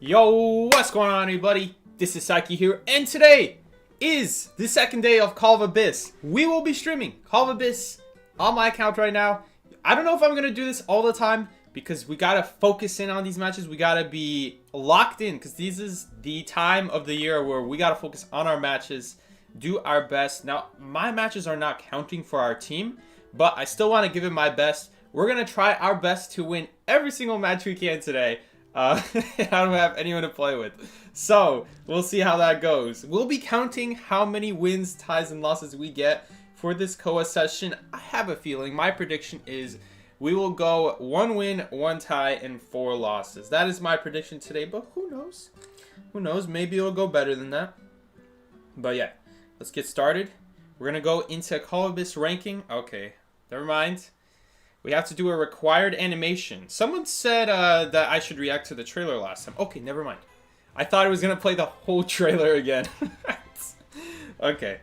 Yo, what's going on, everybody? This is Saiki here, and today is the second day of Call of Abyss. We will be streaming Call of Abyss on my account right now. I don't know if I'm going to do this all the time because we got to focus in on these matches. We got to be locked in because this is the time of the year where we got to focus on our matches, do our best. Now, my matches are not counting for our team, but I still want to give it my best. We're going to try our best to win every single match we can today. I don't have anyone to play with. So, we'll see how that goes. We'll be counting how many wins, ties, and losses we get for this Koa session. I have a feeling, my prediction is we will go 1 win, 1 tie, and 4 losses. That is my prediction today, but who knows? Who knows? Maybe it'll go better than that. But yeah, let's get started. We're going to go into Call of Abyss ranking. Okay, never mind. We have to do a required animation. Someone said that I should react to the trailer last time. Okay, never mind. I thought I was going to play the whole trailer again. Okay.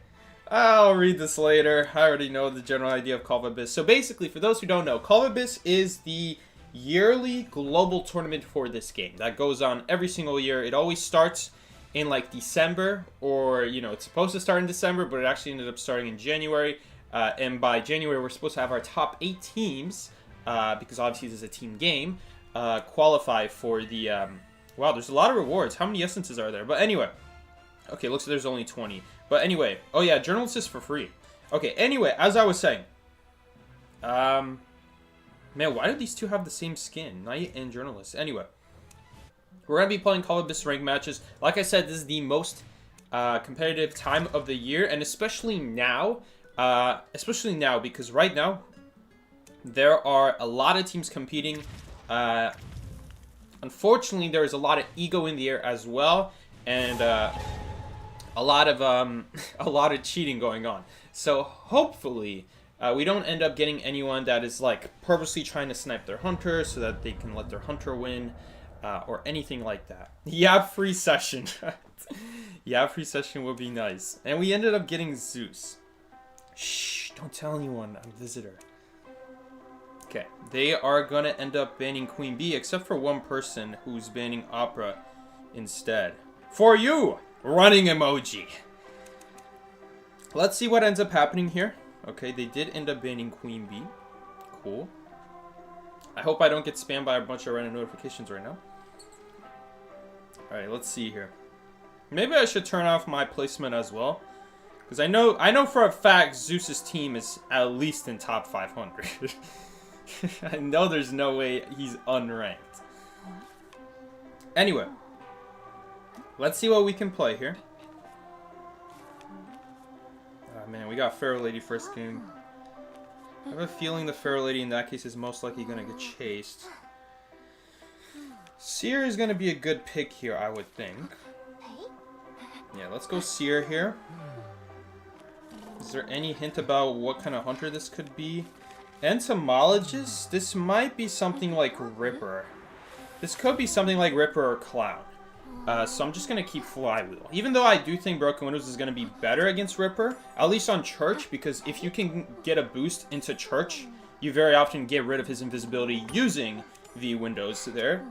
I'll read this later. I already know the general idea of Call of Abyss. So basically, for those who don't know, Call of Abyss is the yearly global tournament for this game. That goes on every single year. It always starts in like December, or, you know, it's supposed to start in December, but it actually ended up starting in January. And by January, we're supposed to have our top 8 teams, because obviously this is a team game, qualify for the, wow, there's a lot of rewards. How many essences are there? But anyway, okay, looks like there's only 20. But anyway, oh yeah, journalist is for free. Okay, anyway, as I was saying, man, why do these two have the same skin? Knight and journalist. Anyway, we're going to be playing Call of Abyss ranked matches. Like I said, this is the most competitive time of the year, and especially now, because right now there are a lot of teams competing. Unfortunately, there is a lot of ego in the air as well, and a lot of cheating going on. So hopefully we don't end up getting anyone that is like purposely trying to snipe their hunter so that they can let their hunter win, or anything like that. Yeah, free session. Yeah, free session would be nice. And we ended up getting Zeus. Shh, don't tell anyone, I'm a visitor. Okay, they are going to end up banning Queen Bee, except for one person who's banning Opera instead. For you, running emoji. Let's see what ends up happening here. Okay, they did end up banning Queen Bee. Cool. I hope I don't get spammed by a bunch of random notifications right now. Alright, let's see here. Maybe I should turn off my placement as well. Because I know for a fact Zeus's team is at least in top 500. I know there's no way he's unranked. Anyway, let's see what we can play here. Oh man, we got Pharaoh Lady first game. I have a feeling the Pharaoh Lady in that case is most likely going to get chased. Seer is going to be a good pick here, I would think. Yeah, let's go Seer here. Is there any hint about what kind of hunter this could be? Entomologist? This might be something like Ripper. This could be something like Ripper or Clown. So I'm just going to keep Flywheel. Even though I do think Broken Windows is going to be better against Ripper, at least on Church, because if you can get a boost into Church, you very often get rid of his invisibility using the windows there.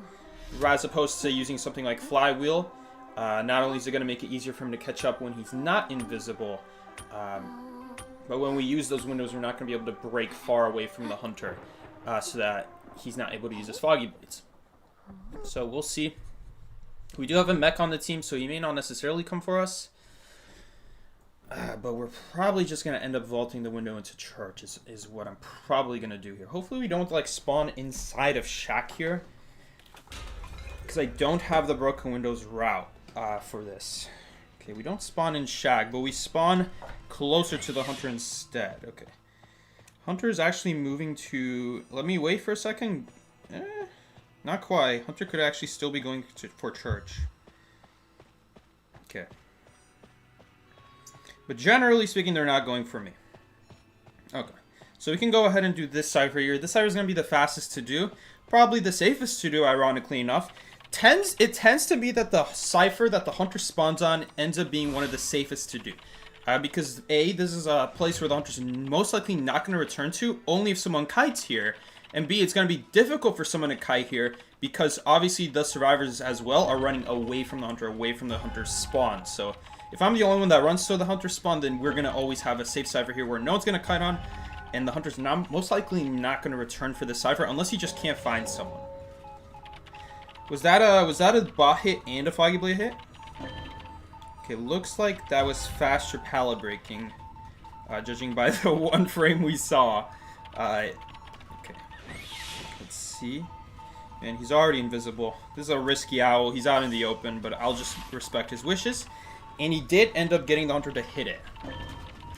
As opposed to using something like Flywheel, not only is it going to make it easier for him to catch up when he's not invisible, but when we use those windows, we're not going to be able to break far away from the hunter, so that he's not able to use his Foggy Blades. So we'll see. We do have a mech on the team, so he may not necessarily come for us. But we're probably just going to end up vaulting the window into Church, is what I'm probably going to do here. Hopefully we don't like spawn inside of Shack here, because I don't have the Broken Windows route for this. Okay, we don't spawn in Shack, but we spawn closer to the hunter instead. Okay. Hunter is actually moving to... Let me wait for a second. Not quite. Hunter could actually still be going for Church. Okay. But generally speaking, they're not going for me. Okay. So we can go ahead and do this cipher here. This cipher is going to be the fastest to do. Probably the safest to do, ironically enough. It tends to be that the cipher that the hunter spawns on ends up being one of the safest to do. Because A, this is a place where the hunter's most likely not going to return to, only if someone kites here. And B, it's going to be difficult for someone to kite here because obviously the survivors as well are running away from the hunter's spawn. So if I'm the only one that runs to the hunter's spawn, then we're going to always have a safe cipher here where no one's going to kite on. And the hunter's most likely not going to return for the cipher unless he just can't find someone. Was that a bot hit and a Foggy Blade hit? Okay, looks like that was faster pallet breaking, judging by the one frame we saw. Okay, let's see. And he's already invisible. This is a risky owl. He's out in the open, but I'll just respect his wishes. And he did end up getting the hunter to hit it,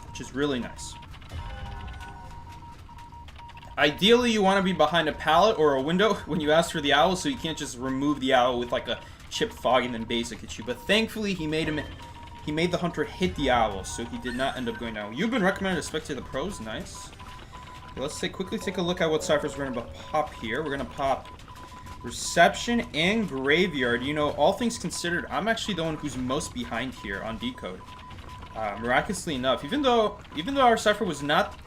which is really nice. Ideally, you want to be behind a pallet or a window when you ask for the owl, so you can't just remove the owl with like a chip fog and then basic at you. But thankfully, he made the hunter hit the owl, so he did not end up going down. You've been recommended to Spectate the Pros. Nice. Okay, let's quickly take a look at what ciphers we're going to pop here. We're going to pop Reception and Graveyard. You know, all things considered, I'm actually the one who's most behind here on Decode. Miraculously enough, even though our cipher was not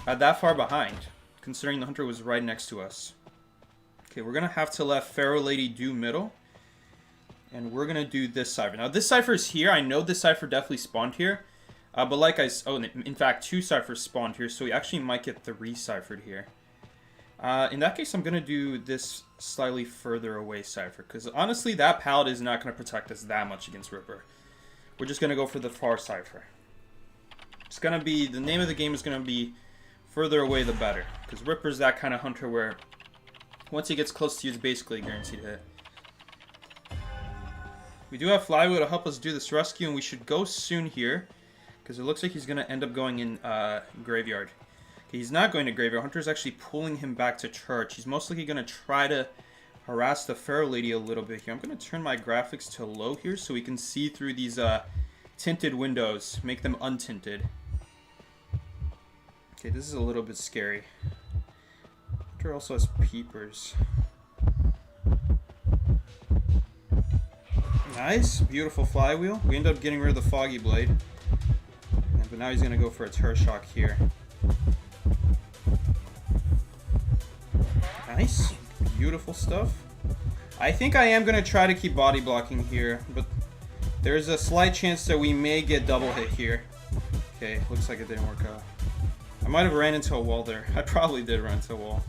that far behind, considering the hunter was right next to us. Okay, we're going to have to let Pharaoh Lady do middle. And we're going to do this cipher. Now, this cipher is here. I know this cipher definitely spawned here. But like in fact, 2 ciphers spawned here. So we actually might get 3 ciphered here. In that case, I'm going to do this slightly further away cipher. Because honestly, that pallet is not going to protect us that much against Ripper. We're just going to go for the far cipher. It's going to be, the name of the game is going to be further away the better. Because Ripper's that kind of hunter where once he gets close to you, it's basically a guaranteed hit. We do have Flywheel to help us do this rescue, and we should go soon here, because it looks like he's going to end up going in Graveyard. Okay, he's not going to Graveyard. Hunter's actually pulling him back to church. He's most likely going to try to harass the Pharaoh Lady a little bit here. I'm going to turn my graphics to low here so we can see through these tinted windows, make them untinted. Okay, this is a little bit scary. Hunter also has peepers. Nice, beautiful flywheel. We end up getting rid of the Foggy Blade. But now he's going to go for a Terror Shock here. Nice, beautiful stuff. I think I am going to try to keep body blocking here, but there's a slight chance that we may get double hit here. Okay, looks like it didn't work out. I might have ran into a wall there. I probably did run into a wall.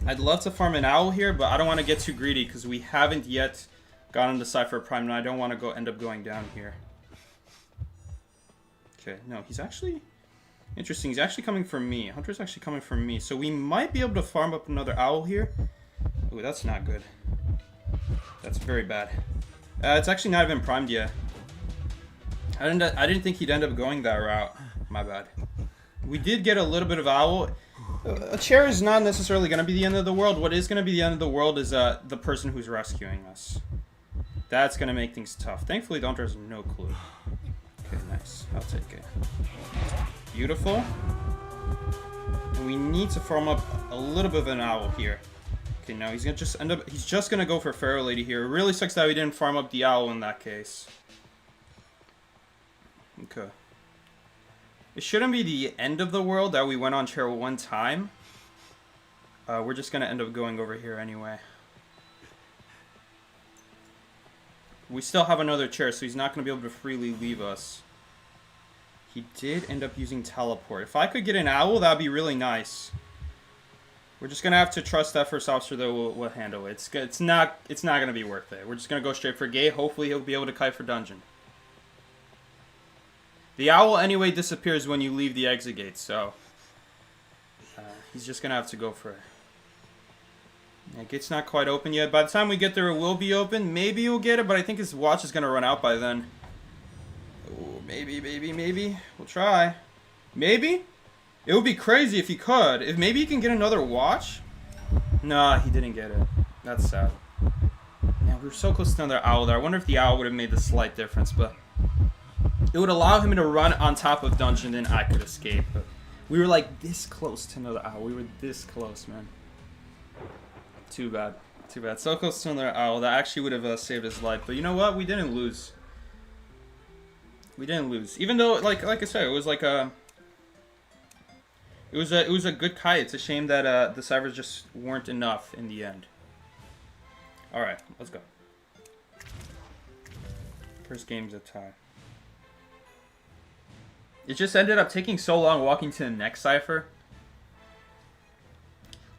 I'd love to farm an owl here, but I don't want to get too greedy because we haven't yet gotten the Cypher Prime, and I don't want to end up going down here. Okay, no, he's actually... Interesting, he's actually coming from me. Hunter's actually coming from me. So we might be able to farm up another owl here. Ooh, that's not good. That's very bad. It's actually not even primed yet. I didn't think he'd end up going that route. My bad. We did get a little bit of owl. A chair is not necessarily going to be the end of the world. What is going to be the end of the world is the person who's rescuing us. That's going to make things tough. Thankfully, the hunter has no clue. Okay, nice. I'll take it. Beautiful. And we need to farm up a little bit of an owl here. Okay, now he's gonna just end up. He's just gonna go for Pharaoh Lady here. It really sucks that we didn't farm up the owl in that case. Okay. It shouldn't be the end of the world that we went on chair one time. We're just gonna end up going over here anyway. We still have another chair, so he's not gonna be able to freely leave us. He did end up using teleport. If I could get an owl, that'd be really nice. We're just gonna have to trust that first officer that will handle it. It's not gonna be worth it. We're just gonna go straight for gate. Hopefully he'll be able to kite for dungeon. The owl anyway disappears when you leave the exit gate, so he's just gonna have to go for it. Yeah, gate's not quite open yet. By the time we get there, it will be open. Maybe he'll get it, but I think his watch is gonna run out by then. Ooh, maybe. We'll try. Maybe? It would be crazy if he could. If maybe he can get another watch? Nah, he didn't get it. That's sad. Man, we were so close to another owl there. I wonder if the owl would have made the slight difference, but it would allow him to run on top of dungeon and I could escape. But we were like this close to another owl. We were this close, man. Too bad. Too bad. So close to another owl. That actually would have saved his life. But you know what? We didn't lose. We didn't lose. Even though, like I said, it was like a... It was a good kite. It's a shame that the ciphers just weren't enough in the end. All right, let's go. First game's a tie. It just ended up taking so long walking to the next cipher.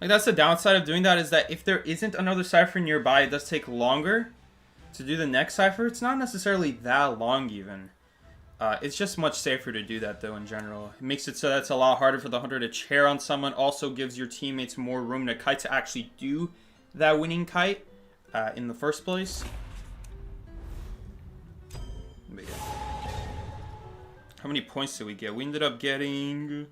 Like, that's the downside of doing that, is that if there isn't another cipher nearby, it does take longer to do the next cipher. It's not necessarily that long even. It's just much safer to do that though in general. It makes it so that it's a lot harder for the hunter to chair on someone. Also gives your teammates more room to kite to actually do that winning kite in the first place. But yeah. How many points did we get? We ended up getting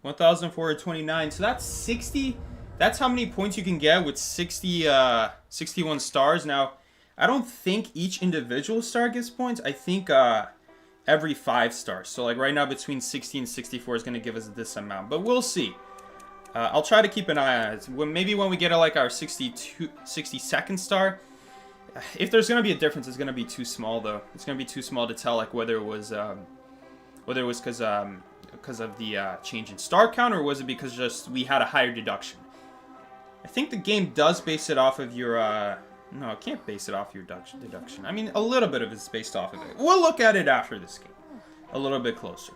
1,429. So that's 60. That's how many points you can get with 61 stars. Now, I don't think each individual star gives points. I think every 5 stars. So like right now between 60 and 64 is going to give us this amount. But we'll see. I'll try to keep an eye on it. Maybe when we get to like our 62nd star, if there's going to be a difference, it's going to be too small though. It's going to be too small to tell like whether it was because of the change in star count, or was it because just we had a higher deduction. I think the game does base it off of your no, it can't base it off your deduction. I mean, a little bit of it's based off of it. We'll look at it after this game. A little bit closer.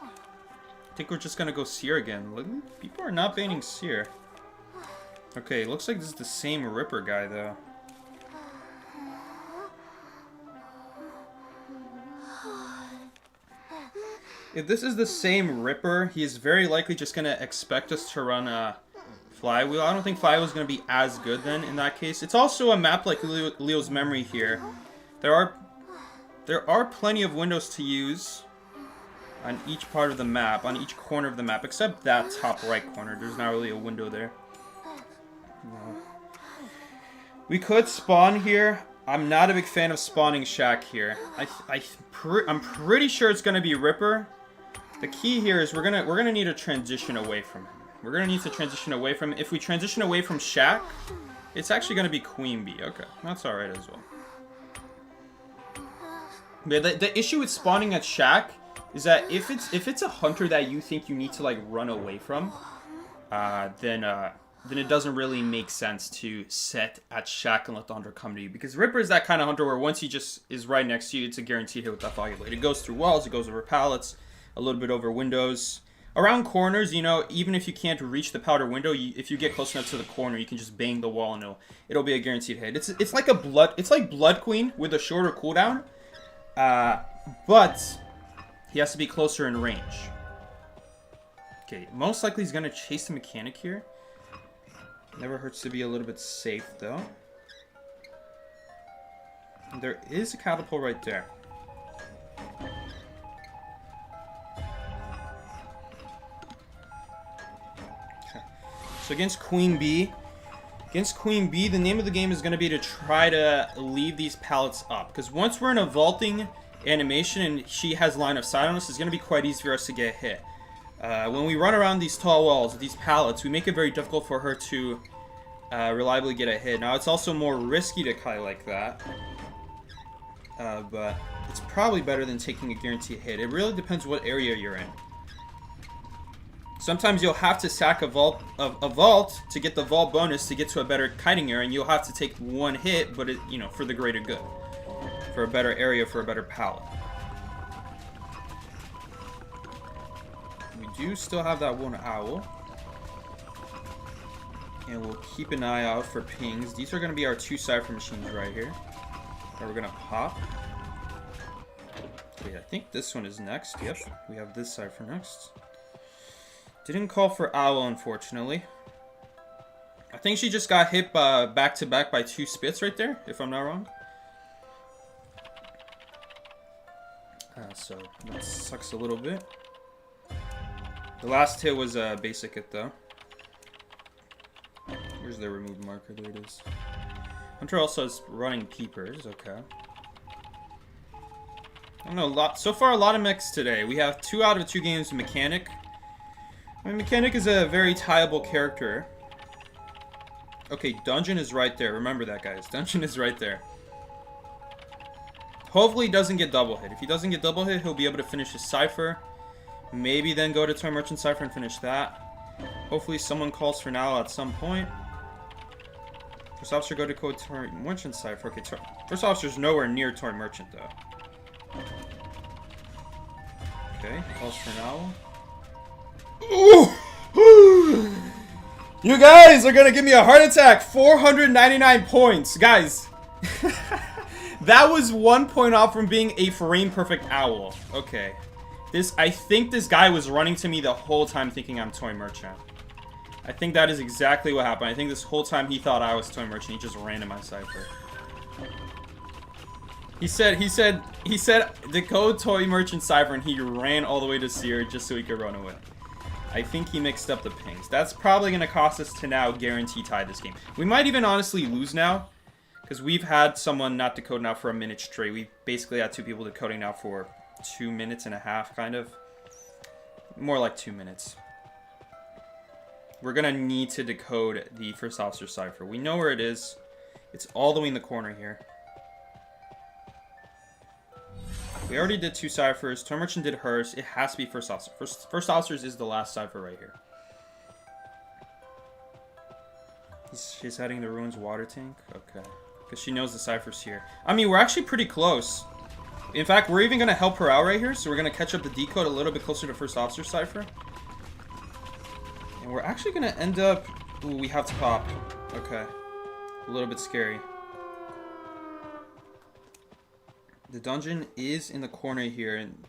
I think we're just gonna go Seer again. Look, people are not banning Seer. Okay, looks like this is the same Ripper guy, though. If this is the same Ripper, he is very likely just gonna expect us to run a Flywheel. I don't think Flywheel is going to be as good then in that case. It's also a map like Leo's Memory here. There are plenty of windows to use on each part of the map, on each corner of the map, except that top right corner. There's not really a window there. No. We could spawn here. I'm not a big fan of spawning Shack here. I'm pretty sure it's going to be Ripper. The key here is we're gonna need to transition away from him. We're going to need to transition away from... If we transition away from Shack, it's actually going to be Queen Bee. Okay, that's alright as well. But the issue with spawning at Shack is that if it's a hunter that you think you need to, like, run away from, then it doesn't really make sense to set at Shack and let the hunter come to you. Because Ripper is that kind of hunter where once he just is right next to you, it's a guaranteed hit with that Foggy Blade. It goes through walls, it goes over pallets, a little bit over windows. Around corners, you know, even if you can't reach the powder window, if you get close enough to the corner, you can just bang the wall and it'll be a guaranteed hit. It's like Blood Queen with a shorter cooldown, but he has to be closer in range. Okay, most likely he's gonna chase the mechanic here. Never hurts to be a little bit safe though. And there is a catapult right there. So against Queen Bee, the name of the game is going to be to try to leave these pallets up. Because once we're in a vaulting animation and she has line of sight on us, it's going to be quite easy for us to get hit. When we run around these tall walls, these pallets, we make it very difficult for her to reliably get a hit. Now, it's also more risky to kite like that. But it's probably better than taking a guaranteed hit. It really depends what area you're in. Sometimes you'll have to sack a vault to get the vault bonus to get to a better kiting area, and you'll have to take one hit, but for the greater good, for a better area, for a better pallet. We do still have that one owl, and we'll keep an eye out for pings. These are going to be our 2 cipher machines right here that we're going to pop. Okay, I think this one is next. Yep, we have this cipher next. Didn't call for Owl, unfortunately. I think she just got hit back to back by 2 spits right there, if I'm not wrong. So that sucks a little bit. The last hit was a basic hit, though. Where's the remove marker? There it is. Hunter also is running peepers. Okay. I don't know. So far, a lot of mechs today. We have 2 out of 2 games with Mechanic. I mean, Mechanic is a very tieable character. Okay, Dungeon is right there. Remember that, guys. Dungeon is right there. Hopefully he doesn't get double hit. If he doesn't get double hit, he'll be able to finish his Cypher. Maybe then go to Toy Merchant Cypher and finish that. Hopefully someone calls for now at some point. First Officer go to code Toy Merchant Cypher. Okay, First Officer's nowhere near Toy Merchant though. Okay, calls for now. Ooh! You guys are gonna give me a heart attack. 499 points. Guys. That was 1 point off from being a frame perfect owl. Okay. I think this guy was running to me the whole time thinking I'm Toy Merchant. I think that is exactly what happened. I think this whole time he thought I was Toy Merchant. He just ran to my Cypher. He said the code Toy Merchant Cypher and he ran all the way to Seer just so he could run away. I think he mixed up the pings. That's probably going to cost us to now guarantee tie this game. We might even honestly lose now. Because we've had someone not decode now for a minute straight. We basically had 2 people decoding now for 2.5 minutes, kind of. More like 2 minutes. We're going to need to decode the First Officer Cypher. We know where it is. It's all the way in the corner here. We already did 2 Cyphers. Toy Merchant did hers. It has to be First Officer. First Officer's is the last Cypher right here. She's heading the Ruins water tank? Okay. Because she knows the Cypher's here. I mean, we're actually pretty close. In fact, we're even going to help her out right here. So we're going to catch up the decode a little bit closer to First Officer Cypher. And we're actually going to end up... Ooh, we have to pop. Okay. A little bit scary. The dungeon is in the corner here. And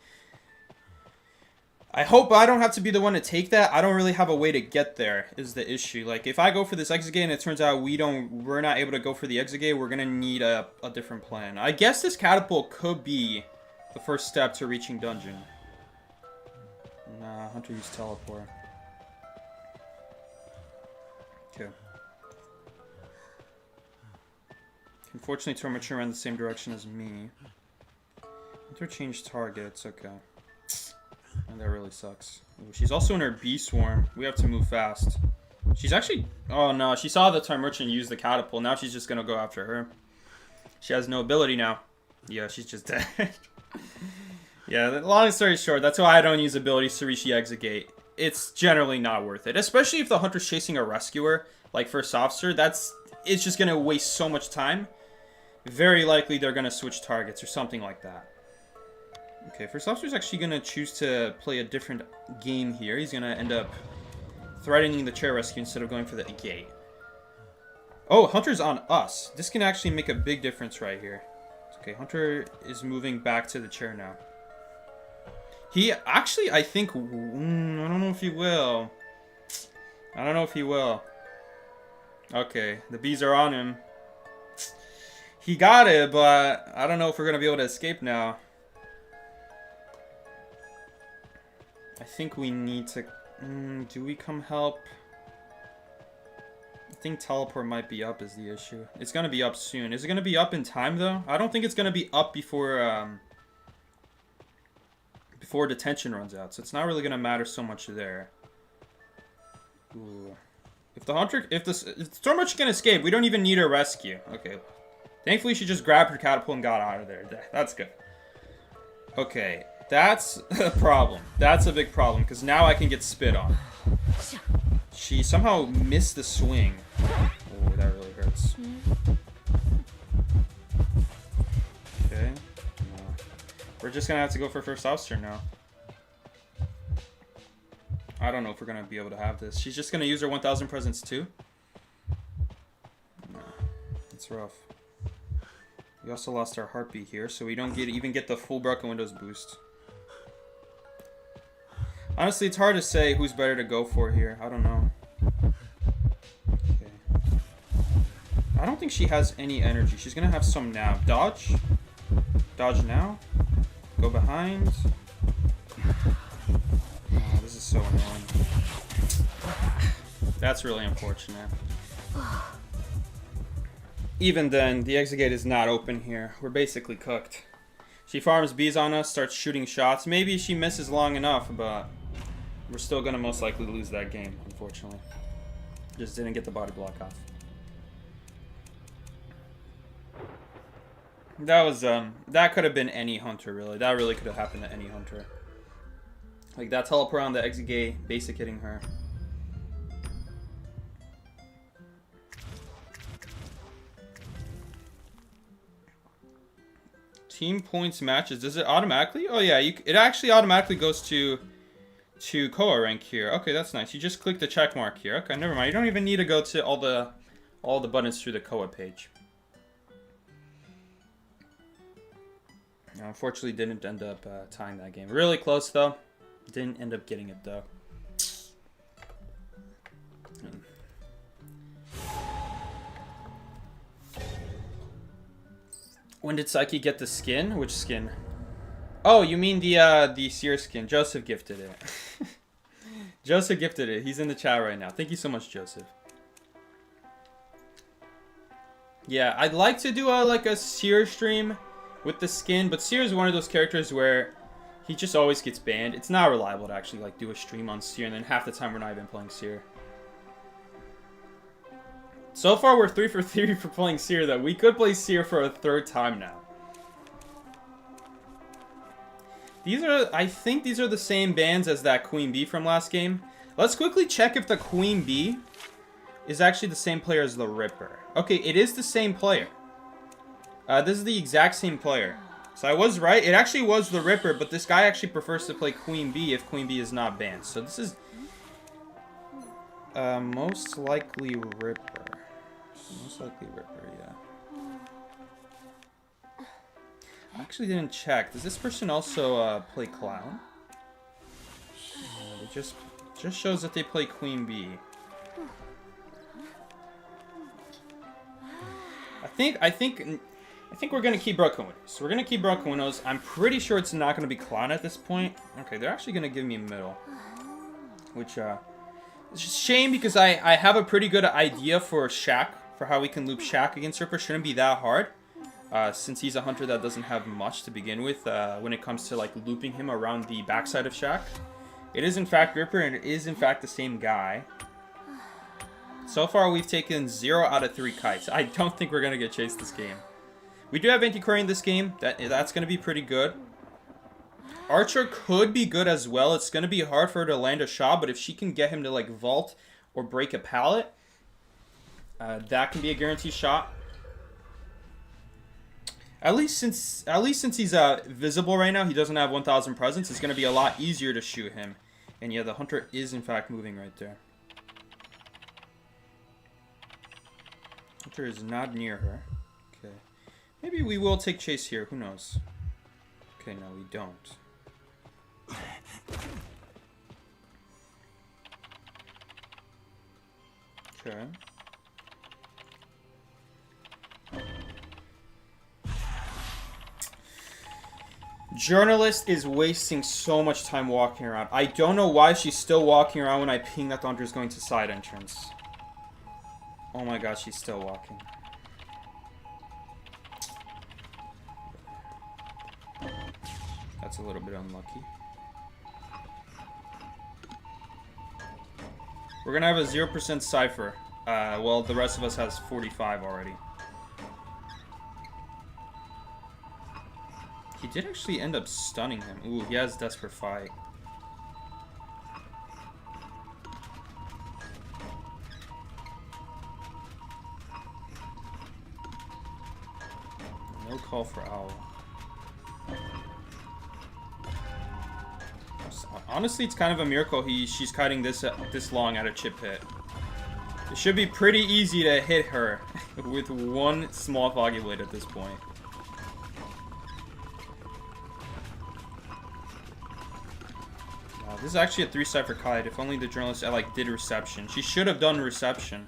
I hope I don't have to be the one to take that. I don't really have a way to get there is the issue. Like, if I go for this exit gate and it turns out we're not able to go for the exit gate, we're going to need a different plan. I guess this catapult could be the first step to reaching dungeon. Nah, Hunter used teleport. Okay. Unfortunately, Toy Merchant ran the same direction as me. Hunter changed targets. Okay. And that really sucks. Ooh, she's also in her bee swarm. We have to move fast. She's actually... Oh no, she saw the Toy Merchant use the catapult. Now she's just gonna go after her. She has no ability now. Yeah, she's just dead. Yeah, long story short, that's why I don't use abilities to reach the exit gate. It's generally not worth it. Especially if the Hunter's chasing a rescuer, like First Officer. It's just gonna waste so much time. Very likely they're gonna switch targets or something like that. Okay, First Officer's actually going to choose to play a different game here. He's going to end up threatening the chair rescue instead of going for the gate. Oh, Hunter's on us. This can actually make a big difference right here. Okay, Hunter is moving back to the chair now. He actually, I think... I don't know if he will. I don't know if he will. Okay, the bees are on him. He got it, but I don't know if we're going to be able to escape now. I think we need to... do we come help? I think teleport might be up is the issue. It's going to be up soon. Is it going to be up in time, though? I don't think it's going to be up before detention runs out. So it's not really going to matter so much there. Ooh. If the Toy Merchant can escape, we don't even need a rescue. Okay. Thankfully, she just grabbed her catapult and got out of there. That's good. Okay. That's a problem. That's a big problem, because now I can get spit on. She somehow missed the swing. Oh, that really hurts. Okay. We're just going to have to go for First Officer now. I don't know if we're going to be able to have this. She's just going to use her 1000 presents too? No. It's rough. We also lost our heartbeat here, so we don't even get the full Broken Windows boost. Honestly, it's hard to say who's better to go for here. I don't know. Okay. I don't think she has any energy. She's going to have some now. Dodge. Dodge now. Go behind. Oh, this is so annoying. That's really unfortunate. Even then, the exit gate is not open here. We're basically cooked. She farms bees on us, starts shooting shots. Maybe she misses long enough, but we're still going to most likely lose that game, unfortunately. Just didn't get the body block off. That was that could have been any hunter really. That really could have happened to any hunter. Like that teleport on the Exigay basic hitting her. Team points matches. Does it automatically? Oh yeah, it actually automatically goes to Koa rank here. Okay, that's nice. You just click the check mark here. Okay, never mind. You don't even need to go to all the buttons through the Koa page. Unfortunately, didn't end up tying that game. Really close though. Didn't end up getting it though. When did Psyche get the skin? Which skin? Oh, you mean the Seer skin. Joseph gifted it. Joseph gifted it. He's in the chat right now. Thank you so much, Joseph. Yeah, I'd like to do like a Seer stream with the skin, but Seer is one of those characters where he just always gets banned. It's not reliable to actually like do a stream on Seer, and then half the time we're not even playing Seer. So far, we're 3 for 3 for playing Seer, though. We could play Seer for a third time now. I think these are the same bans as that Queen Bee from last game. Let's quickly check if the Queen Bee is actually the same player as the Ripper. Okay, it is the same player. This is the exact same player. So I was right. It actually was the Ripper, but this guy actually prefers to play Queen Bee if Queen Bee is not banned. So this is most likely Ripper. Most likely Ripper, yeah. I actually didn't check. Does this person also play Clown? It just shows that they play Queen Bee. I think we're gonna keep Broken Windows. We're gonna keep Broken Windows. I'm pretty sure it's not gonna be Clown at this point. Okay, they're actually gonna give me middle, which it's just a shame because I have a pretty good idea for Shaq, for how we can loop Shaq against Ripper. Shouldn't be that hard, since he's a hunter that doesn't have much to begin with when it comes to like looping him around the backside of Shaq. It is in fact Ripper, and it is in fact the same guy. So far we've taken 0 out of 3 kites. I don't think we're gonna get chased this game. We do have Anti-Query in this game. That's gonna be pretty good. Archer could be good as well. It's going to be hard for her to land a shot, but if she can get him to like vault or break a pallet, that can be a guaranteed shot. At least since he's visible right now, he doesn't have 1000 presence. It's going to be a lot easier to shoot him. And yeah, the hunter is in fact moving right there. Hunter is not near her. Okay. Maybe we will take chase here. Who knows? Okay, no, we don't. Okay. Journalist is wasting so much time walking around. I don't know why she's still walking around when I ping that the hunter is going to side entrance. Oh my god, she's still walking. That's a little bit unlucky. We're gonna have a 0% Cypher. Well, the rest of us has 45 already. He did actually end up stunning him. Ooh, he has Desperate Fight. No call for Owl. Honestly, it's kind of a miracle she's kiting this long at a chip hit. It should be pretty easy to hit her with one small Foggy Blade at this point. Wow, this is actually a 3 Cypher kite. If only the journalist did reception. She should have done reception.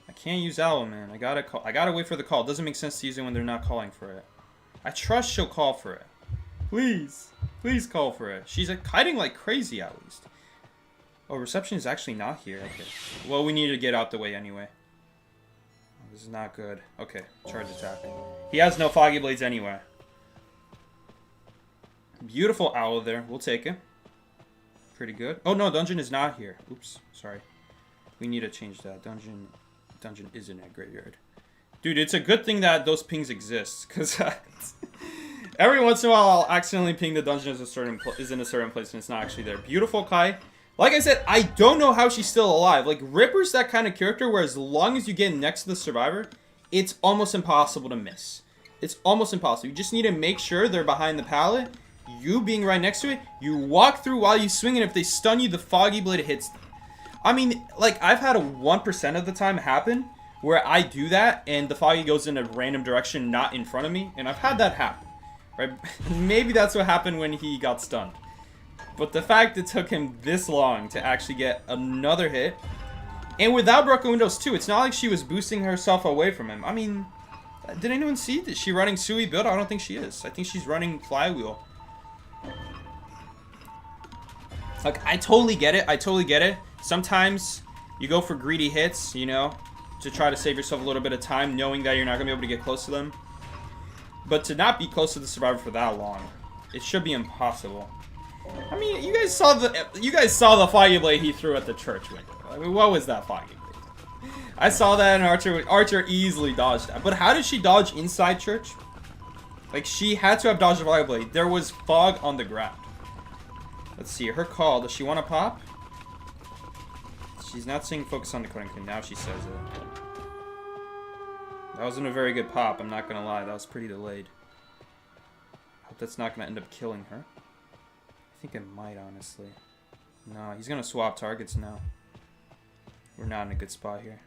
I can't use Owl, man. I gotta wait for the call. It doesn't make sense to use it when they're not calling for it. I trust she'll call for it. Please. Please call for it. She's kiting like crazy at least. Oh, reception is actually not here. Okay. Well, we need to get out the way anyway. Oh, this is not good. Okay, charge attack. He has no Foggy Blades anyway. Beautiful Owl there. We'll take it. Pretty good. Oh no, dungeon is not here. Oops, sorry. We need to change that. Dungeon isn't at graveyard. Dude, it's a good thing that those pings exist, because every once in a while I'll accidentally ping the dungeon is in a certain place and it's not actually there. Beautiful Kai. Like I said, I don't know how she's still alive. Like, Ripper's that kind of character where as long as you get next to the survivor, it's almost impossible to miss. It's almost impossible. You just need to make sure they're behind the pallet. You being right next to it, you walk through while you swing, and if they stun you, the Foggy Blade hits them. I mean, like, I've had a 1% of the time happen where I do that and the Foggy goes in a random direction not in front of me, and I've had that happen, right? Maybe that's what happened when he got stunned. But the fact it took him this long to actually get another hit, and without broken windows too, it's not like she was boosting herself away from him. I mean, did anyone see? Is she running Sui build? I don't think she is. I think she's running Flywheel. Like, I totally get it. I totally get it. Sometimes you go for greedy hits, you know, to try to save yourself a little bit of time, knowing that you're not going to be able to get close to them. But to not be close to the survivor for that long, it should be impossible. I mean, you guys saw the Foggy Blade he threw at the church window. I mean, what was that Foggy Blade? I saw that, and Archer easily dodged that. But how did she dodge inside church? Like, she had to have dodged the Foggy Blade. There was fog on the ground. Let's see, her call. Does she want to pop? She's not saying focus on the coding. Now she says it. That wasn't a very good pop, I'm not gonna lie. That was pretty delayed. Hope that's not gonna end up killing her. I think it might, honestly. No, he's gonna swap targets now. We're not in a good spot here.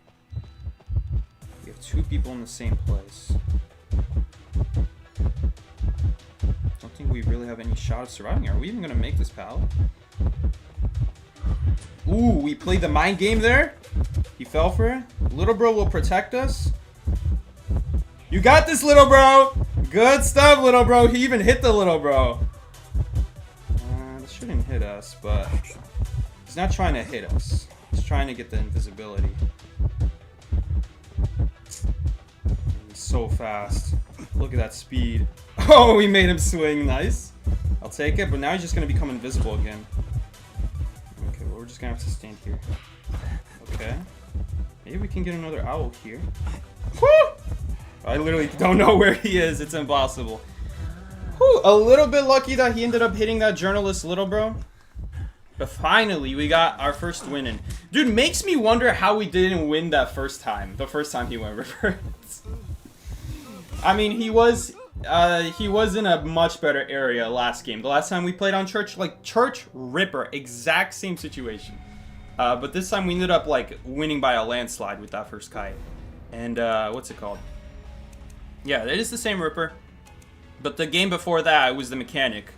We have two people in the same place. Don't think we really have any shot of surviving. Are we even gonna make this pallet? Ooh, we played the mind game there. He fell for it. Little bro will protect us. You got this, little bro. Good stuff, little bro. He even hit the little bro. This shouldn't hit us, but he's not trying to hit us. He's trying to get the invisibility. He's so fast. Look at that speed. Oh, we made him swing. Nice. I'll take it, but now he's just going to become invisible again. Okay, well, we're just going to have to stand here. Okay. Maybe we can get another owl here. Woo! I literally don't know where he is. It's impossible. Whew, a little bit lucky that he ended up hitting that journalist little bro. But finally, we got our first win in. Dude, makes me wonder how we didn't win that first time. The first time he went reverse. I mean, he was in a much better area last game. The last time we played on Church, like Church Ripper, exact same situation. But this time we ended up like winning by a landslide with that first kite. And what's it called? Yeah, it is the same Ripper. But the game before that, it was the mechanic.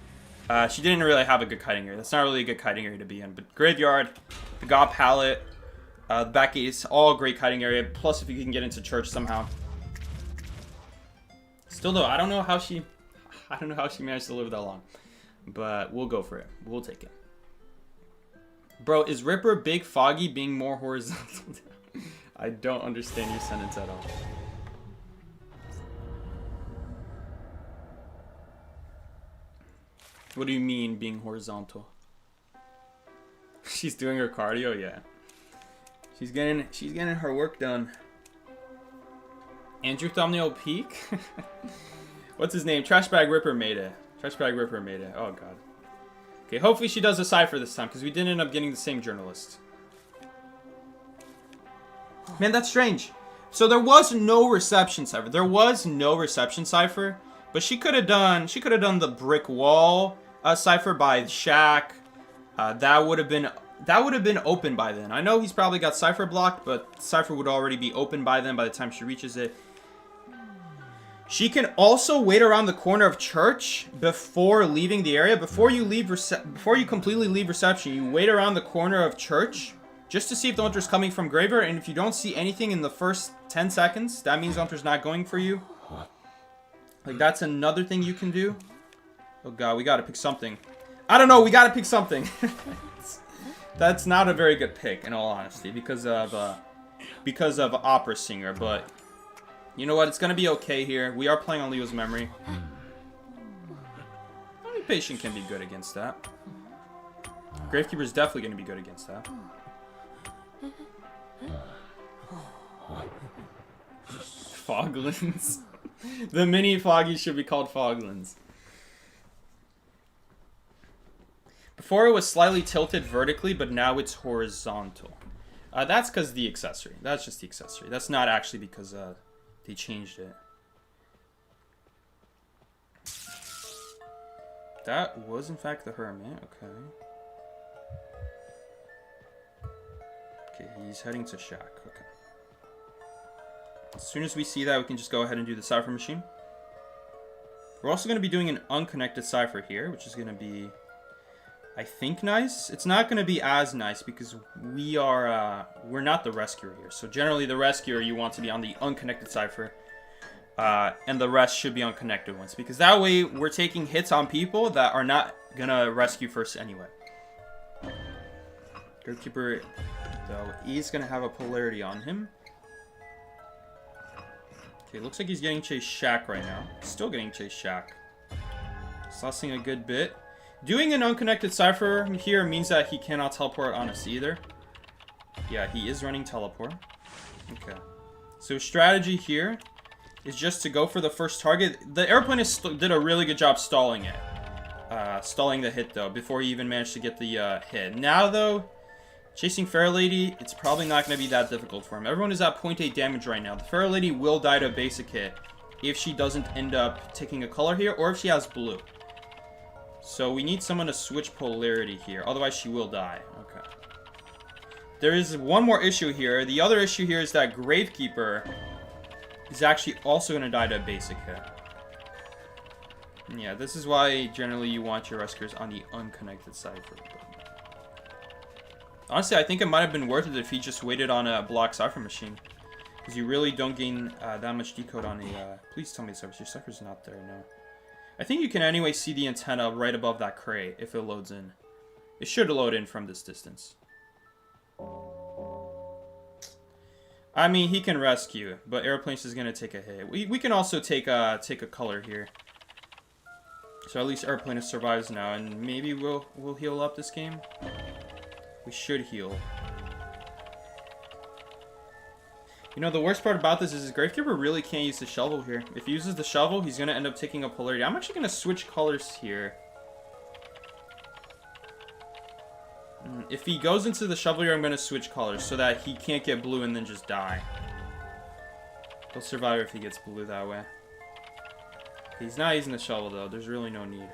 She didn't really have a good kiting area. That's not really a good kiting area to be in. But Graveyard, the God Pallet, the back gate is all great kiting area. Plus, if you can get into Church somehow. Still though, I don't know how she managed to live that long. But we'll go for it. We'll take it. Bro, is Ripper big foggy being more horizontal? I don't understand your sentence at all. What do you mean being horizontal? She's doing her cardio, yeah. She's getting her work done. Andrew Thumbnail Peak? What's his name? Trashbag Ripper made it. Trashbag Ripper made it. Oh god. Okay, hopefully she does a cipher this time, because we did end up getting the same journalist. Man, that's strange. So there was no reception cipher. There was no reception cipher, but she could have done the brick wall cipher by Shaq. That would have been open by then. I know he's probably got cipher blocked, but cipher would already be open by then by the time she reaches it. She can also wait around the corner of Church before leaving the area. Before you completely leave reception, you wait around the corner of Church just to see if the hunter's coming from Graveyard, and if you don't see anything in the first 10 seconds, that means the hunter's not going for you. Like, that's another thing you can do. Oh god, we gotta pick something. I don't know, we gotta pick something. That's not a very good pick, in all honesty, because of Opera Singer, but you know what, it's gonna be okay here. We are playing on Leo's memory. Only Patient can be good against that. Gravekeeper's definitely gonna be good against that. Foglins. The mini Foggy should be called Foglins. Before it was slightly tilted vertically, but now it's horizontal. That's because the accessory. That's just the accessory. That's not actually because they changed it. That was in fact the Hermit. Okay. Okay, he's heading to Shack. Okay. As soon as we see that, we can just go ahead and do the Cypher Machine. We're also going to be doing an unconnected Cypher here, which is going to be, I think, nice. It's not going to be as nice because we're not the Rescuer here. So generally the Rescuer, you want to be on the unconnected Cypher. And the rest should be unconnected ones. Because that way, we're taking hits on people that are not going to rescue first anyway. Gravekeeper, though, he's going to have a polarity on him. Okay, looks like he's getting chased Shack right now. Still getting chased Shack. Saucing a good bit. Doing an unconnected Cypher here means that he cannot teleport on us either. Yeah, he is running teleport. Okay. So strategy here is just to go for the first target. The airplane did a really good job stalling it. Stalling the hit, though, before he even managed to get the hit. Now, though, chasing Fair Lady, it's probably not going to be that difficult for him. Everyone is at 0.8 damage right now. The Fair Lady will die to a basic hit if she doesn't end up taking a color here, or if she has blue. So we need someone to switch polarity here. Otherwise, she will die. Okay. There is one more issue here. The other issue here is that Gravekeeper is actually also going to die to a basic hit. Yeah, this is why generally you want your Rescuers on the unconnected Cypher. Honestly, I think it might have been worth it if he just waited on a block Cypher Machine. Because you really don't gain that much decode on a... Please tell me your Cypher's not there, no. I think you can anyway see the antenna right above that crate if it loads in. It should load in from this distance. I mean, he can rescue, but Aeroplanes is going to take a hit. We can also take a color here. So at least Airplane survives now, and maybe we'll heal up this game. We should heal. You know, the worst part about this is Gravekeeper really can't use the shovel here. If he uses the shovel, he's going to end up taking a polarity. I'm actually going to switch colors here. If he goes into the shovel here, I'm going to switch colors so that he can't get blue and then just die. He'll survive if he gets blue that way. He's not using the shovel, though. There's really no need.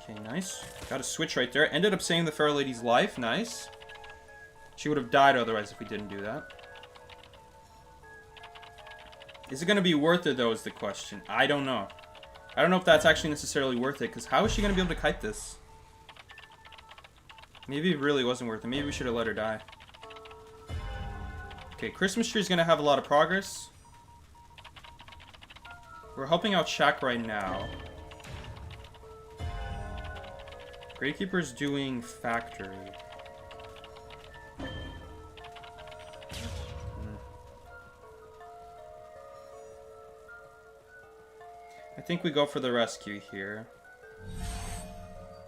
Okay, nice. Got a switch right there. Ended up saving the Fair Lady's life. Nice. She would have died otherwise if we didn't do that. Is it going to be worth it, though, is the question. I don't know. I don't know if that's actually necessarily worth it, because how is she going to be able to kite this? Maybe it really wasn't worth it. Maybe we should have let her die. Okay, Christmas Tree is going to have a lot of progress. We're helping out Shack right now. Gravekeeper's doing Factory. I think we go for the rescue here.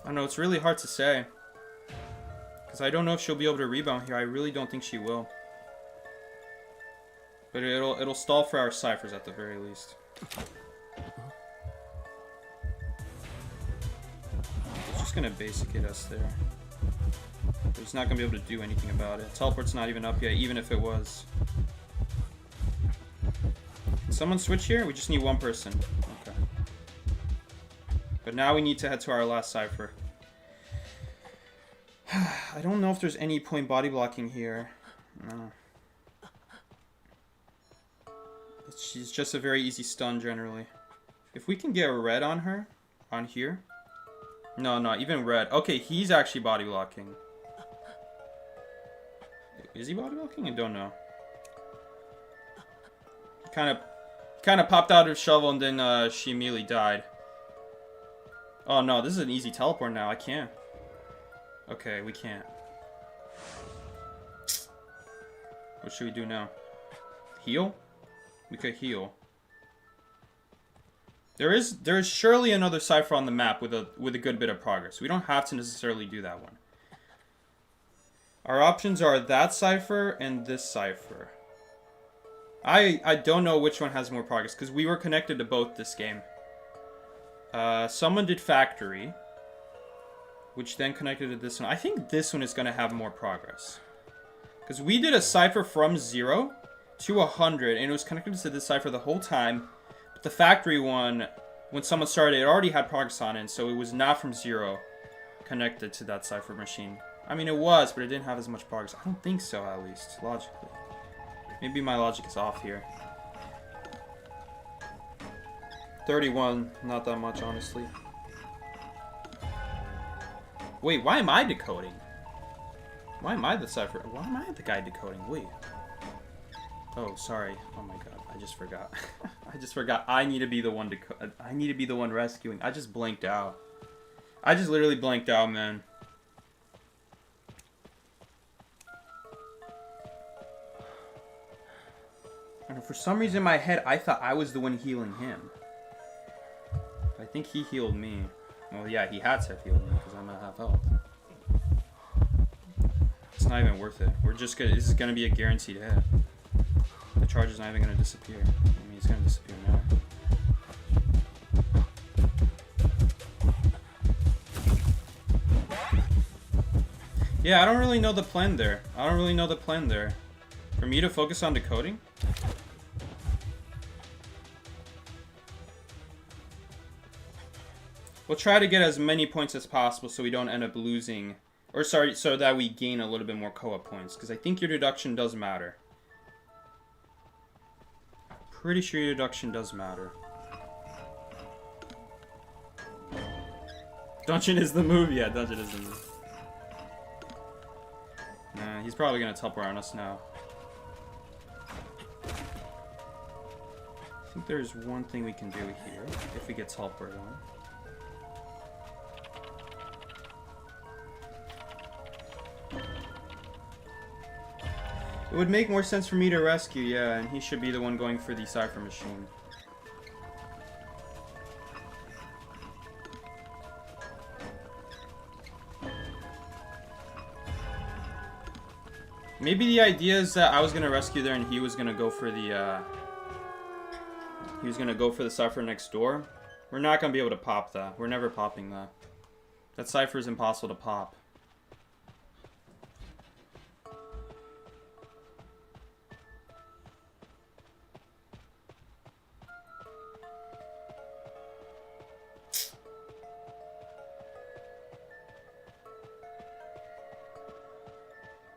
I don't know, it's really hard to say. Because I don't know if she'll be able to rebound here. I really don't think she will. But it'll stall for our Cyphers at the very least. It's just gonna basic hit us there. But he's not gonna be able to do anything about it. Teleport's not even up yet, even if it was. Can someone switch here? We just need one person. Okay. But now we need to head to our last Cypher. I don't know if there's any point body blocking here. No. She's just a very easy stun generally. If we can get a red on her, on here. No, not even red. Okay, he's actually body blocking. Is he body blocking? I don't know. Kind of popped out of his shovel and then she immediately died. Oh no, this is an easy teleport now. I can't. Okay, we can't. What should we do now? Heal? We could heal. There is surely another Cypher on the map with a good bit of progress. We don't have to necessarily do that one. Our options are that Cypher and this Cypher. I don't know which one has more progress, because we were connected to both this game. Someone did factory, which then connected to this one. I think this one is going to have more progress. Because we did a cipher from 0 to 100, and it was connected to this cipher the whole time. But the factory one, when someone started, it already had progress on it, so it was not from 0 connected to that cipher machine. I mean, it was, but it didn't have as much progress. I don't think so, at least, logically. Maybe my logic is off here. 31, not that much, honestly. Wait, why am I decoding? Why am I the cipher? Why am I the guy decoding? Wait. Oh, sorry. Oh my god, I just forgot. I just forgot. I need to be the one I need to be the one rescuing. I just blanked out. I just literally blanked out, man. And for some reason in my head, I thought I was the one healing him. I think he healed me. Well, yeah, he had to have healed me because I'm at half health. It's not even worth it. We're just gonna. This is gonna be a guaranteed hit. The charge is not even gonna disappear. I mean, it's gonna disappear now. Yeah, I don't really know the plan there. For me to focus on decoding? We'll try to get as many points as possible so we don't end up losing. Or sorry, so that we gain a little bit more co-op points. Because I think your deduction does matter. Pretty sure your deduction does matter. Dungeon is the move? Yeah, Dungeon is the move. Nah, he's probably going to teleport on us now. I think there's one thing we can do here if we get teleported on. It would make more sense for me to rescue, yeah, and he should be the one going for the cipher machine. Maybe the idea is that I was gonna rescue there and he was gonna go for the cipher next door. We're not gonna be able to pop that. We're never popping that. That cipher is impossible to pop.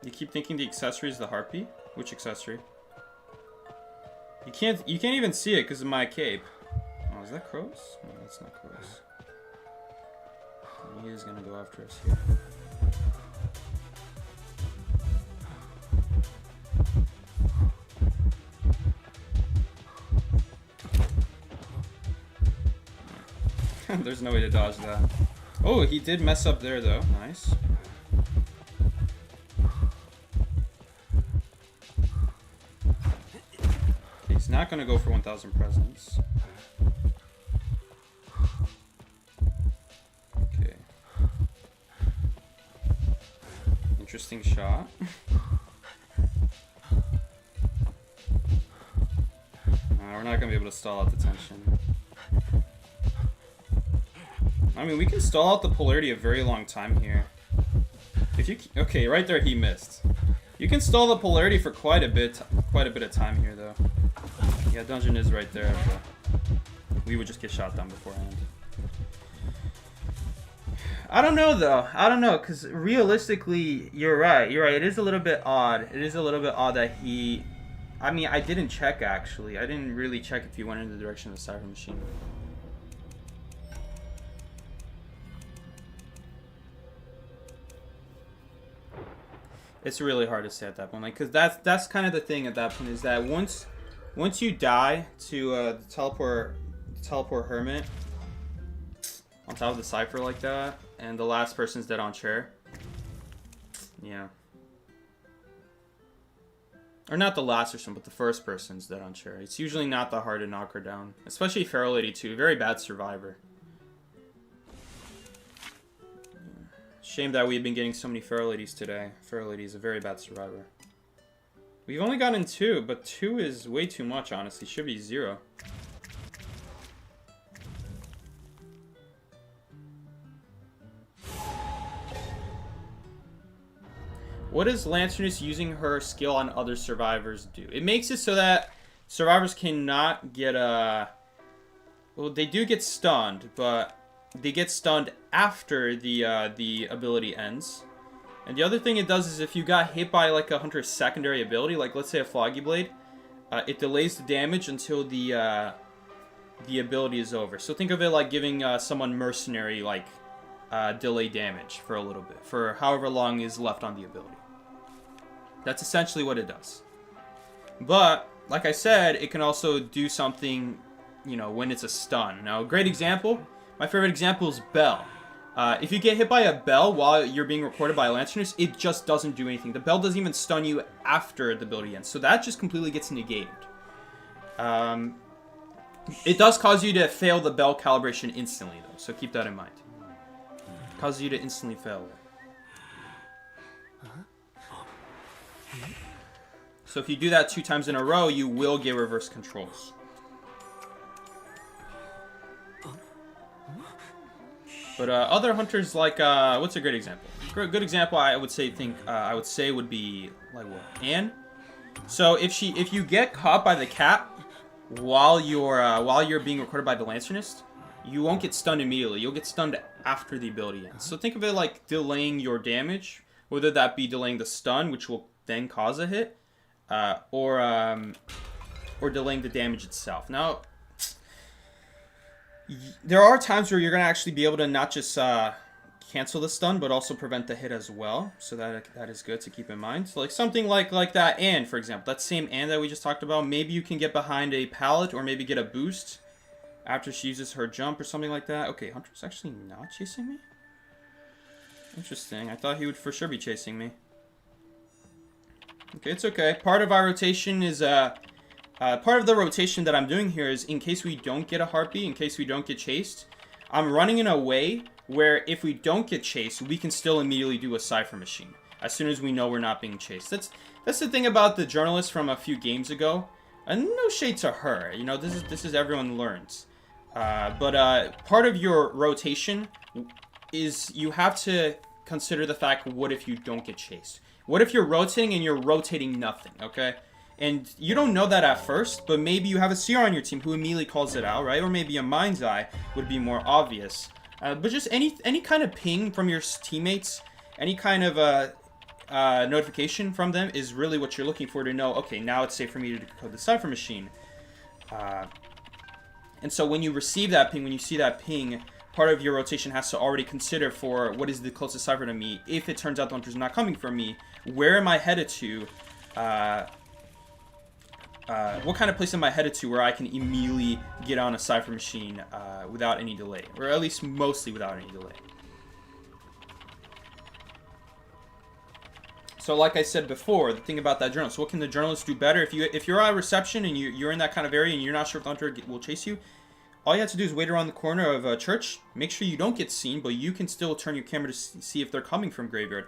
You keep thinking the accessory is the harpy? Which accessory? You can't even see it because of my cape. Oh, is that crows? No, that's not crows. He is gonna go after us here. There's no way to dodge that. Oh, he did mess up there though. Nice. He's not gonna go for 1,000 presents. Okay. Interesting shot. We're not gonna be able to stall out the tension. I mean, we can stall out the polarity a very long time here. If you okay, right there he missed. You can stall the polarity for quite a bit of time here, though. Yeah, dungeon is right there. But we would just get shot down beforehand. I don't know, though. I don't know, because realistically, you're right. You're right. It is a little bit odd. It is a little bit odd that he... I mean, I didn't check, actually. I didn't really check if he went in the direction of the cipher machine. It's really hard to say at that point, like, because that's kind of the thing at that point, is that once you die to the teleport hermit on top of the cipher like that, and the last person's dead on chair, yeah, or not the last person, but the first person's dead on chair. It's usually not that hard to knock her down, especially Feral Lady too. Very bad survivor. Shame that we've been getting so many Feral Ladies today. Feral Lady is a very bad survivor. We've only gotten 2, but 2 is way too much, honestly. Should be 0. What does Lanterness using her skill on other survivors do? It makes it so that survivors cannot get well, they do get stunned, but they get stunned after the ability ends. And the other thing it does is if you got hit by like a hunter's secondary ability, like let's say a Foggy Blade, it delays the damage until the ability is over. So think of it like giving someone mercenary like delay damage for a little bit, for however long is left on the ability. That's essentially what it does. But like I said, it can also do something, you know, when it's a stun. Now, a great example, my favorite example is Bell. If you get hit by a Bell while you're being recorded by a Lanterness, it just doesn't do anything. The Bell doesn't even stun you after the ability ends. So that just completely gets negated. It does cause you to fail the Bell calibration instantly, though. So keep that in mind. It causes you to instantly fail it. So if you do that 2 times in a row, you will get reverse controls. But other hunters like what's a great example? A good example I would say would be like what? Anne. So if you get caught by the cat while you're being recorded by the Lanternist, you won't get stunned immediately. You'll get stunned after the ability ends. So think of it like delaying your damage, whether that be delaying the stun, which will then cause a hit, or delaying the damage itself. Now, there are times where you're going to actually be able to not just cancel the stun, but also prevent the hit as well. So that is good to keep in mind. So like something like that Anne, for example. That same Anne that we just talked about. Maybe you can get behind a pallet or maybe get a boost after she uses her jump or something like that. Okay, Hunter's actually not chasing me? Interesting. I thought he would for sure be chasing me. Okay, it's okay. Part of our rotation is... part of the rotation that I'm doing here is in case we don't get a heartbeat, in case we don't get chased, I'm running in a way where if we don't get chased, we can still immediately do a Cypher Machine as soon as we know we're not being chased. That's the thing about the journalist from a few games ago. And no shade to her, you know, this is everyone learns. But part of your rotation is you have to consider the fact, what if you don't get chased? What if you're rotating and you're rotating nothing, okay? And you don't know that at first, but maybe you have a CR on your team who immediately calls it out, right? Or maybe a Mind's Eye would be more obvious. But just any kind of ping from your teammates, any kind of notification from them is really what you're looking for to know, okay, now it's safe for me to decode the Cypher Machine. And so when you receive that ping, when you see that ping, part of your rotation has to already consider for what is the closest Cypher to me. If it turns out the hunter's not coming for me, where am I headed to? What kind of place am I headed to where I can immediately get on a Cypher Machine without any delay? Or at least mostly without any delay. So like I said before, the thing about that journalist, what can the journalist do better? If you're at reception and you're in that kind of area and you're not sure if the hunter will chase you, all you have to do is wait around the corner of a church, make sure you don't get seen, but you can still turn your camera to see if they're coming from Graveyard.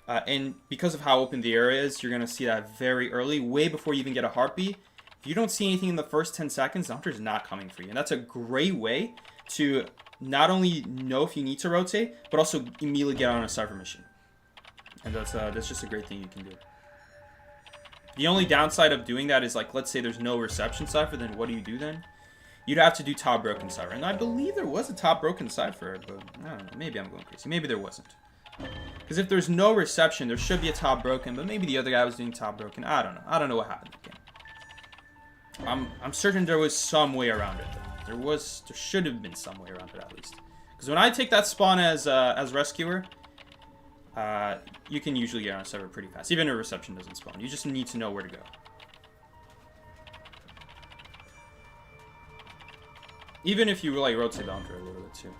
And because of how open the area is, you're going to see that very early, way before you even get a heartbeat. If you don't see anything in the first 10 seconds, the hunter's not coming for you. And that's a great way to not only know if you need to rotate, but also immediately get on a Cypher Machine. And that's just a great thing you can do. The only downside of doing that is, like, let's say there's no reception Cypher, then what do you do then? You'd have to do top broken Cypher. And I believe there was a top broken Cypher, but I don't know, maybe I'm going crazy. Maybe there wasn't. Because if there's no reception, there should be a top broken, but maybe the other guy was doing top broken. I don't know. I don't know what happened in the game. I'm certain there was some way around it, though. There should have been some way around it, at least. Because when I take that spawn as Rescuer, you can usually get on a Cypher pretty fast. Even if a reception doesn't spawn. You just need to know where to go. Even if you like rotate the hunter a little bit too.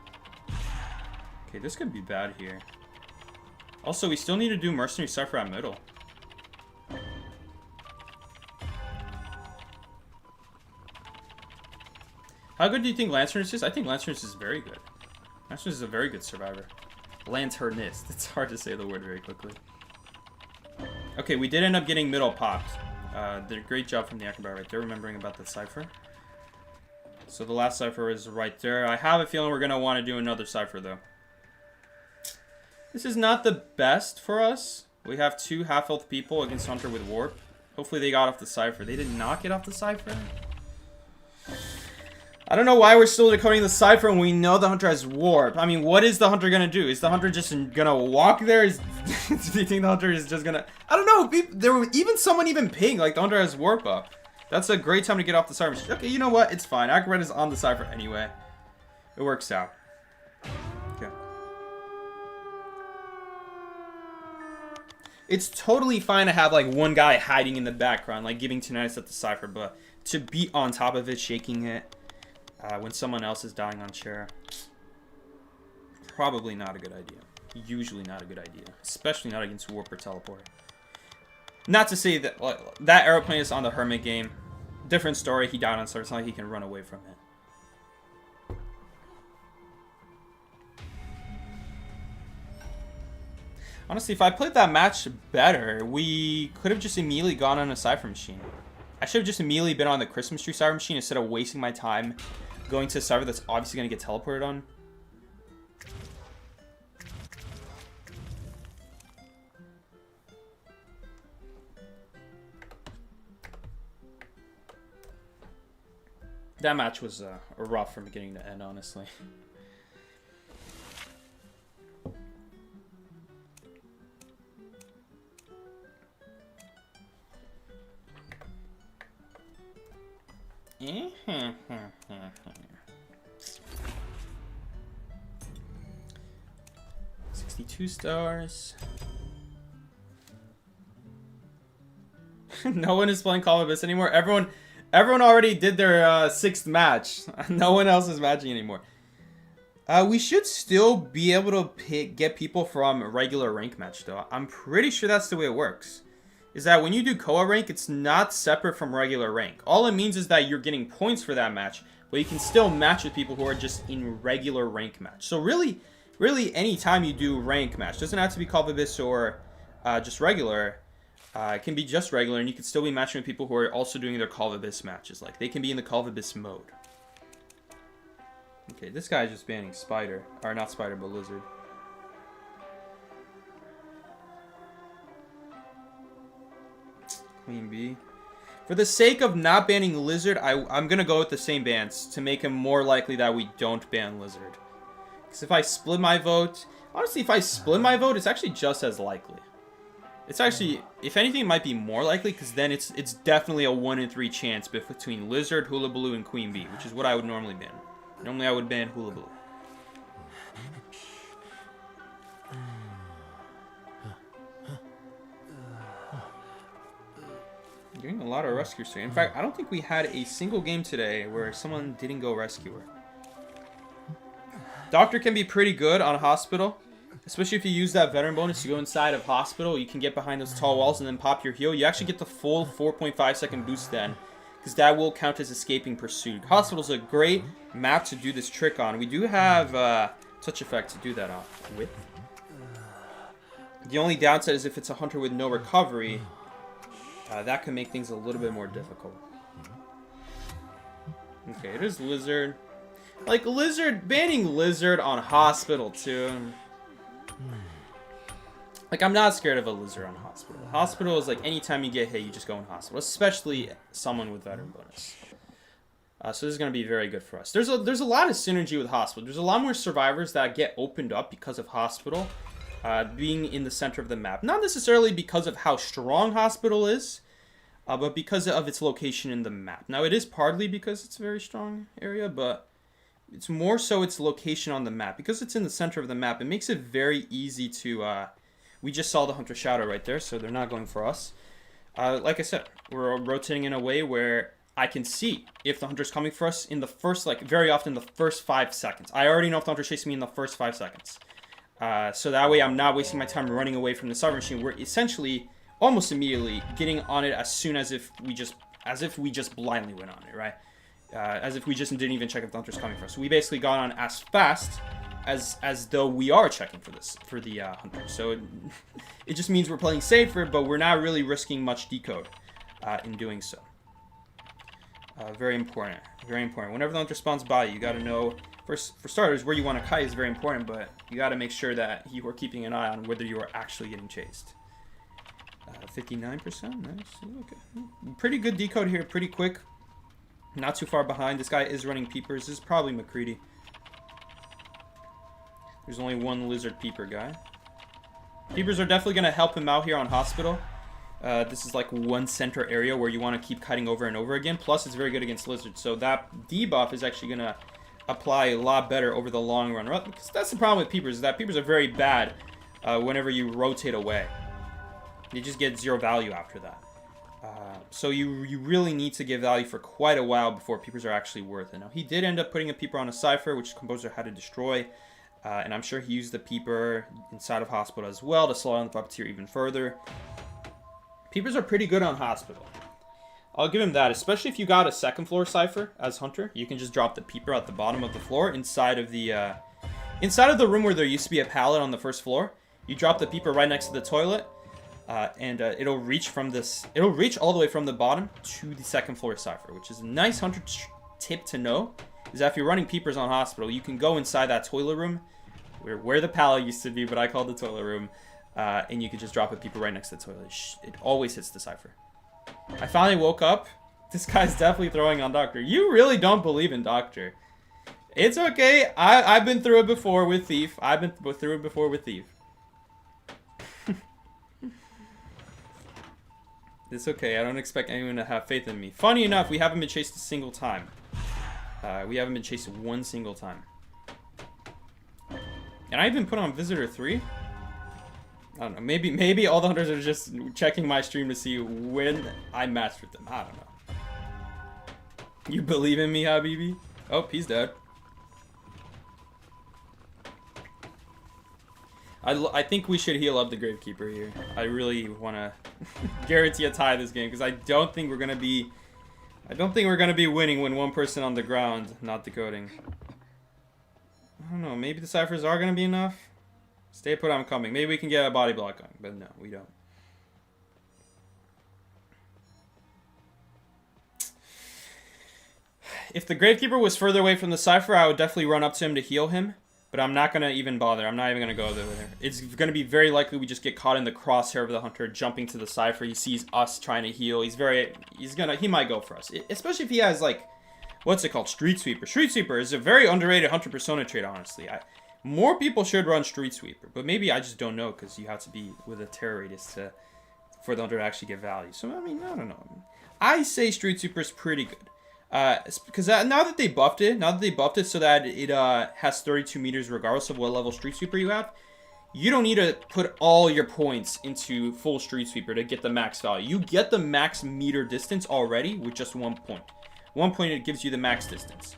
Okay, this could be bad here. Also, we still need to do Mercenary Cypher at middle. How good do you think Lanternist is? I think Lanternist is very good. Lanternist is a very good survivor. Lanternist. It's hard to say the word very quickly. Okay, we did end up getting middle popped. Did a great job from the acrobat right there, remembering about the cipher. So the last cipher is right there. I have a feeling we're going to want to do another cipher, though. This is not the best for us. We have 2 half-health people against Hunter with Warp. Hopefully they got off the cipher. They did not get off the cipher. I don't know why we're still decoding the cipher when we know the Hunter has Warp. I mean, what is the Hunter gonna do? Is the Hunter just gonna walk there? Do you think the Hunter is just gonna... I don't know. There were even someone even ping like the Hunter has Warp up. That's a great time to get off the cipher. Okay, you know what? It's fine. Acrobat is on the cipher anyway. It works out. Okay. It's totally fine to have like one guy hiding in the background, like giving tinnitus at the cipher, but to be on top of it, shaking it when someone else is dying on chair, probably not a good idea. Usually not a good idea, especially not against Warp or Teleport. Not to say that that aeroplane is on the Hermit game. Different story. He died on server. It's not like he can run away from it. Honestly, if I played that match better, we could have just immediately gone on a cipher machine. I should have just immediately been on the Christmas tree cipher machine instead of wasting my time going to a cipher that's obviously going to get teleported on. That match was rough from beginning to end, honestly. $62 stars. No one is playing Call of Abyss anymore. Everyone already did their 6th match. No one else is matching anymore. We should still be able to get people from regular rank match, though. I'm pretty sure that's the way it works. Is that when you do Koa rank, it's not separate from regular rank. All it means is that you're getting points for that match, but you can still match with people who are just in regular rank match. So really any time you do rank match, doesn't have to be Call of Abyss or just regular. It can be just regular, and you can still be matching with people who are also doing their Call of Abyss matches. Like, they can be in the Call of Abyss mode. Okay, this guy is just banning Spider. Or not Spider, but Lizard. Queen Bee. For the sake of not banning Lizard, I'm going to go with the same bans to make him more likely that we don't ban Lizard. Because if I split my vote... Honestly, if I split my vote, it's actually just as likely. It's actually, if anything, it might be more likely, because then it's definitely a 1 in 3 chance between Lizard, Hula Baloo, and Queen Bee, which is what I would normally ban. Normally I would ban Hula Baloo. Doing a lot of rescuers today. In fact, I don't think we had a single game today where someone didn't go rescuer. Doctor can be pretty good on Hospital. Especially if you use that veteran bonus to go inside of Hospital, you can get behind those tall walls and then pop your heal. You actually get the full 4.5 second boost then, because that will count as escaping pursuit. Hospital's a great map to do this trick on. We do have touch effect to do that off with. The only downside is if it's a Hunter with no recovery, that can make things a little bit more difficult. Okay, it is Lizard. Like, Lizard, banning Lizard on Hospital too. Like, I'm not scared of a Lizard on Hospital. Hospital is like, anytime you get hit, you just go in Hospital. Especially someone with veteran bonus. So this is going to be very good for us. There's a lot of synergy with Hospital. There's a lot more survivors that get opened up because of Hospital being in the center of the map. Not necessarily because of how strong Hospital is, but because of its location in the map. Now, it is partly because it's a very strong area, but it's more so its location on the map. Because it's in the center of the map, it makes it very easy to... we just saw the Hunter Shadow right there, so they're not going for us. Like I said, we're rotating in a way where I can see if the Hunter's coming for us in the first, like, very often the first 5 seconds. I already know if the Hunter's chasing me in the first 5 seconds. So that way I'm not wasting my time running away from the cyber machine. We're essentially, almost immediately, getting on it as soon as if we just blindly went on it, right? As if we just didn't even check if the Hunter's coming for us. So we basically got on as fast as though we are checking for the Hunter. So it just means we're playing safer, but we're not really risking much decode. in doing so. Very important. Very important. Whenever the hunter spawns by, you got to know, for starters, where you want to kite is very important, but you got to make sure that you are keeping an eye on whether you are actually getting chased. 59%. Nice. Okay. Pretty good decode here. Pretty quick. Not too far behind. This guy is running peepers. This is probably McCready. There's only one lizard peeper guy. Peepers are definitely going to help him out here on hospital. This is like one center area where you want to keep kiting over and over again. Plus, it's very good against lizards. So that debuff is actually going to apply a lot better over the long run. Because that's the problem with peepers, is that peepers are very bad whenever you rotate away. You just get 0 value after that. So you really need to give value for quite a while before peepers are actually worth it. Now, he did end up putting a peeper on a Cypher, which Composer had to destroy. And I'm sure he used the peeper inside of hospital as well to slow down the puppeteer even further. Peepers are pretty good on hospital. I'll give him that, especially if you got a second floor Cypher as Hunter. You can just drop the peeper at the bottom of the floor inside of the room where there used to be a pallet on the first floor. You drop the peeper right next to the toilet, and it'll reach all the way from the bottom to the second floor Cypher, which is a nice Hunter tip to know. Is that if you're running peepers on hospital, you can go inside that toilet room, where the pallet used to be, but I call it the toilet room. And you can just drop a peeper right next to the toilet. It always hits the Cypher. I finally woke up. This guy's definitely throwing on Doctor. You really don't believe in Doctor. It's okay. I've been through it before with Thief. I've been through it before with Thief. It's okay. I don't expect anyone to have faith in me. Funny enough, we haven't been chased a single time. We haven't been chased one single time. And I even put on Visitor 3. I don't know. Maybe all the hunters are just checking my stream to see when I matched with them. I don't know. You believe in me, Habibi? Oh, he's dead. I think we should heal up the Gravekeeper here. I really want to guarantee a tie this game because I don't think we're gonna be winning when one person on the ground not decoding. I don't know. Maybe the Cyphers are gonna be enough. Stay put, I'm coming. Maybe we can get a body block going, but no, we don't. If the Gravekeeper was further away from the Cypher, I would definitely run up to him to heal him, but I'm not going to even bother. I'm not even going to go there. It's going to be very likely we just get caught in the crosshair of the Hunter jumping to the Cypher. He sees us trying to heal. He might go for us, especially if he has, like, what's it called? Street Sweeper. Street Sweeper is a very underrated Hunter persona trait, honestly. More people should run Street Sweeper, but maybe I just don't know because you have to be with a terror radius for the Hunter to actually get value. So, I mean, I don't know. I say Street Sweeper is pretty good. Because now that they buffed it so that it has 32 meters regardless of what level Street Sweeper you have, you don't need to put all your points into full Street Sweeper to get the max value. You get the max meter distance already with just 1 point. 1 point, it gives you the max distance.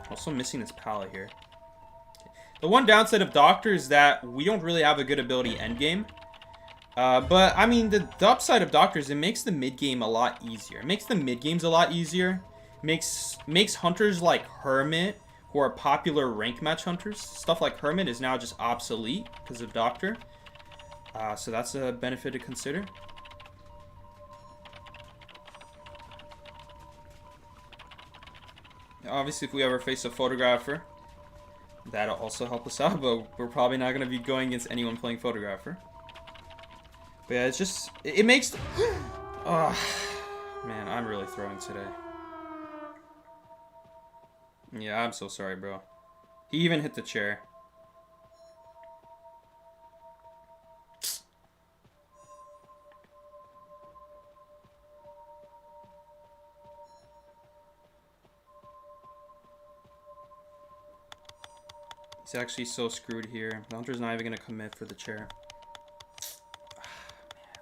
Also missing this pallet here. The one downside of Doctor is that we don't really have a good ability endgame. But, I mean, the upside of Doctor is it makes the mid-game a lot easier. It makes the mid-games a lot easier. Makes hunters like Hermit, who are popular rank match hunters. Stuff like Hermit is now just obsolete because of Doctor. So that's a benefit to consider. Obviously, if we ever face a photographer, that'll also help us out, but we're probably not going to be going against anyone playing photographer. But yeah, it's just, it makes, oh, man, I'm really throwing today. Yeah, I'm so sorry, bro. He even hit the chair. He's actually so screwed here. The Hunter's not even going to commit for the chair. Man,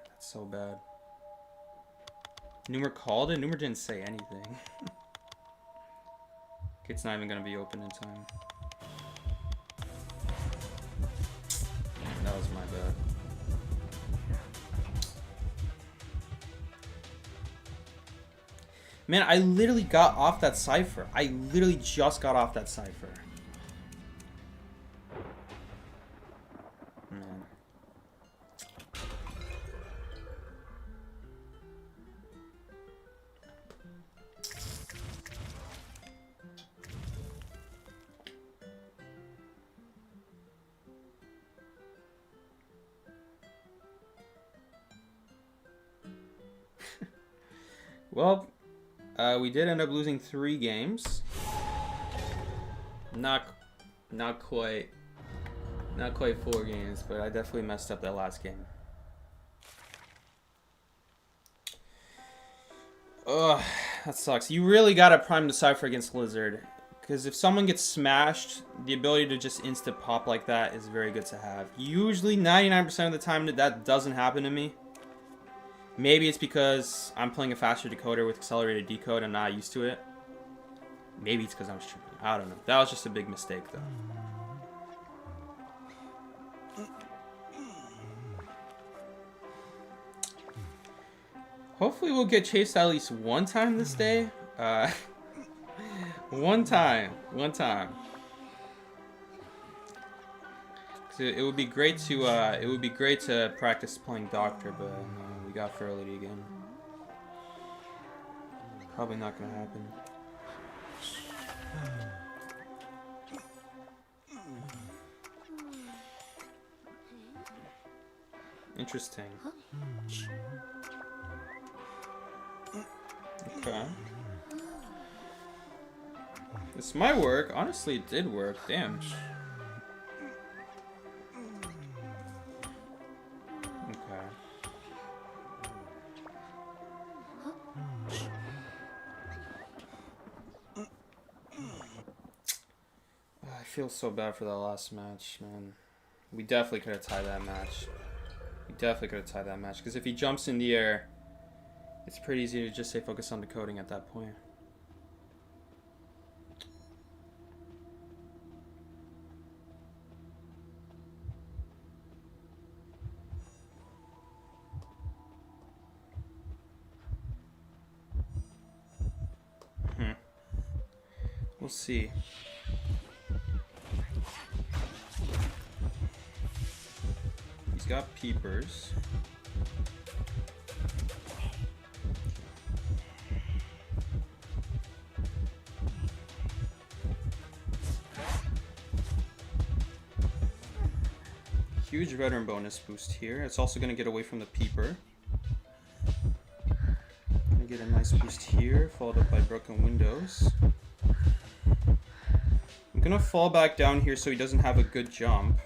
that's so bad. Numer called it? Numer didn't say anything. It's not even going to be open in time. That was my bad. Man, I literally got off that Cypher. I literally just got off that Cypher. Well, we did end up losing 3 games. Not quite 4 games, but I definitely messed up that last game. Ugh, that sucks. You really gotta prime Decipher against Lizard, because if someone gets smashed, the ability to just instant pop like that is very good to have. Usually 99% of the time that doesn't happen to me. Maybe it's because I'm playing a faster decoder with accelerated decode and I'm not used to it. Maybe it's because I'm streaming. I don't know. That was just a big mistake though. Hopefully we'll get chased at least one time this day. One time. It would be great to practice playing Doctor, but we got Ferality again. Probably not gonna happen. Interesting. Okay. This might work. Honestly, it did work. Damn. Okay. I feel so bad for that last match, man. We definitely could have tied that match. Because if he jumps in the air, it's pretty easy to just say focus on decoding at that point. We'll see. He's got peepers. Huge veteran bonus boost here. It's also going to get away from the peeper. Gonna get a nice boost here, followed up by broken windows. I'm gonna fall back down here so he doesn't have a good jump.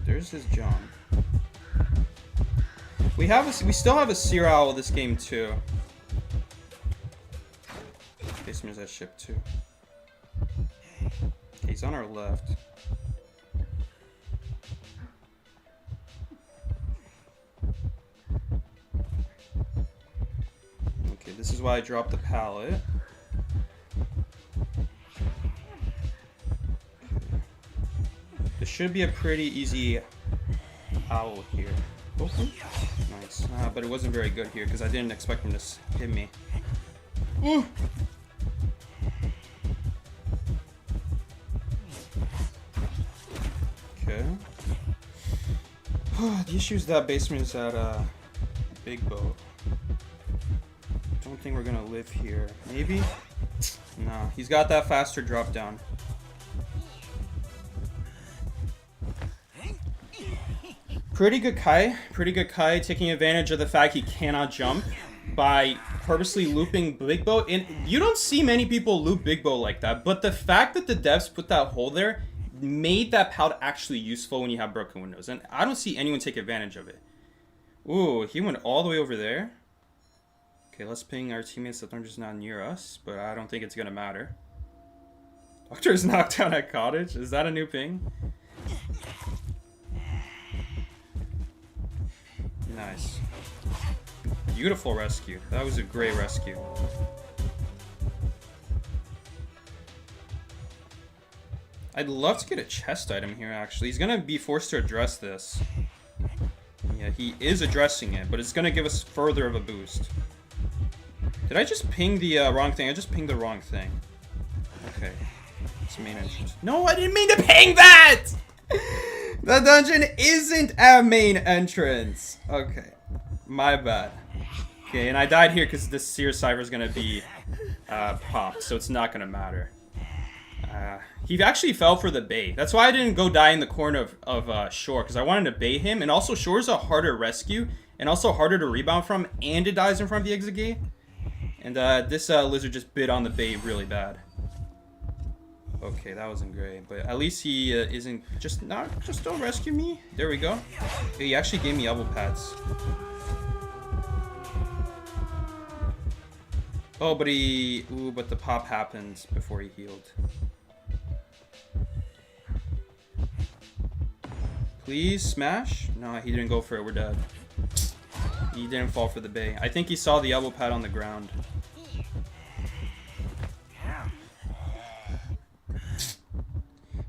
There's his jump. We still have a Seer Owl this game too. Baseman's at ship too. Okay, he's on our left. Okay, this is why I dropped the pallet. This should be a pretty easy owl here. Hopefully. Nice. But it wasn't very good here because I didn't expect him to hit me. Ooh. Okay. The issue is that basement is at Big Boat. Don't think we're gonna live here. Maybe? No, he's got that faster drop down. Pretty good Kai, taking advantage of the fact he cannot jump by purposely looping Big Boat. And you don't see many people loop Big Boat like that, but the fact that the devs put that hole there made that pallet actually useful when you have broken windows, and I don't see anyone take advantage of it. Ooh, he went all the way over there. Okay, let's ping our teammates that they're just not near us, but I don't think it's gonna matter. Doctor is knocked down at cottage. Is that a new ping? Nice. Beautiful rescue. That was a great rescue. I'd love to get a chest item here, actually. He's gonna be forced to address this. Yeah, he is addressing it, but it's gonna give us further of a boost. Did I just ping the wrong thing? I just pinged the wrong thing. Okay. It's main entrance. No, I didn't mean to ping that! The dungeon isn't a main entrance. Okay. My bad. Okay, and I died here because this Seer Cypher is gonna be popped, so it's not gonna matter. He actually fell for the bait. That's why I didn't go die in the corner of Shore, because I wanted to bait him. And also, Shore's a harder rescue, and also harder to rebound from, and it dies in front of the exit gate. And this lizard just bit on the bait really bad. Okay, that wasn't great, but at least he isn't just don't rescue me. There we go. He actually gave me elbow pads. Oh, but but the pop happened before he healed. Please smash. No, he didn't go for it. We're dead. He didn't fall for the bait. I think he saw the elbow pad on the ground.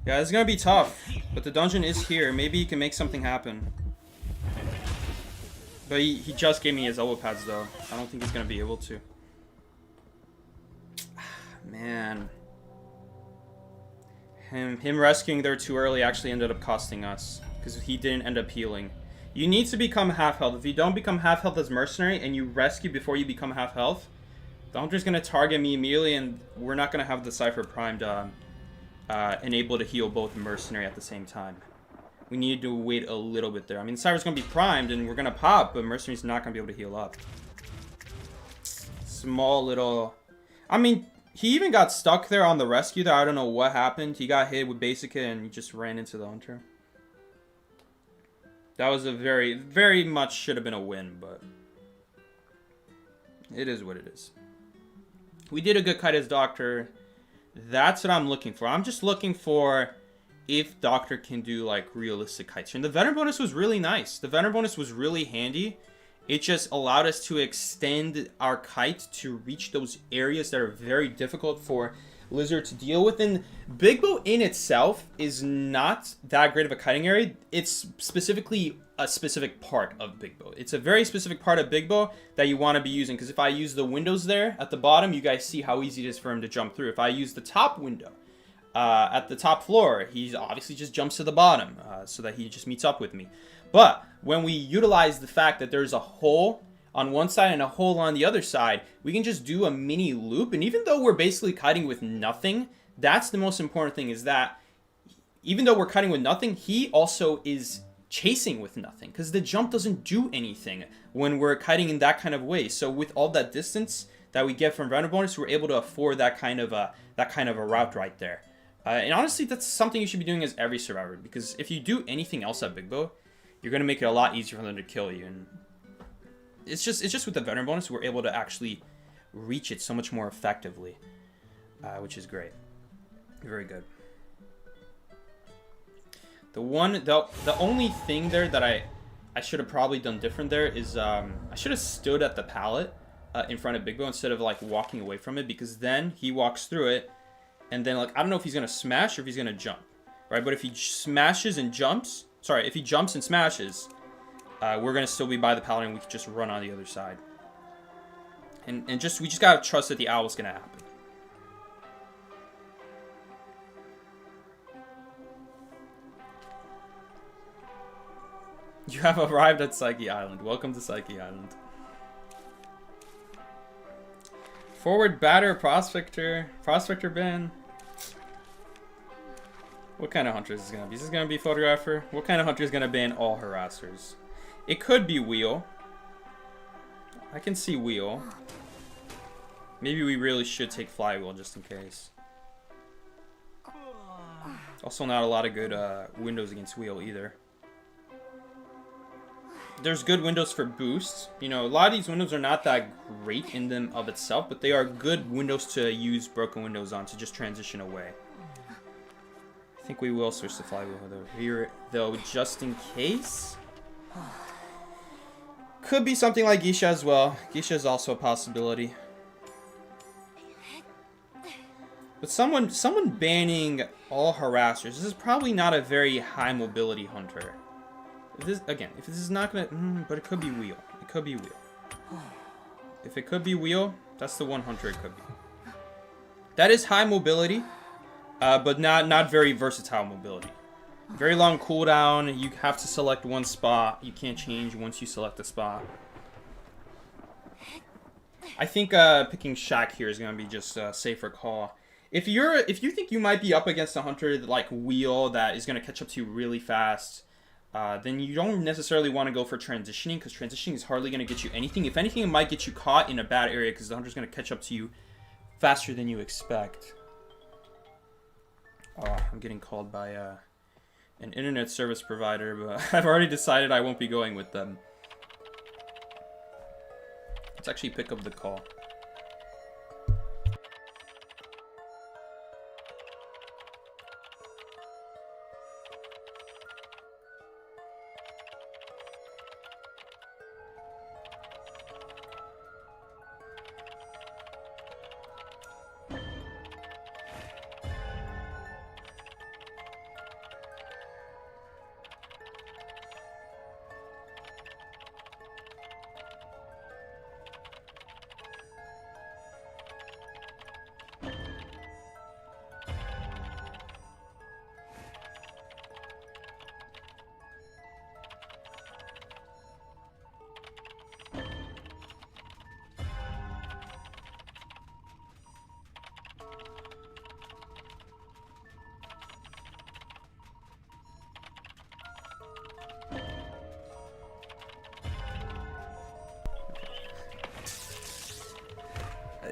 Yeah, it's gonna be tough, but the dungeon is here. Maybe he can make something happen. But he just gave me his elbow pads, though. I don't think he's gonna be able to. Man. Him rescuing there too early actually ended up costing us, because he didn't end up healing. You need to become half health. If you don't become half health as mercenary and you rescue before you become half health, the hunter's gonna target me immediately, and we're not gonna have the Cypher primed and able to heal both mercenary at the same time. We need to wait a little bit there. I mean, Cypher's gonna be primed and we're gonna pop, but mercenary's not gonna be able to heal up. Small little... I mean, he even got stuck there on the rescue there. I don't know what happened. He got hit with basic hit and he just ran into the hunter. That was a very, very much should have been a win, but it is what it is. We did a good kite as Doctor. That's what I'm looking for. I'm just looking for if Doctor can do like realistic kites. And the veteran bonus was really nice. The veteran bonus was really handy. It just allowed us to extend our kite to reach those areas that are very difficult for Lizard to deal with. And Big Bow in itself is not that great of a kiting area. It's specifically a specific part of Big Bow. It's a very specific part of Big Bow that you want to be using, because if I use the windows there at the bottom, you guys see how easy it is for him to jump through. If I use the top window at the top floor, he obviously just jumps to the bottom so that he just meets up with me. But when we utilize the fact that there's a hole on one side and a hole on the other side, we can just do a mini loop. And even though we're basically kiting with nothing, that's the most important thing, is that even though we're kiting with nothing, he also is chasing with nothing, because the jump doesn't do anything when we're kiting in that kind of way. So with all that distance that we get from veteran bonus, we're able to afford that kind of a route right there. And honestly, that's something you should be doing as every survivor, because if you do anything else at Big Bow, you're going to make it a lot easier for them to kill you. And it's just with the veteran bonus, we're able to actually reach it so much more effectively, which is great. Very good. The only thing there that I should have probably done different there is I should have stood at the pallet in front of Big Bow instead of like walking away from it, because then he walks through it, and then like I don't know if he's gonna smash or if he's gonna jump, right? But if he smashes and jumps, sorry, if he jumps and smashes, we're gonna still be by the pallet and we can just run on the other side. And we just gotta trust that the owl's gonna happen. You have arrived at Psyche Island. Welcome to Psyche Island. Forward batter, prospector ban. What kind of hunter is this gonna be? Is this gonna be photographer? What kind of hunter is gonna ban all harassers? It could be wheel. I can see wheel. Maybe we really should take flywheel just in case. Also not a lot of good windows against wheel either. There's good windows for boosts. You know, a lot of these windows are not that great in them of itself, but they are good windows to use broken windows on to just transition away. I think we will switch to flywheel here, though, just in case. Could be something like Geisha as well. Geisha is also a possibility. But someone banning all harassers. This is probably not a very high mobility hunter. If this is not gonna, but it could be wheel. It could be wheel. If it could be wheel, that's the one hunter it could be. That is high mobility, but not very versatile mobility. Very long cooldown. You have to select one spot. You can't change once you select a spot. I think picking Shaq here is gonna be just a safer call. If you think you might be up against a hunter like Wheel that is gonna catch up to you really fast, then you don't necessarily want to go for transitioning, because transitioning is hardly gonna get you anything. If anything, it might get you caught in a bad area because the hunter's gonna catch up to you faster than you expect. Oh, I'm getting called by an internet service provider, but I've already decided I won't be going with them. Let's actually pick up the call.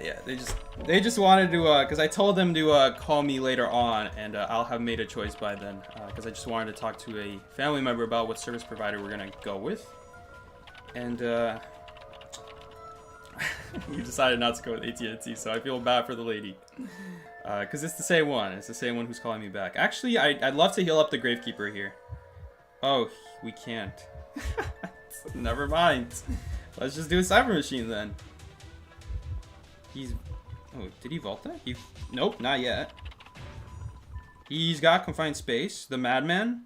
Yeah, they just wanted to, because I told them to call me later on, and I'll have made a choice by then, because I just wanted to talk to a family member about what service provider we're gonna go with, and we decided not to go with AT&T, so I feel bad for the lady, because it's the same one. It's the same one who's calling me back. Actually, I'd love to heal up the Gravekeeper here. Oh, we can't. Never mind. Let's just do a Cypher Machine then. Oh, did he vault that? Nope, not yet. He's got Confined Space. The Madman.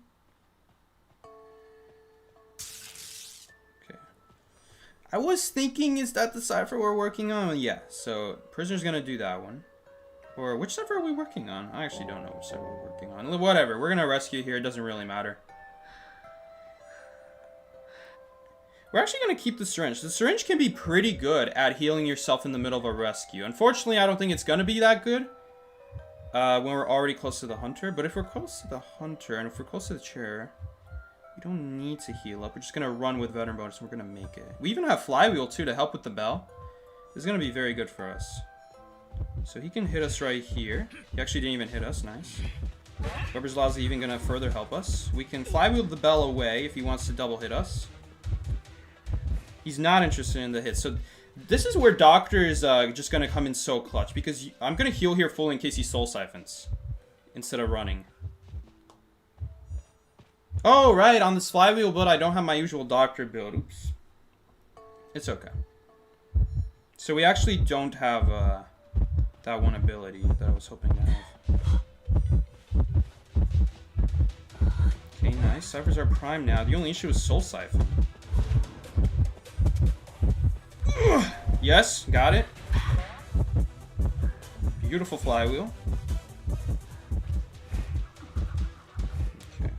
Okay. I was thinking, is that the Cypher we're working on? Yeah, so Prisoner's gonna do that one. Or which Cypher are we working on? I actually don't know which Cypher we're working on. Whatever, we're gonna rescue here. It doesn't really matter. We're actually going to keep the syringe. The syringe can be pretty good at healing yourself in the middle of a rescue. Unfortunately, I don't think it's going to be that good when we're already close to the hunter. But if we're close to the hunter and if we're close to the chair, we don't need to heal up. We're just going to run with veteran bonus and we're going to make it. We even have Flywheel too to help with the bell. This is going to be very good for us. So he can hit us right here. He actually didn't even hit us. Nice. Weber's Law is even going to further help us. We can Flywheel the bell away if he wants to double hit us. He's not interested in the hit. So this is where Doctor is just going to come in so clutch. Because I'm going to heal here fully in case he Soul Siphons. Instead of running. Oh, right. On this Flywheel build, I don't have my usual Doctor build. Oops. It's okay. So we actually don't have that one ability that I was hoping to have. Okay, nice. Cyphers are prime now. The only issue is Soul Siphon. Yes, got it. Beautiful Flywheel. Okay.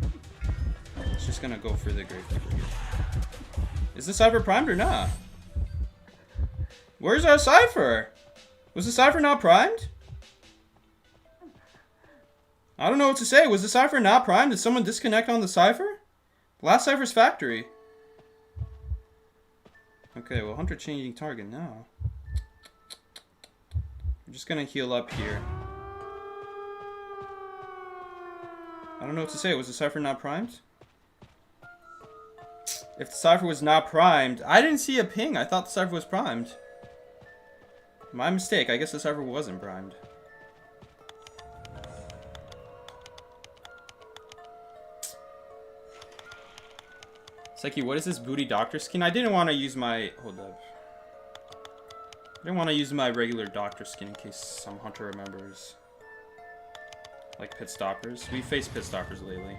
It's just gonna go for the Gravekeeper here. Is the Cypher primed or not? Where's our Cypher? Was the Cypher not primed? I don't know what to say. Was the Cypher not primed? Did someone disconnect on the Cypher? Last Cypher's factory. Okay, well, Hunter changing target now. I'm just gonna heal up here. I don't know what to say. Was the Cypher not primed? If the Cypher was not primed... I didn't see a ping. I thought the Cypher was primed. My mistake. I guess the Cypher wasn't primed. Psyche, what is this booty doctor skin? I didn't want to use my... Hold up. I didn't want to use my regular doctor skin in case some hunter remembers. Like pit stoppers. We faced pit stoppers lately.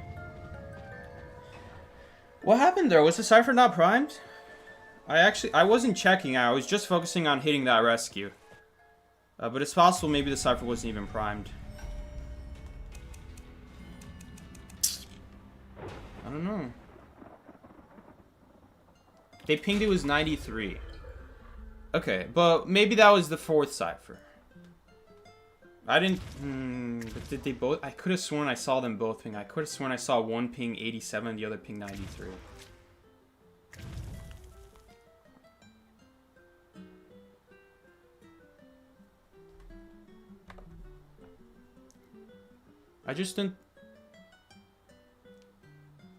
What happened there? Was the Cypher not primed? I wasn't checking. I was just focusing on hitting that rescue. But it's possible maybe the Cypher wasn't even primed. I don't know. They pinged it was 93. Okay, but maybe that was the fourth Cypher. I didn't. But did they both? I could have sworn I saw them both ping. I could have sworn I saw one ping 87, the other ping 93. I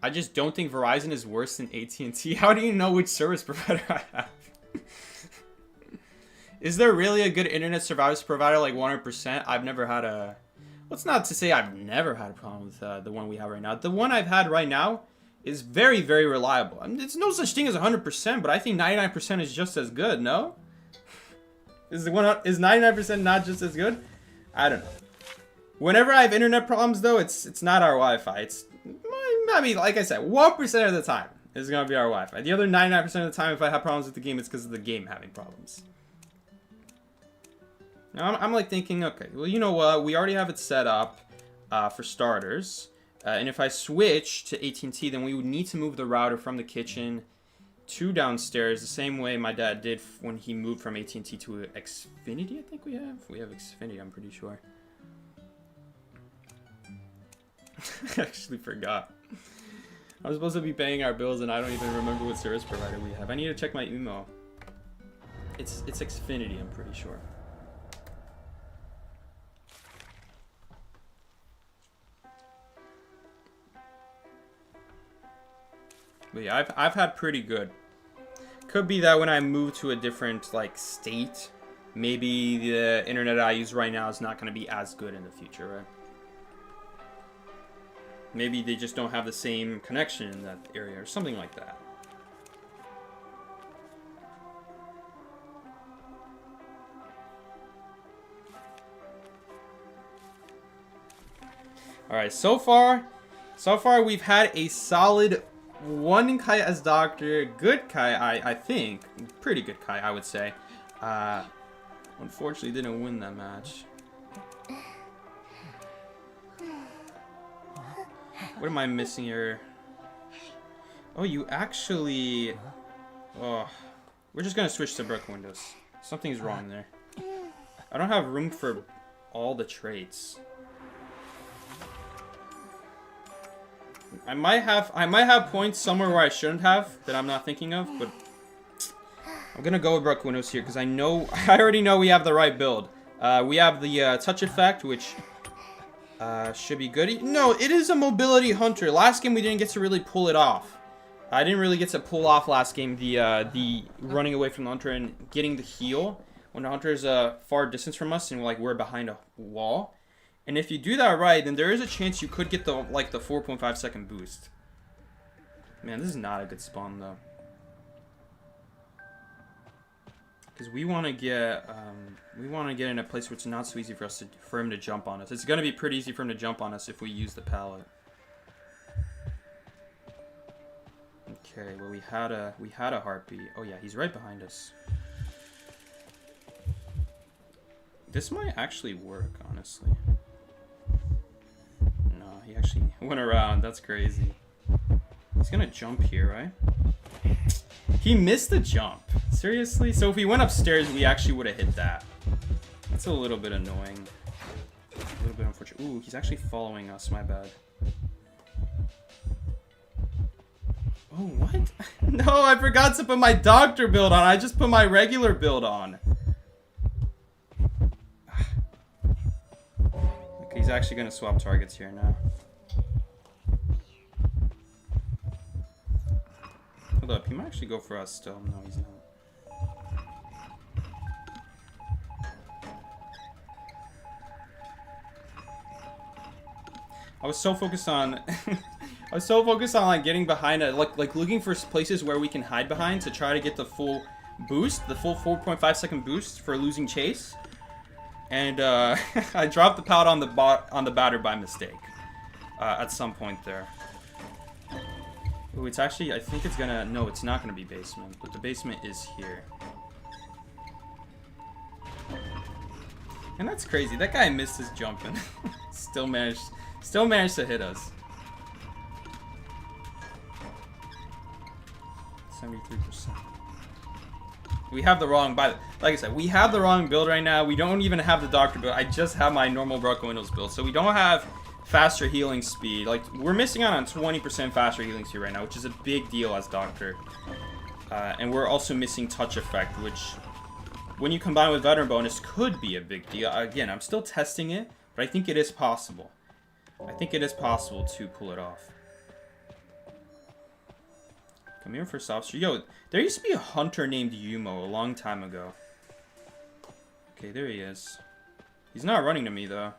just don't think Verizon is worse than AT&T. How do you know which service provider I have? Is there really a good internet service provider like 100%? I've never had a... What's not to say I've never had a problem with the one we have right now. The one I've had right now is very, very reliable. I mean, it's no such thing as 100%, but I think 99% is just as good, no? Is 99% not just as good? I don't know. Whenever I have internet problems, though, it's not our Wi-Fi. I mean, like I said, 1% of the time is going to be our Wi-Fi. The other 99% of the time, if I have problems with the game, it's because of the game having problems. Now, I'm like thinking, okay, well, you know what? We already have it set up for starters. And if I switch to AT&T, then we would need to move the router from the kitchen to downstairs the same way my dad did when he moved from AT&T to Xfinity, I think we have. We have Xfinity, I'm pretty sure. I actually forgot. I was supposed to be paying our bills and I don't even remember what service provider we have. I need to check my email. It's Xfinity, I'm pretty sure. But yeah, I've had pretty good. Could be that when I move to a different like state, maybe the internet I use right now is not going to be as good in the future, right? Maybe they just don't have the same connection in that area or something like that. Alright, so far we've had a solid one Kai as Doctor, good Kai, I think. Pretty good Kai, I would say. Unfortunately didn't win that match. What am I missing here? Oh, you actually... Oh, we're just gonna switch to broken windows. Something's wrong there. I don't have room for all the traits. I might have points somewhere where I shouldn't have that I'm not thinking of, but I'm gonna go with broken windows here because I already know we have the right build. We have the touch effect, which should be good. No, it is a mobility hunter. Last game we didn't get to really pull it off. I didn't really get to pull off last game the running away from the hunter and getting the heal when the hunter is a far distance from us and we're behind a wall. And if you do that right, then there is a chance you could get the 4.5 second boost. Man, this is not a good spawn though. Because we want to get in a place where it's not so easy for him to jump on us. It's gonna be pretty easy for him to jump on us if we use the pallet. Okay, well we had a heartbeat. Oh yeah, he's right behind us. This might actually work, honestly. No, he actually went around. That's crazy. He's gonna jump here, right? He missed the jump. Seriously? So if we went upstairs, we actually would have hit that. That's a little bit annoying. A little bit unfortunate. Ooh, he's actually following us. My bad. Oh, what? No, I forgot to put my doctor build on. I just put my regular build on. Okay, he's actually going to swap targets here now. Hold up, he might actually go for us still. No, he's not. I was so focused on like getting behind it, like looking for places where we can hide behind to try to get the full boost, the full 4.5 second boost for losing chase. And I dropped the pallet on the batter by mistake at some point there. Ooh, it's actually, I think it's gonna, no, it's not gonna be basement, but the basement is here. And that's crazy. That guy missed his jumping. Still managed to hit us. 73%. We have the wrong, like I said, we have the wrong build right now. We don't even have the Doctor build. I just have my normal Broken Windows build. So we don't have faster healing speed. Like, we're missing out on 20% faster healing speed right now, which is a big deal as Doctor. And we're also missing touch effect, which, when you combine with veteran bonus, could be a big deal. Again, I'm still testing it, but I think it is possible. I think it is possible to pull it off. Come here for soft. Yo, there used to be a hunter named Yumo a long time ago. Okay, there he is. He's not running to me, though.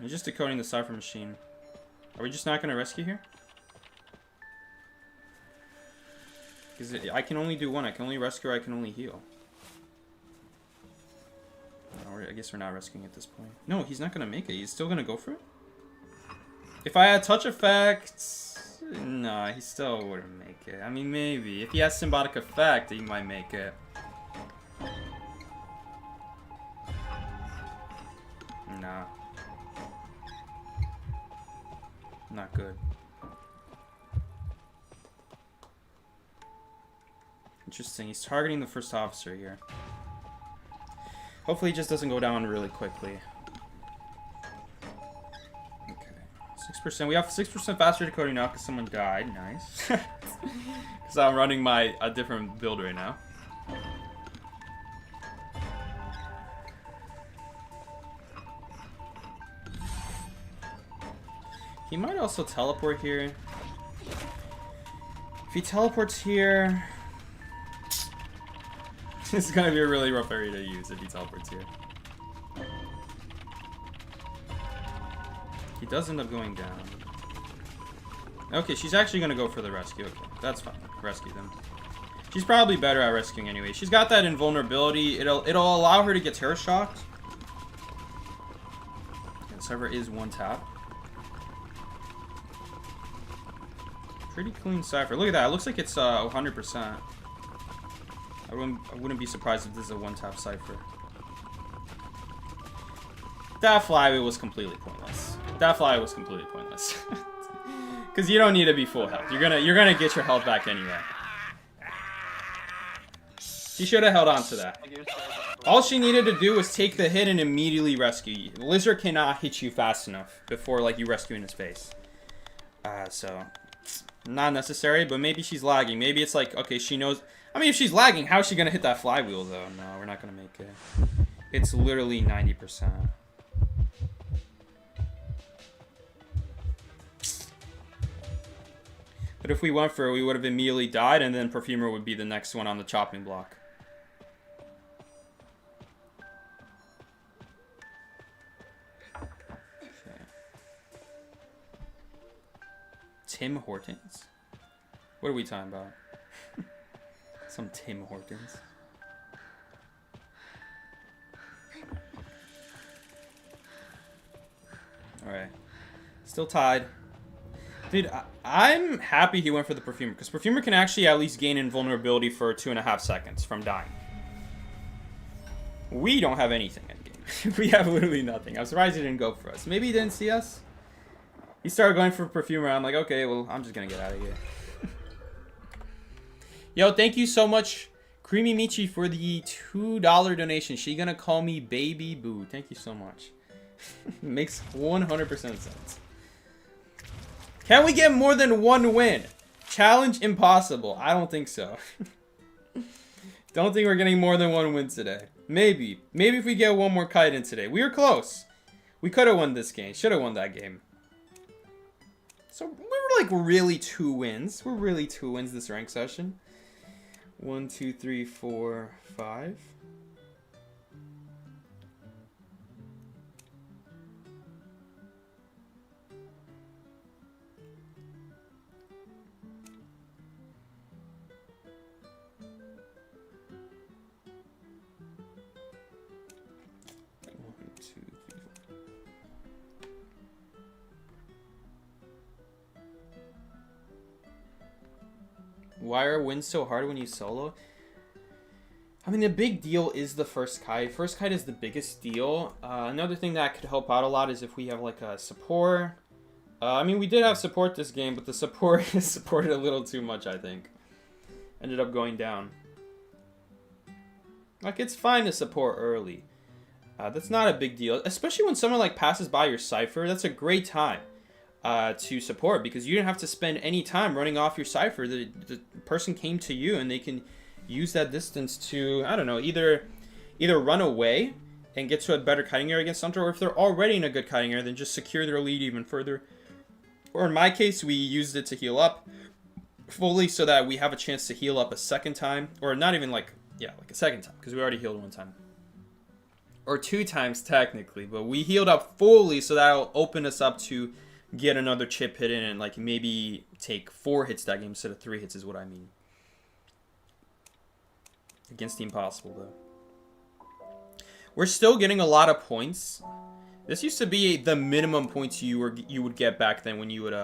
He's just decoding the Cypher machine. Are we just not going to rescue here? Because I can only do one. I can only rescue or I can only heal. No, I guess we're not rescuing at this point. No, he's not going to make it. He's still going to go for it? If I had touch effects... No, he still wouldn't make it. I mean, maybe. If he has symbiotic effect, he might make it. Nah. Not good. Interesting. He's targeting the first officer here. Hopefully he just doesn't go down really quickly. 6%. We have 6% faster decoding now because someone died. Nice. Because I'm running a different build right now. He might also teleport here. If he teleports here... This is going to be a really rough area to use if he teleports here. He does end up going down. Okay, she's actually going to go for the rescue. Okay, that's fine. Rescue them. She's probably better at rescuing anyway. She's got that invulnerability. It'll allow her to get terror shocked. And Cypher is one tap. Pretty clean Cypher. Look at that. It looks like it's 100%. I wouldn't be surprised if this is a one-tap Cypher. That flywheel was completely pointless. That flywheel was completely pointless. Because you don't need to be full health. You're gonna get your health back anyway. She should have held on to that. All she needed to do was take the hit and immediately rescue you. The lizard cannot hit you fast enough before like you rescue in his face. So not necessary, but maybe she's lagging. Maybe it's like, okay, she knows. I mean, if she's lagging, how is she gonna hit that flywheel though? No, we're not gonna make it. It's literally 90%. But if we went for it, we would have immediately died, and then Perfumer would be the next one on the chopping block. Okay. Tim Hortons? What are we talking about? Some Tim Hortons. Alright. Still tied. Dude, I'm happy he went for the Perfumer, because Perfumer can actually at least gain invulnerability for 2.5 seconds from dying. We don't have anything in game. We have literally nothing. I'm surprised he didn't go for us. Maybe he didn't see us. He started going for Perfumer. I'm like, okay, well, I'm just going to get out of here. Yo, thank you so much, Creamy Michi, for the $2 donation. She going to call me Baby Boo. Thank you so much. Makes 100% sense. Can we get more than one win? Challenge impossible. I don't think so. Don't think we're getting more than one win today. Maybe. Maybe if we get one more kite in today. We were close. We could have won this game. Should have won that game. So we were like really 2 wins. We're really 2 wins this rank session. 1, 2, 3, 4, 5. Why are wins so hard when you solo? I mean, the big deal is the first kite. First kite is the biggest deal. Another thing that could help out a lot is if we have like a support. I mean, we did have support this game, but the support supported a little too much, I think. Ended up going down. Like, it's fine to support early. That's not a big deal, especially when someone like passes by your Cypher. That's a great time to support, because you didn't have to spend any time running off your Cypher. The person came to you, and they can use that distance to, I don't know, either run away and get to a better kiting area against Hunter, or if they're already in a good kiting area, then just secure their lead even further. Or in my case, we used it to heal up fully so that we have a chance to heal up a second time, or not even like a second time, because we already healed one time. Or 2 times technically, but we healed up fully, so that'll open us up to get another chip hit in and like maybe take 4 hits that game instead of 3 hits is what I mean. Against the Impossible though. We're still getting a lot of points. This used to be the minimum points you would get back then when you would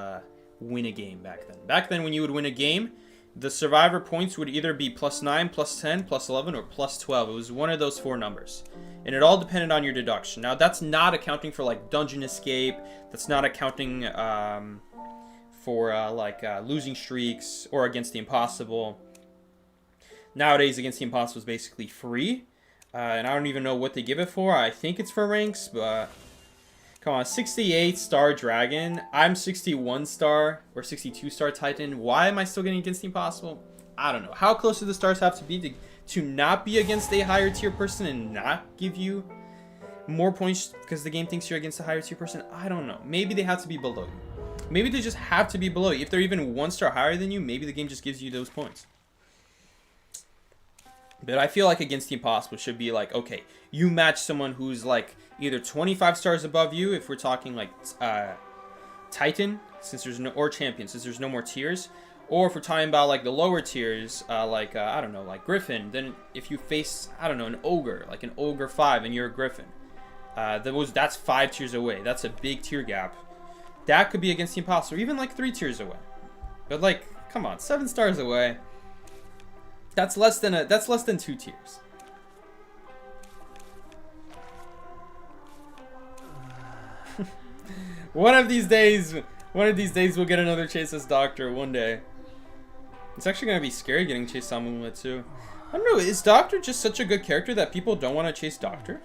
win a game back then. Back then when you would win a game, the survivor points would either be +9, +10, +11, or +12. It was one of those 4 numbers. And it all depended on your deduction. Now, that's not accounting for, like, dungeon escape. That's not accounting for, losing streaks or against the Impossible. Nowadays, against the Impossible is basically free. And I don't even know what they give it for. I think it's for ranks, but... Come on, 68 star Dragon. I'm 61 star or 62 star Titan. Why am I still getting against the Impossible? I don't know. How close do the stars have to be to not be against a higher tier person and not give you more points because the game thinks you're against a higher tier person? I don't know. Maybe they have to be below you. Maybe they just have to be below you. If they're even 1 star higher than you, maybe the game just gives you those points. But I feel like against the Impossible should be like, okay, you match someone who's like either 25 stars above you, if we're talking like Titan, since there's no, or Champion, since there's no more tiers, or if we're talking about like the lower tiers, I don't know, like Griffin, then if you face, I don't know, an Ogre, like an Ogre 5 and you're a Griffin, that's 5 tiers away. That's a big tier gap. That could be against the Impossible, even like 3 tiers away. But like, come on, 7 stars away. That's less than 2 tiers. One of these days we'll get another Chase as Doctor one day. It's actually gonna be scary getting chased on Moonlit too. I don't know, is Doctor just such a good character that people don't want to chase Doctor?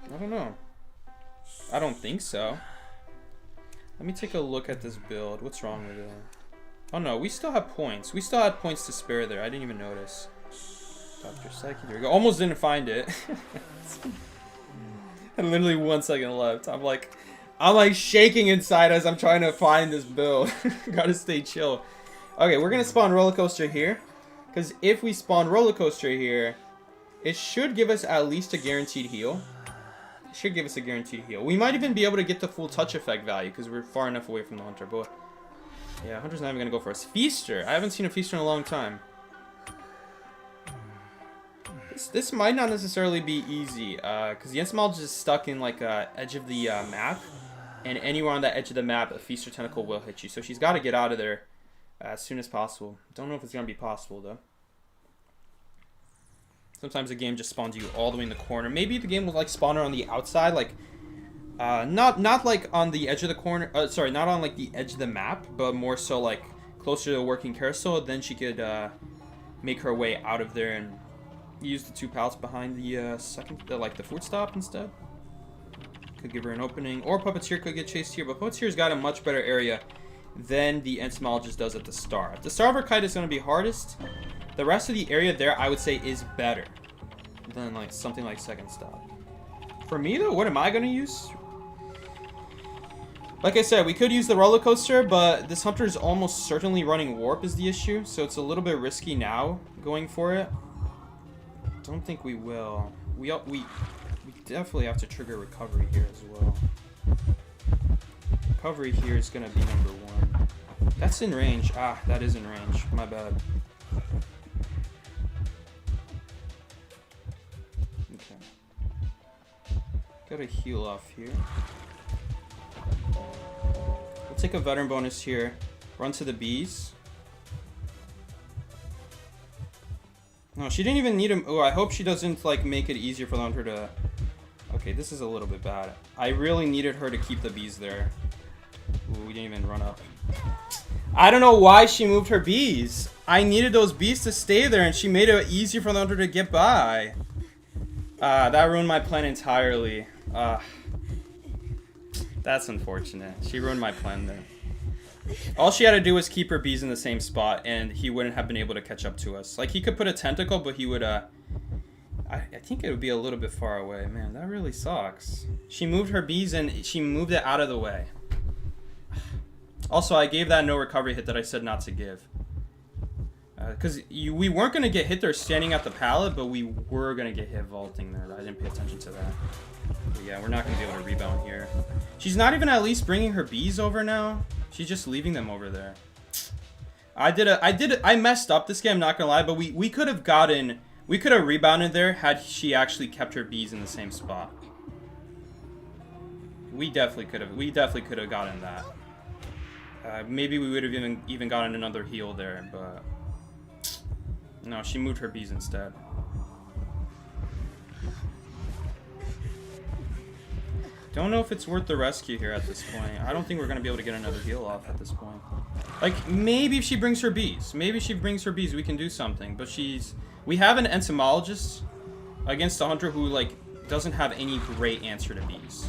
I don't know. I don't think so. Let me take a look at this build. What's wrong with it? Oh no, we still have points. We still had points to spare there. I didn't even notice. Dr. Psyche, there we go. Almost didn't find it. And literally 1 second left. I'm like shaking inside as I'm trying to find this build. Gotta stay chill. Okay, we're gonna spawn Roller Coaster here. Because if we spawn Roller Coaster here, it should give us at least a guaranteed heal. It should give us a guaranteed heal. We might even be able to get the full touch effect value because we're far enough away from the Hunter. But yeah, Hunter's not even gonna go for us. Feaster. I haven't seen a Feaster in a long time. This might not necessarily be easy, because Yensmal is stuck in like edge of the map, and anywhere on that edge of the map, a Feaster Tentacle will hit you. So she's got to get out of there as soon as possible. Don't know if it's gonna be possible though. Sometimes the game just spawns you all the way in the corner. Maybe the game will like spawn her on the outside, like not like on the edge of the corner. Sorry, not on like the edge of the map, but more so like closer to the working carousel. Then she could make her way out of there and use the 2 pallets behind the the food stop instead. Could give her an opening, or Puppeteer could get chased here, but Puppeteer's got a much better area than the Entomologist does at the star. At the star of her kite is going to be hardest. The rest of the area there, I would say, is better than like something like second stop. For me though, what am I going to use? Like I said, we could use the Roller Coaster, but this Hunter is almost certainly running Warp is the issue, so it's a little bit risky now going for it. Don't think we will. We definitely have to trigger recovery here as well. Recovery here is gonna be number 1. That's in range. Ah, that is in range. My bad. Okay. Gotta heal off here. We'll take a veteran bonus here. Run to the bees. No, she didn't even need him. Oh, I hope she doesn't like make it easier for her to... Okay, this is a little bit bad. I really needed her to keep the bees there. Ooh, we didn't even run up. I don't know why she moved her bees. I needed those bees to stay there, and she made it easier for the hunter to get by. That ruined my plan entirely. That's unfortunate. She ruined my plan there. All she had to do was keep her bees in the same spot, and he wouldn't have been able to catch up to us. Like, he could put a tentacle, but he would, I think it would be a little bit far away. Man, that really sucks. She moved her bees, and she moved it out of the way. Also, I gave that no recovery hit that I said not to give. Because we weren't going to get hit there standing at the pallet, but we were going to get hit vaulting there. I didn't pay attention to that. But yeah, we're not going to be able to rebound here. She's not even at least bringing her bees over now. She's just leaving them over there. I messed up this game, I'm not going to lie, but we could have rebounded there had she actually kept her bees in the same spot. We definitely could have gotten that. Maybe we would have even gotten another heal there, but no, she moved her bees instead. Don't know if it's worth the rescue here at this point. I don't think we're going to be able to get another heal off at this point. Like, maybe if she brings her bees. Maybe if she brings her bees, we can do something. But we have an entomologist against a hunter who, like, doesn't have any great answer to bees.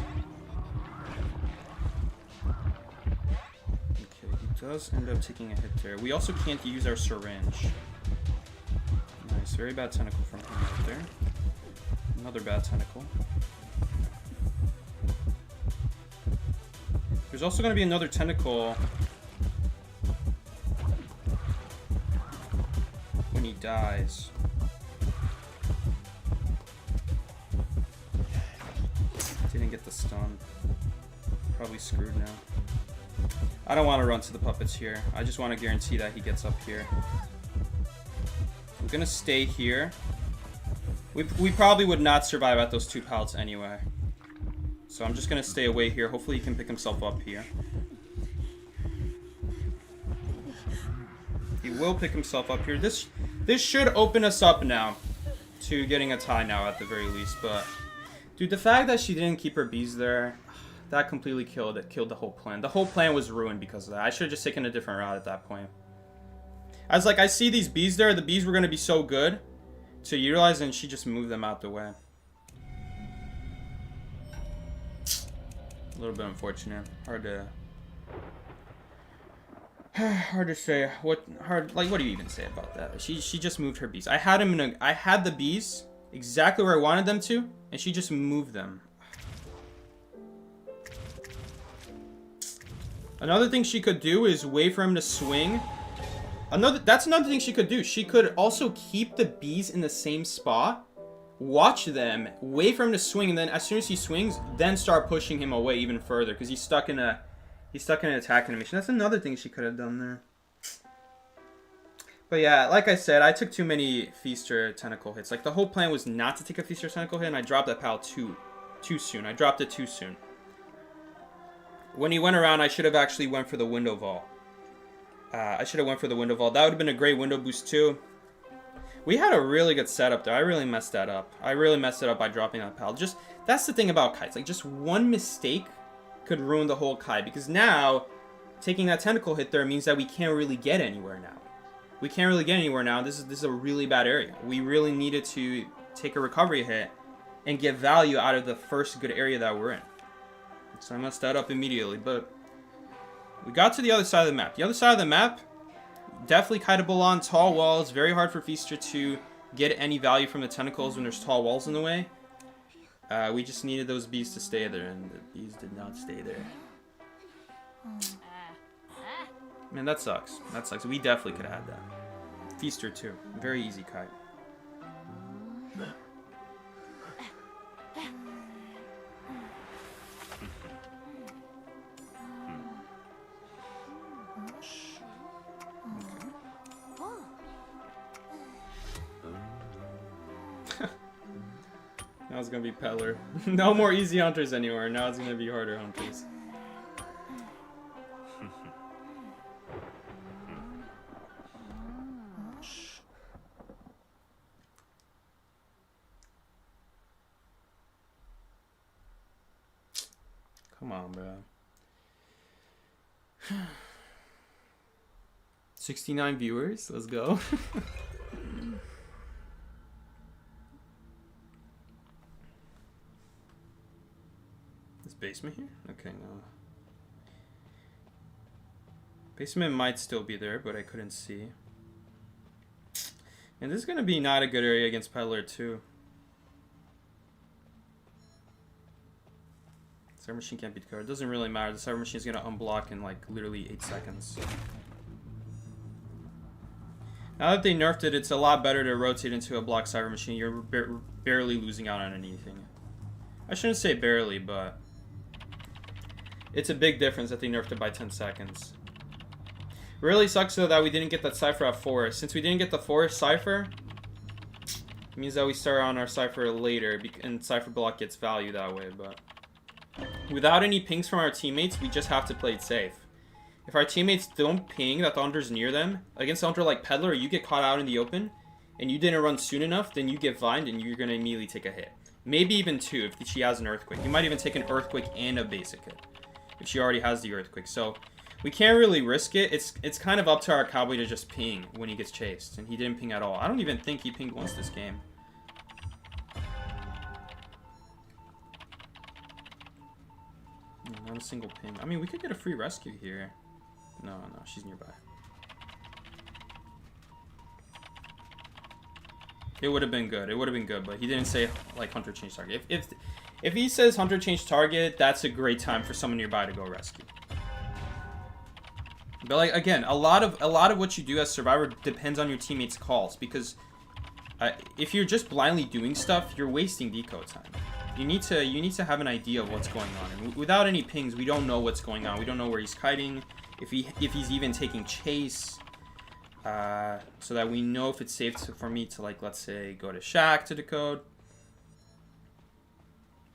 Okay, he does end up taking a hit there. We also can't use our syringe. Nice, very bad tentacle from him right there. Another bad tentacle. There's also going to be another tentacle when he dies. Didn't get the stun. Probably screwed now. I don't want to run to the puppets here. I just want to guarantee that he gets up here. We're going to stay here. We probably would not survive at those two pallets anyway. So I'm just going to stay away here. Hopefully he can pick himself up here. He will pick himself up here. This should open us up now to getting a tie now at the very least. But, dude, the fact that she didn't keep her bees there, that completely killed the whole plan. The whole plan was ruined because of that. I should have just taken a different route at that point. I was like, I see these bees there. The bees were going to be so good to utilize, and she just moved them out the way. A little bit unfortunate. Hard to say. What do you even say about that? She just moved her bees. I had the bees exactly where I wanted them to, and she just moved them. Another thing she could do is wait for him to swing. That's another thing she could do. She could also keep the bees in the same spot. Watch them, wait for him to swing, and then as soon as he swings, then start pushing him away even further because he's stuck in an attack animation. That's another thing she could have done there. But yeah, like I said, I took too many Feaster tentacle hits. Like, the whole plan was not to take a Feaster tentacle hit, and I dropped that pal too soon. I dropped it too soon. When he went around, I should have actually went for the window vault. That would have been a great window boost too. We had a really good setup there. I really messed that up. I really messed it up by dropping that pal. That's the thing about kites. Like, just one mistake could ruin the whole kite. Because now, taking that tentacle hit there means that we can't really get anywhere now. This is a really bad area. We really needed to take a recovery hit and get value out of the first good area that we're in. So I messed that up immediately. But we got to the other side of the map. The other side of the map, definitely kiteable on tall walls. Very hard for Feaster to get any value from the tentacles when there's tall walls in the way. We just needed those bees to stay there, and the bees did not stay there. Man, that sucks. We definitely could have had that. Feaster too. Very easy kite. Now it's gonna be Peller. No more easy hunters anymore. Now it's gonna be harder hunters. Come on, bro. 69 viewers. Let's go. Is basement here? Okay, no. Basement might still be there, but I couldn't see. And this is going to be not a good area against Peddler, too. Cyber Machine can't beat the card. It doesn't really matter. The Cyber Machine is going to unblock in, like, literally 8 seconds. Now that they nerfed it, it's a lot better to rotate into a block Cyber Machine. You're barely losing out on anything. I shouldn't say barely, but it's a big difference that they nerfed it by 10 seconds. Really sucks though that we didn't get that Cypher at 4. Since we didn't get the 4 Cypher, it means that we start on our Cypher later, and Cypher block gets value that way. But without any pings from our teammates, we just have to play it safe. If our teammates don't ping that the Hunter's near them, against a Hunter like Peddler, you get caught out in the open, and you didn't run soon enough, then you get vined and you're going to immediately take a hit. Maybe even 2 if she has an Earthquake. You might even take an Earthquake and a basic hit if she already has the Earthquake. So we can't really risk it. It's kind of up to our Cowboy to just ping when he gets chased. And he didn't ping at all. I don't even think he pinged once this game. Not a single ping. I mean, we could get a free rescue here. No, she's nearby. It would have been good. It would have been good, but he didn't say, like, Hunter changed target. If he says Hunter changed target, that's a great time for someone nearby to go rescue. But like again, a lot of what you do as Survivor depends on your teammates' calls, because if you're just blindly doing stuff, you're wasting decode time. You need to have an idea of what's going on. And without any pings, we don't know what's going on. We don't know where he's kiting, if he's even taking chase, so that we know if it's safe for me to, like, let's say go to Shack to decode.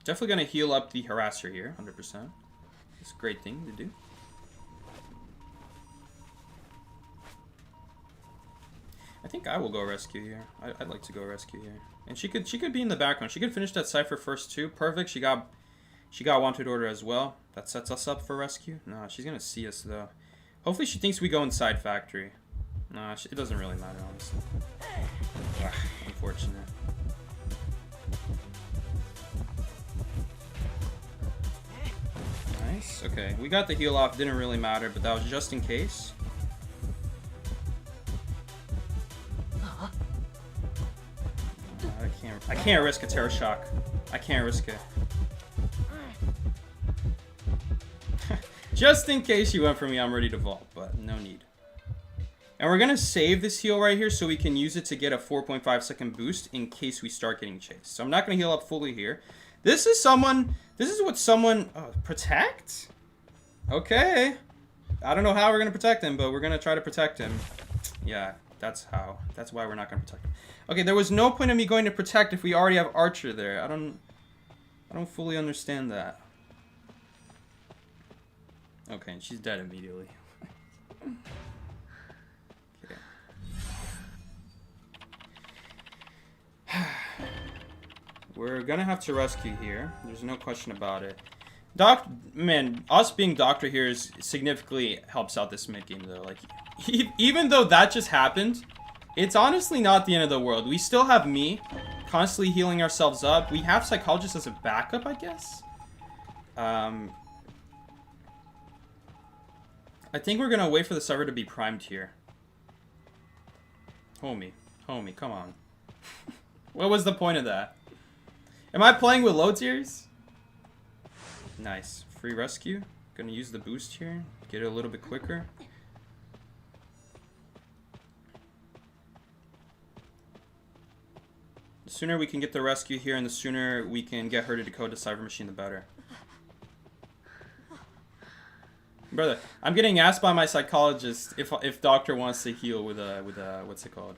Definitely gonna heal up the harasser here, 100%. It's a great thing to do. I think I will go rescue here. I'd like to go rescue here. And she could be in the background. She could finish that Cypher first too. Perfect. She got wanted order as well. That sets us up for rescue. No, she's gonna see us though. Hopefully she thinks we go inside factory. No, it doesn't really matter, honestly. Ugh, unfortunate. Nice. Okay, we got the heal off. Didn't really matter, but that was just in case. I can't risk a Terror Shock. I can't risk it. Just in case you went for me, I'm ready to vault, but no need. And we're gonna save this heal right here so we can use it to get a 4.5 second boost in case we start getting chased. So I'm not gonna heal up fully here. This is what someone protect? Okay. I don't know how we're gonna protect him, but we're gonna try to protect him. Yeah, that's how. That's why we're not gonna protect him. Okay, there was no point in me going to protect if we already have Archer there. I don't fully understand that. Okay, and she's dead immediately. Okay. We're gonna have to rescue here. There's no question about it. Man, us being Doctor here is significantly helps out this mid game though. Like, even though that just happened, it's honestly not the end of the world. We still have me constantly healing ourselves up. We have Psychologist as a backup, I guess. I think we're gonna wait for the server to be primed here. Homie, come on. What was the point of that? Am I playing with low tiers? Nice. Free rescue. Gonna use the boost here. Get it a little bit quicker. The sooner we can get the rescue here and the sooner we can get her to decode the Cyber Machine, the better. Brother, I'm getting asked by my psychologist if Doctor wants to heal with a what's it called?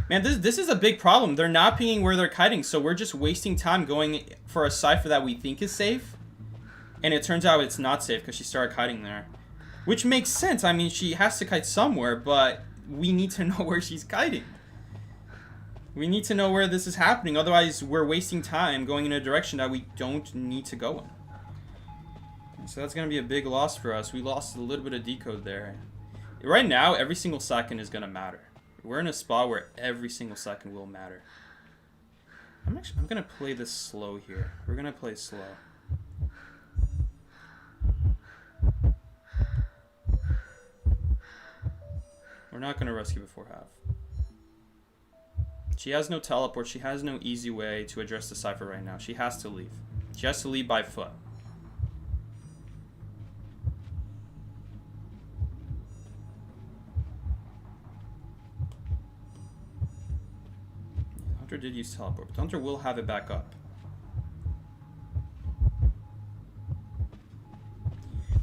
Man, this is a big problem. They're not pinging where they're kiting, so we're just wasting time going for a Cypher that we think is safe. And it turns out it's not safe because she started kiting there. Which makes sense. I mean, she has to kite somewhere, but we need to know where she's kiting. We need to know where this is happening. Otherwise, we're wasting time going in a direction that we don't need to go in. And so that's going to be a big loss for us. We lost a little bit of decode there. Right now, every single second is gonna matter. We're in a spot where every single second will matter. I'm gonna play this slow here. We're gonna play slow. We're not gonna rescue before half. She has no teleport. She has no easy way to address the Cypher right now. She has to leave. She has to leave by foot. Hunter did use teleport, but Hunter will have it back up.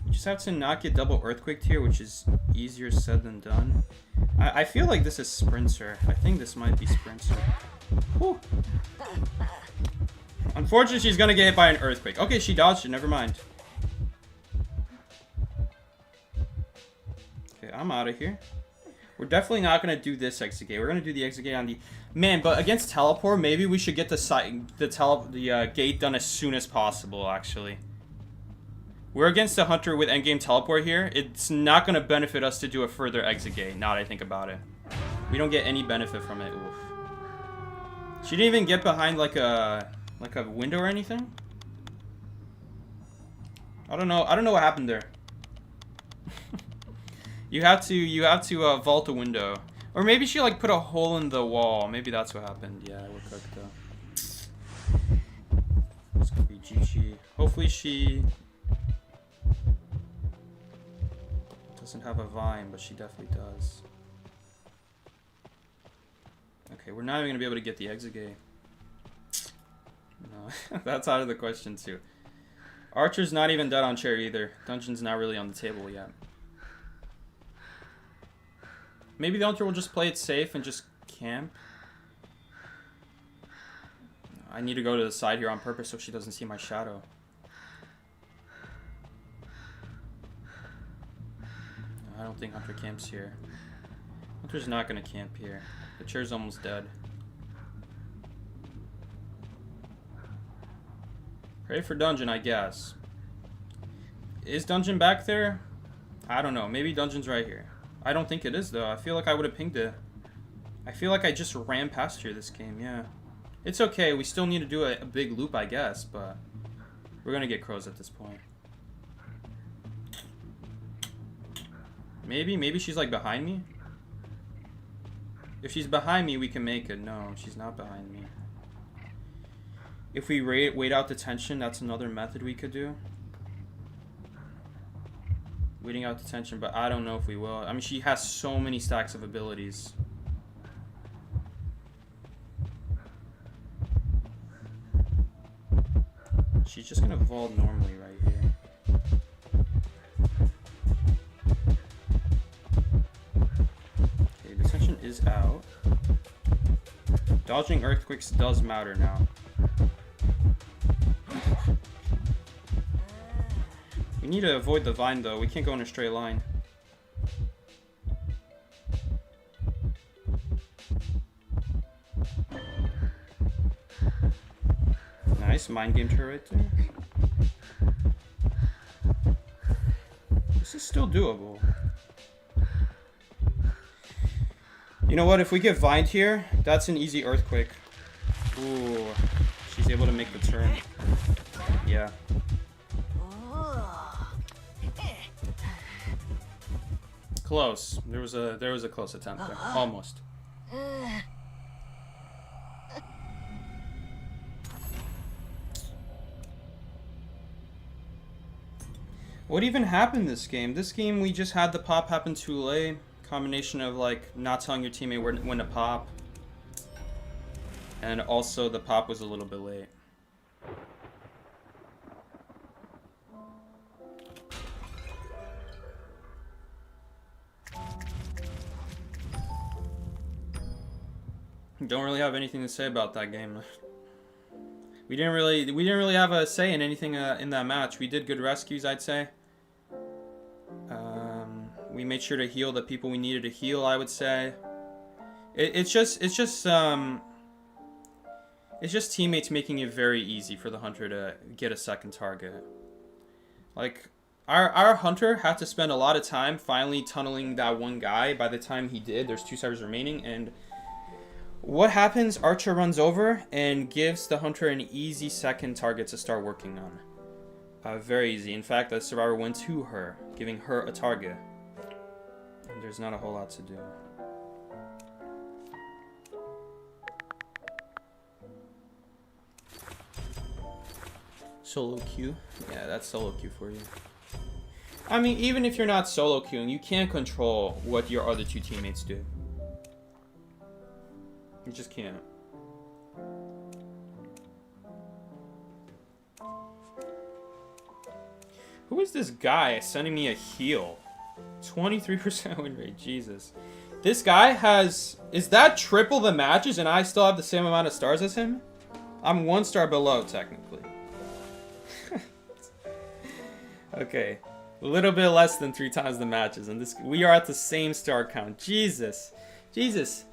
You just have to not get double earthquaked here, which is easier said than done. I feel like this is Sprinter. I think this might be Sprinter. Whew. Unfortunately, she's gonna get hit by an earthquake. Okay, she dodged it. Never mind. Okay, I'm out of here. We're definitely not gonna do this Exegate. We're gonna do the Exegate on the man. But against teleport, maybe we should get the gate done as soon as possible. Actually, we're against the Hunter with endgame teleport here. It's not gonna benefit us to do a further Exegate. Now that I think about it, we don't get any benefit from it. Oof. She didn't even get behind like a window or anything. I don't know what happened there. You have to vault a window, or maybe she like put a hole in the wall. Maybe that's what happened. Yeah, we're cooked though. This could be GG. Hopefully she doesn't have a vine, but she definitely does. Okay, we're not even gonna be able to get the Exegate. No, that's out of the question too. Archer's not even dead on chair either. Dungeon's not really on the table yet. Maybe the Hunter will just play it safe and just camp. I need to go to the side here on purpose so she doesn't see my shadow. I don't think Hunter camps here. Hunter's not gonna camp here. The chair's almost dead. Pray for Dungeon, I guess. Is Dungeon back there? I don't know. Maybe Dungeon's right here. I don't think it is, though. I feel like I would have pinged it. I feel like I just ran past here this game, yeah. It's okay. We still need to do a big loop, I guess, but we're going to get crows at this point. Maybe she's, like, behind me? If she's behind me, we can make it. No, she's not behind me. If we wait out the tension, that's another method we could do. Waiting out the tension, but I don't know if we will. I mean, she has so many stacks of abilities. She's just gonna vault normally right here. Okay, the tension is out. Dodging earthquakes does matter now. We need to avoid the vine, though. We can't go in a straight line. Nice mind game turret right there. This is still doable. You know what? If we get vined here, that's an easy earthquake. Ooh, she's able to make the turn. Yeah. Close. There was a close attempt there. Almost. What even happened this game? This game we just had the pop happen too late. Combination of like not telling your teammate when to pop. And also the pop was a little bit late. Don't really have anything to say about that game. We didn't really have a say in anything in that match. We did good rescues, I'd say. We made sure to heal the people we needed to heal, I would say. It's just teammates making it very easy for the Hunter to get a second target. Like, Our hunter had to spend a lot of time finally tunneling that one guy. By the time he did, there's 2 servers remaining, and what happens? Archer runs over and gives the hunter an easy second target to start working on. Very easy. In fact, the survivor went to her, giving her a target. And there's not a whole lot to do. Solo queue? Yeah, that's solo queue for you. I mean, even if you're not solo queuing, you can't control what your other 2 teammates do. You just can't. Who is this guy sending me a heal? 23% win rate, Jesus. This guy has... Is that triple the matches and I still have the same amount of stars as him? I'm 1 star below, technically. Okay. A little bit less than 3 times the matches. And this, we are at the same star count. Jesus. Jesus.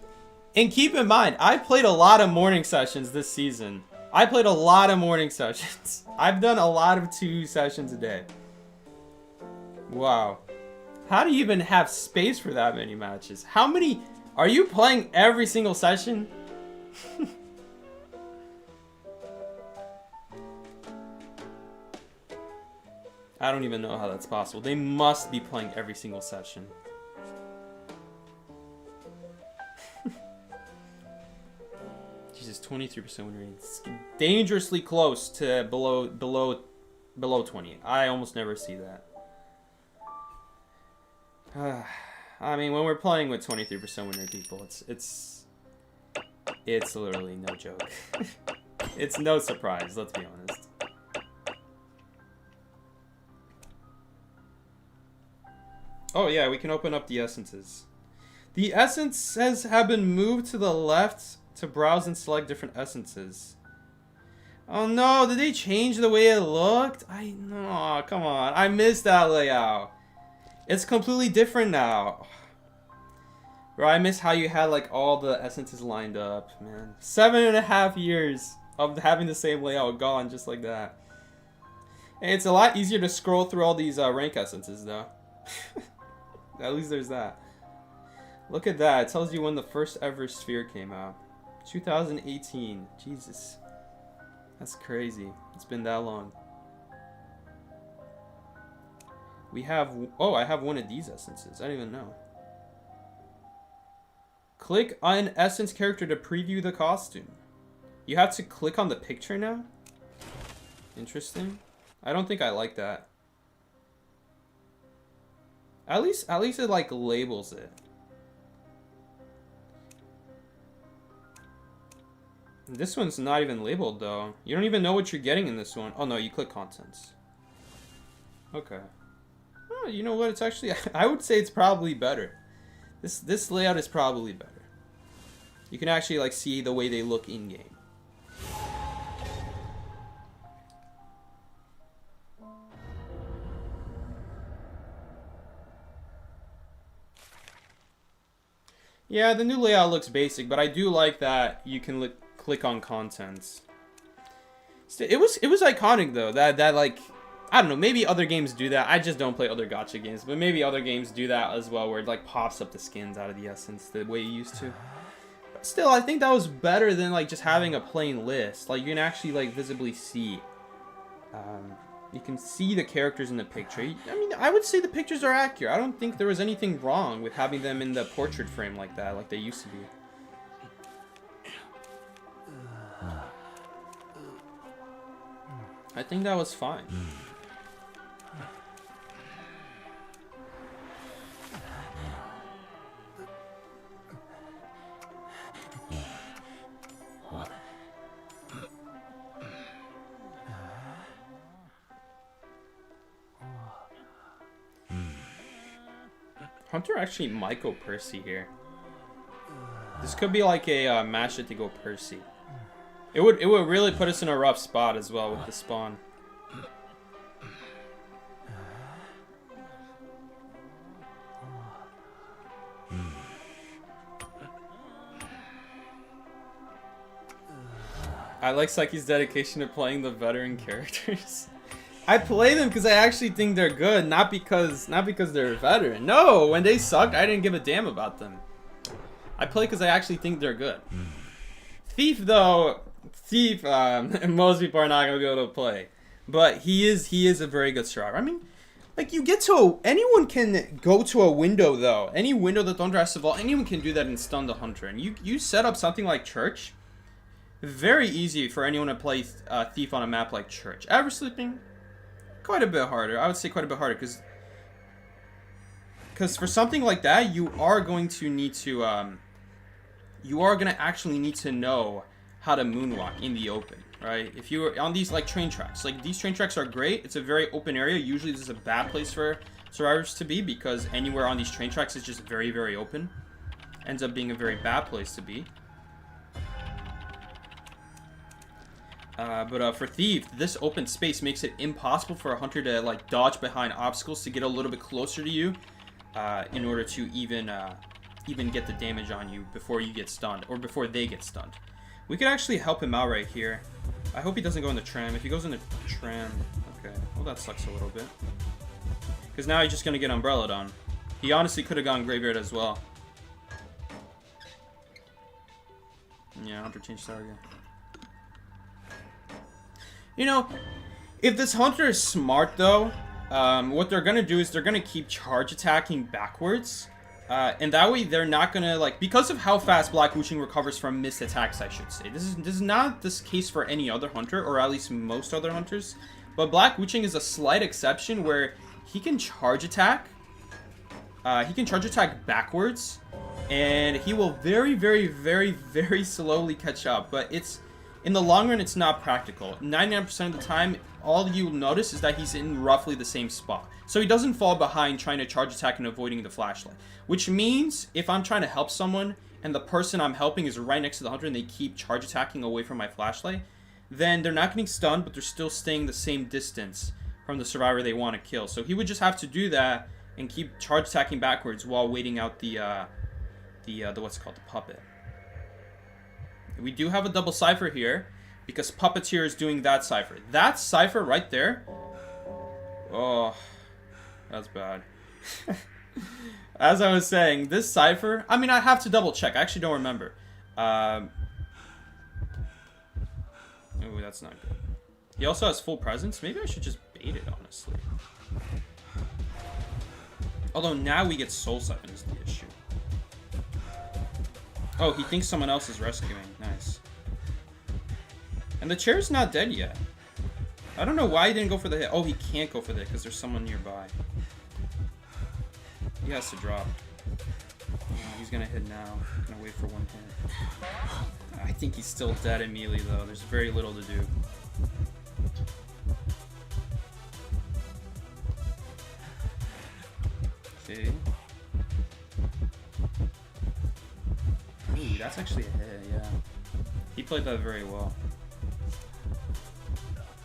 And keep in mind, I played a lot of morning sessions this season. I played a lot of morning sessions. I've done a lot of 2 sessions a day. Wow. How do you even have space for that many matches? How many... Are you playing every single session? I don't even know how that's possible. They must be playing every single session. Jesus, 23% win rate. It's dangerously close to below 20. I almost never see that. I mean, when we're playing with 23% win rate people, it's literally no joke. It's no surprise, let's be honest. Oh yeah, we can open up the essences. The essences have been moved to the left to browse and select different essences. Oh no, did they change the way it looked? No, come on. I missed that layout. It's completely different now. Bro, I miss how you had like all the essences lined up, man. 7.5 years of having the same layout gone just like that. Hey, it's a lot easier to scroll through all these rank essences though. At least there's that. Look at that. It tells you when the first ever sphere came out. 2018. Jesus. That's crazy. It's been that long. We have... Oh, I have one of these essences. I didn't even know. Click on essence character to preview the costume. You have to click on the picture now? Interesting. I don't think I like that. At least it like labels it. This one's not even labeled though. You don't even know what you're getting in this one. Oh no, you click contents. Okay. Oh, you know what? It's actually I would say it's probably better. This layout is probably better. You can actually like see the way they look in game. Yeah, the new layout looks basic, but I do like that you can click on contents. It was iconic though. That like, I don't know, maybe other games do that. I just don't play other gacha games, but maybe other games do that as well, where it like pops up the skins out of the essence the way you used to. But still, I think that was better than like just having a plain list. Like you can actually like visibly see. You can see the characters in the picture. I mean, I would say the pictures are accurate. I don't think there was anything wrong with having them in the portrait frame like that, like they used to be. I think that was fine. Hunter actually might go Percy here. This could be like a mash it to go Percy. It would really put us in a rough spot as well with the spawn. I like Psyche's dedication to playing the veteran characters. I play them because I actually think they're good, not because they're a veteran. No, when they sucked, I didn't give a damn about them. I play because I actually think they're good. Thief, though, most people are not gonna be able to play, but he is a very good survivor. I mean, like anyone can go to a window though. Any window that Thunder has to vault, anyone can do that and stun the hunter. And you set up something like Church. Very easy for anyone to play Thief on a map like Church. Average sleeping, quite a bit harder. I would say quite a bit harder because for something like that, you are going to need to you are going to actually need to know how to moonwalk in the open, right? If you're on these like train tracks, like these train tracks are great. It's a very open area. Usually this is a bad place for survivors to be because anywhere on these train tracks is just very, very open. Ends up being a very bad place to be. But for Thief, this open space makes it impossible for a hunter to like dodge behind obstacles to get a little bit closer to you in order to even get the damage on you before you get stunned or before they get stunned. We could actually help him out right here. I hope he doesn't go in the tram. If he goes in the tram, okay, well that sucks a little bit. Because now he's just gonna get umbrellaed on. He honestly could have gone Graveyard as well. Yeah, hunter changed target. You know, if this hunter is smart though, what they're gonna do is they're gonna keep charge attacking backwards. And that way they're not gonna like, because of how fast Black Wuching recovers from missed attacks, I should say. This is not this case for any other hunter, or at least most other hunters. But Black Wuching is a slight exception where he can charge attack. He can charge attack backwards, and he will very, very, very, very slowly catch up. But it's in the long run, it's not practical. 99% of the time, all you'll notice is that he's in roughly the same spot. So he doesn't fall behind trying to charge attack and avoiding the flashlight. Which means, if I'm trying to help someone, and the person I'm helping is right next to the hunter and they keep charge attacking away from my flashlight, then they're not getting stunned, but they're still staying the same distance from the survivor they want to kill. So he would just have to do that and keep charge attacking backwards while waiting out the what's it called, the puppet. We do have a double cipher here, because Puppeteer is doing that cipher. That cipher right there, oh, that's bad. As I was saying, this cipher, I mean, I have to double check. I actually don't remember. Oh, that's not good. He also has full presence. Maybe I should just bait it, honestly. Although now we get Soul Siphon is the issue. Oh, he thinks someone else is rescuing. Nice. And the chair's not dead yet. I don't know why he didn't go for the hit. Oh, he can't go for the hit because there's someone nearby. He has to drop. He's gonna hit now. Gonna wait for one hit. I think he's still dead immediately though. There's very little to do. Okay. Ooh, that's actually a hit, yeah. He played that very well.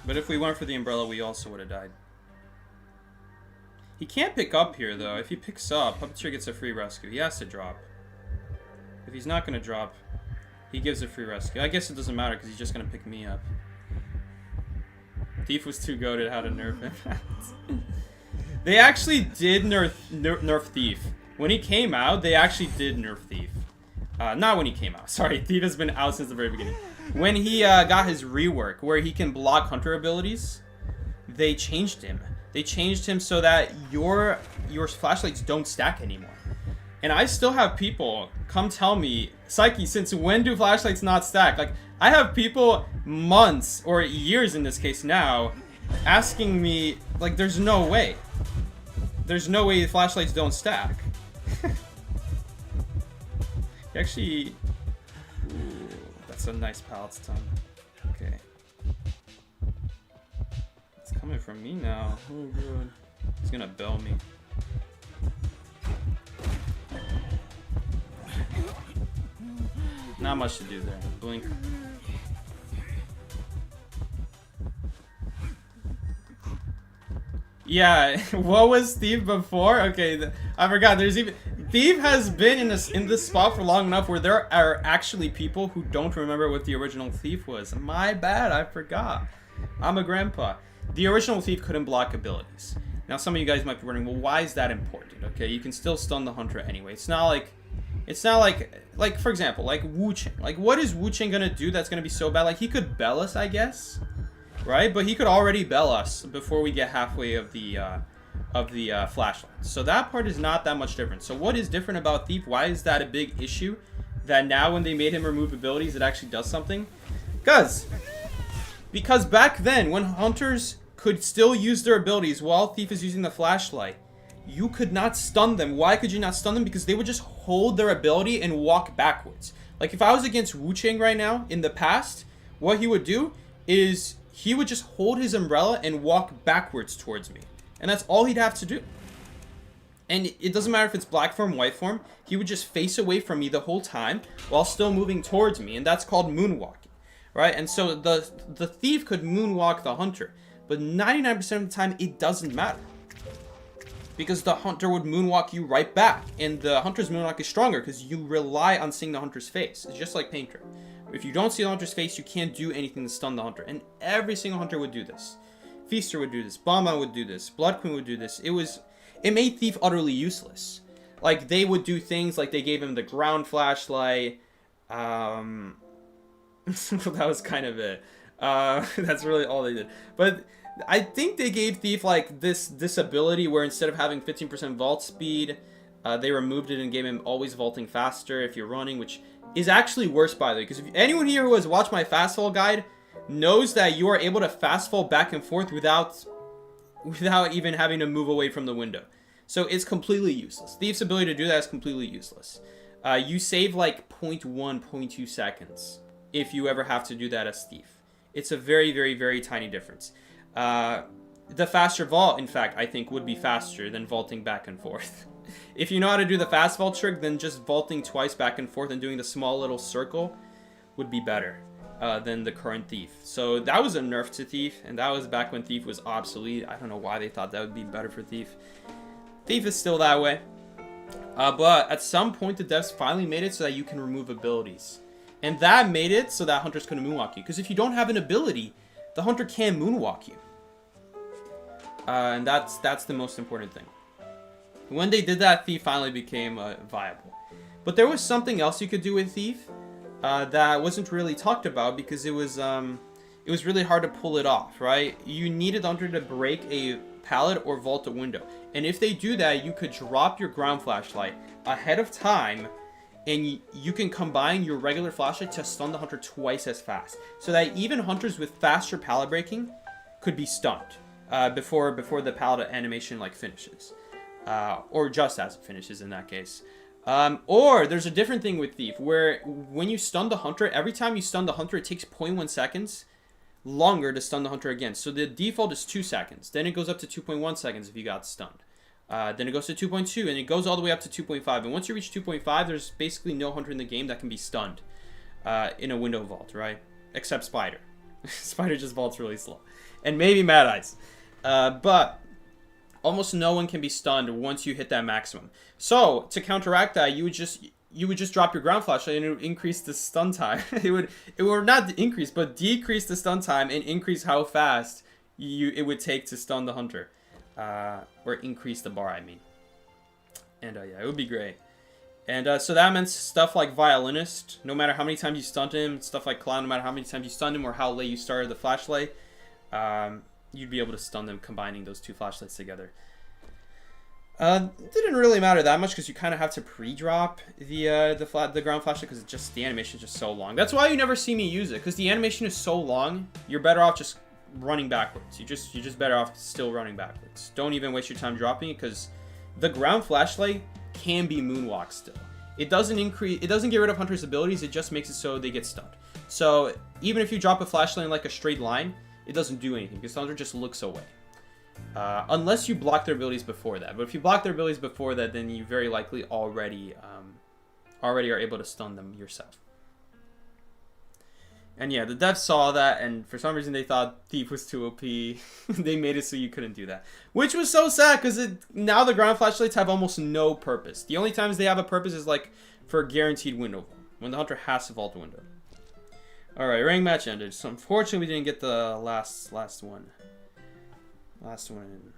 But if we went for the umbrella, we also would have died. He can't pick up here, though. If he picks up, Puppeteer gets a free rescue. He has to drop. If he's not going to drop, he gives a free rescue. I guess it doesn't matter, because he's just going to pick me up. Thief was too goated how to nerf him. They actually did nerf Thief. When he came out, they actually did nerf Thief. Not when he came out. Sorry, Thief has been out since the very beginning. When he got his rework, where he can block hunter abilities, they changed him. They changed him so that your flashlights don't stack anymore. And I still have people come tell me, Psyche, since when do flashlights not stack? Like, I have people months, or years in this case now, asking me, like, there's no way. There's no way the flashlights don't stack. Actually, ooh, that's a nice pallet stun. Okay. It's coming from me now. Oh, good. He's gonna bell me. Not much to do there. Blink. Yeah, what was Steve before? Okay, I forgot. There's even Steve has been in this spot for long enough where there are actually people who don't remember what the original Thief was. My bad, I forgot. I'm a grandpa. the original Thief couldn't block abilities. Now, some of you guys might be wondering, well, why is that important? Okay, you can still stun the Hunter anyway. It's not like, for example, like Wu Ching. Like, what is Wu Ching gonna do that's gonna be so bad? Like, he could bell us, I guess, right? But he could already bell us before we get halfway of the flashlight. So that part is not that much different. So what is different about Thief? Why is that a big issue? That now when they made him remove abilities, it actually does something? Because back then, when Hunters could still use their abilities while Thief is using the flashlight, you could not stun them. Why could you not stun them? Because they would just hold their ability and walk backwards. Like, if I was against Wu Ching right now, in the past, what he would do is he would just hold his umbrella and walk backwards towards me. And that's all he'd have to do. And it doesn't matter if it's black form, white form, he would just face away from me the whole time while still moving towards me. And that's called moonwalking, right? And so the Thief could moonwalk the Hunter. But 99% of the time, it doesn't matter. Because the Hunter would moonwalk you right back. And the Hunter's moonwalk is stronger because you rely on seeing the Hunter's face. It's just like Pain Trip. If you don't see the Hunter's face, you can't do anything to stun the Hunter. And every single Hunter would do this. Feaster would do this. Bomba would do this. Blood Queen would do this. It made Thief utterly useless. Like, they would do things like they gave him the ground flashlight. That was kind of it. That's really all they did. But I think they gave Thief like this ability where instead of having 15% vault speed, they removed it and gave him always vaulting faster if you're running, which is actually worse, by the way. Because if anyone here who has watched my fast fall guide knows that you are able to fast fall back and forth without even having to move away from the window. So it's completely useless. Thief's ability to do that is completely useless. You save like 0.1, 0.2 seconds if you ever have to do that as Thief. It's a very, very, very tiny difference. The faster vault, in fact, I think would be faster than vaulting back and forth. If you know how to do the fast vault trick, then just vaulting twice back and forth and doing the small little circle would be better than the current Thief. So that was a nerf to Thief, and that was back when Thief was obsolete. I don't know why they thought that would be better for Thief. Thief is still that way. But at some point, the devs finally made it so that you can remove abilities. And that made it so that Hunters couldn't moonwalk you. Because if you don't have an ability, the Hunter can moonwalk you. And that's the most important thing. When they did that, Thief finally became viable. But there was something else you could do with Thief that wasn't really talked about because it was really hard to pull it off, right? You needed the Hunter to break a pallet or vault a window. And if they do that, you could drop your ground flashlight ahead of time, and you can combine your regular flashlight to stun the Hunter twice as fast. So that even Hunters with faster pallet breaking could be stunned before the pallet animation like finishes. Or just as it finishes in that case. Or there's a different thing with Thief where when you stun the Hunter, every time you stun the Hunter, it takes 0.1 seconds longer to stun the Hunter again. So the default is 2 seconds. Then it goes up to 2.1 seconds if you got stunned. Then it goes to 2.2, and it goes all the way up to 2.5. And once you reach 2.5, there's basically no Hunter in the game that can be stunned in a window vault, right? Except Spider. Spider just vaults really slow. And maybe Mad Eyes. But almost no one can be stunned once you hit that maximum. So to counteract that, you would just drop your ground flashlight and it would increase the stun time. it would not increase, but decrease the stun time and increase how fast it would take to stun the Hunter. Or increase the bar, I mean. And yeah, it would be great. And so that meant stuff like Violinist, no matter how many times you stunned him, stuff like Clown, no matter how many times you stunned him or how late you started the flashlight, you'd be able to stun them combining those two flashlights together. It didn't really matter that much because you kind of have to pre-drop the ground flashlight because the animation is just so long. That's why you never see me use it, because the animation is so long. You're better off just running backwards. You're just better off still running backwards. Don't even waste your time dropping it because the ground flashlight can be moonwalk still. It doesn't get rid of Hunter's abilities. It just makes it so they get stunned. So even if you drop a flashlight in like a straight line, it doesn't do anything because Hunter just looks away. Unless you block their abilities before that. But if you block their abilities before that, then you very likely already are able to stun them yourself. And yeah, the devs saw that, and for some reason they thought Thief was too OP. They made it so you couldn't do that. Which was so sad, because now the ground flashlights have almost no purpose. The only times they have a purpose is like for a guaranteed window vault, when the Hunter has to vault the window. Alright, rank match ended. So unfortunately we didn't get the last one. Last one.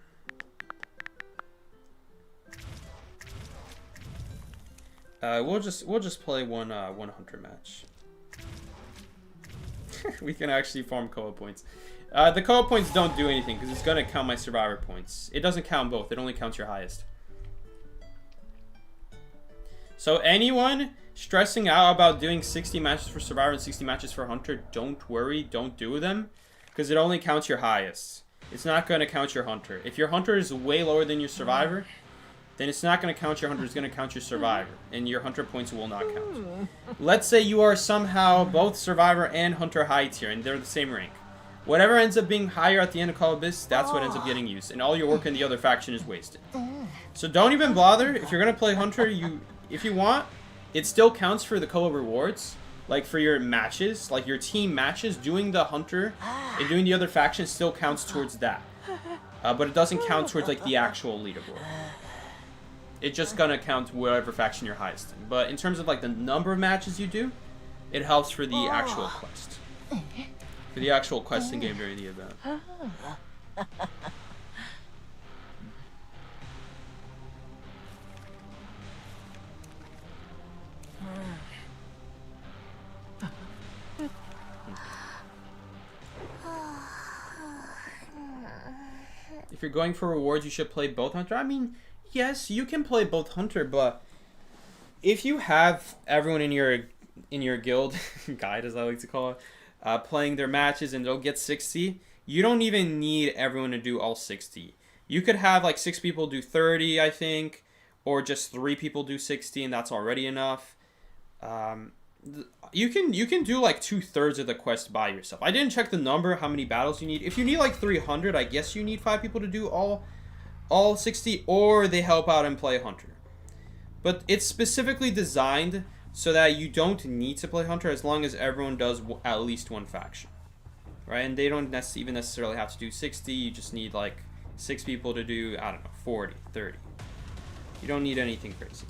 We'll just play one hunter match. We can actually farm co-op points. The co-op points don't do anything because it's gonna count my survivor points. It doesn't count both. It only counts your highest. So anyone stressing out about doing 60 matches for survivor and 60 matches for hunter, don't worry. Don't do them because it only counts your highest. It's not gonna count your hunter. If your hunter is way lower than your survivor, then it's not going to count your hunter, it's going to count your survivor, and your hunter points will not count. Let's say you are somehow both survivor and hunter high tier, and they're the same rank. Whatever ends up being higher at the end of Call of Abyss, that's what ends up getting used, and all your work in the other faction is wasted. So don't even bother. If you're going to play hunter, if you want, it still counts for the co-op rewards, like for your matches, like your team matches, doing the hunter and doing the other faction still counts towards that. But it doesn't count towards like the actual leaderboard. It's just gonna count whatever faction you're highest in. But in terms of like the number of matches you do, it helps for the actual quest. For the actual quest in game during the event. If you're going for rewards, you should play both hunter. I mean, yes, you can play both hunter, but if you have everyone in your guild guide, as I like to call it, playing their matches and they'll get 60, you don't even need everyone to do all 60. You could have like 6 people do 30, I think, or just 3 people do 60, and that's already enough. You can do like 2/3 of the quest by yourself. I didn't check the number, how many battles you need. If you need like 300, I guess you need 5 people to do all 60, or they help out and play hunter. But it's specifically designed so that you don't need to play hunter as long as everyone does at least one faction, right? And they don't even necessarily have to do 60. You just need like 6 people to do, I don't know, 40, 30. You don't need anything crazy.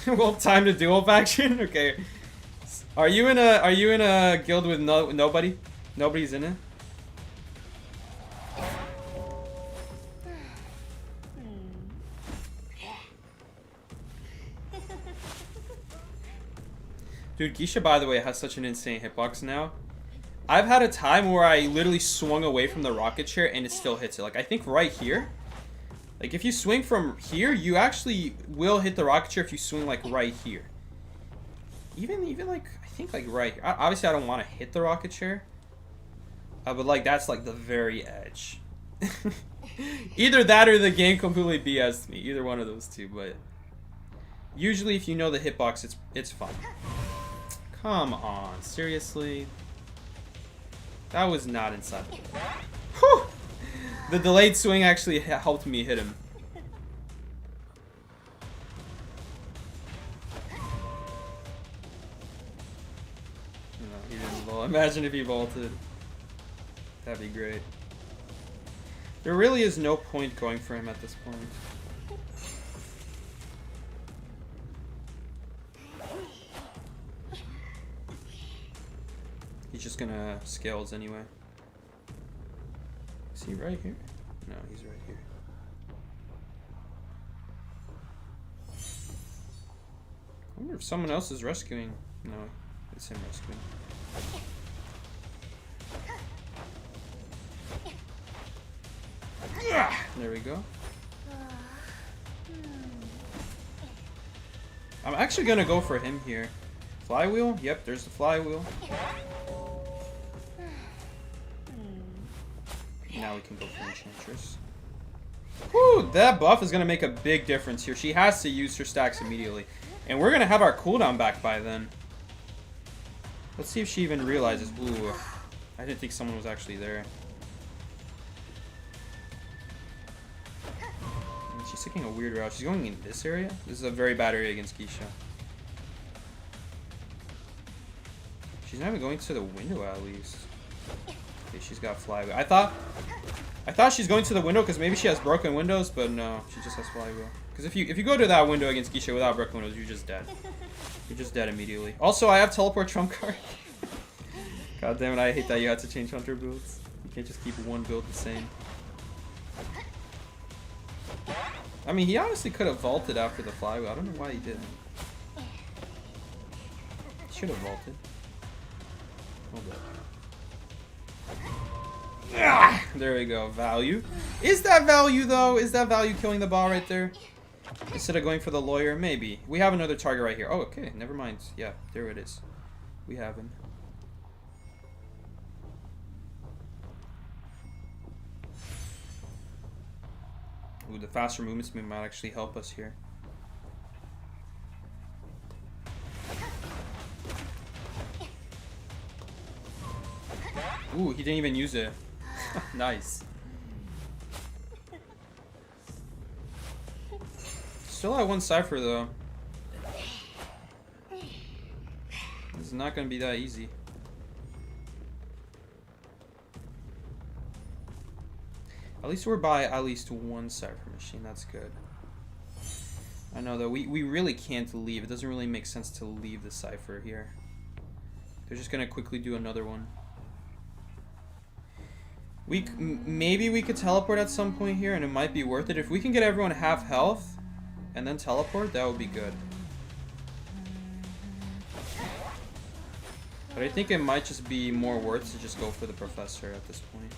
Well, time to duel faction. Okay. Are you in a guild with nobody? Nobody's in it. Dude, Geisha, by the way, has such an insane hitbox now. I've had a time where I literally swung away from the rocket chair and it still hits it. Like, I think right here. Like, if you swing from here, you actually will hit the rocket chair if you swing, like, right here. Even like, I think, like, right here. Obviously, I don't want to hit the rocket chair. But, like, that's, like, the very edge. Either that or the game completely BS'd me. Either one of those two, but... Usually, if you know the hitbox, it's fun. Come on, seriously? That was not inside the wall. Whew! The delayed swing actually helped me hit him. No, he didn't vault. Imagine if he vaulted. That'd be great. There really is no point going for him at this point. He's just gonna scales anyway. Is he right here? No, he's right here. I wonder if someone else is rescuing. No, it's him rescuing. There we go. I'm actually gonna go for him here. Flywheel? Yep, there's the flywheel. Now we can go for Enchantress. Whew, that buff is going to make a big difference here. She has to use her stacks immediately. And we're going to have our cooldown back by then. Let's see if she even realizes. Ooh, I didn't think someone was actually there. And she's taking a weird route. She's going in this area. This is a very bad area against Geisha. She's not even going to the window at least. Okay, she's got flywheel. I thought I thought she's going to the window because maybe she has broken windows, but no, she just has flywheel. Because if you go to that window against Geisha without broken windows, you're just dead. You're just dead immediately. Also, I have teleport trump card. God damn it, I hate that you had to change hunter builds. You can't just keep one build the same. I mean, he honestly could have vaulted after the flywheel. I don't know why he didn't. He should have vaulted. Hold up. Ah, there we go. Value. Is that value, though? Is that value killing the ball right there? Instead of going for the lawyer? Maybe. We have another target right here. Oh, okay. Never mind. Yeah, there it is. We have him. Ooh, the faster movement speed might actually help us here. Ooh, he didn't even use it. Nice. Still at one cipher though. This is not gonna be that easy. At least we're by at least one cipher machine. That's good. I know though, we really can't leave. It doesn't really make sense to leave the cipher here. They're just gonna quickly do another one. Maybe we could teleport at some point here, and it might be worth it. If we can get everyone half health and then teleport, that would be good. But I think it might just be more worth to just go for the professor at this point.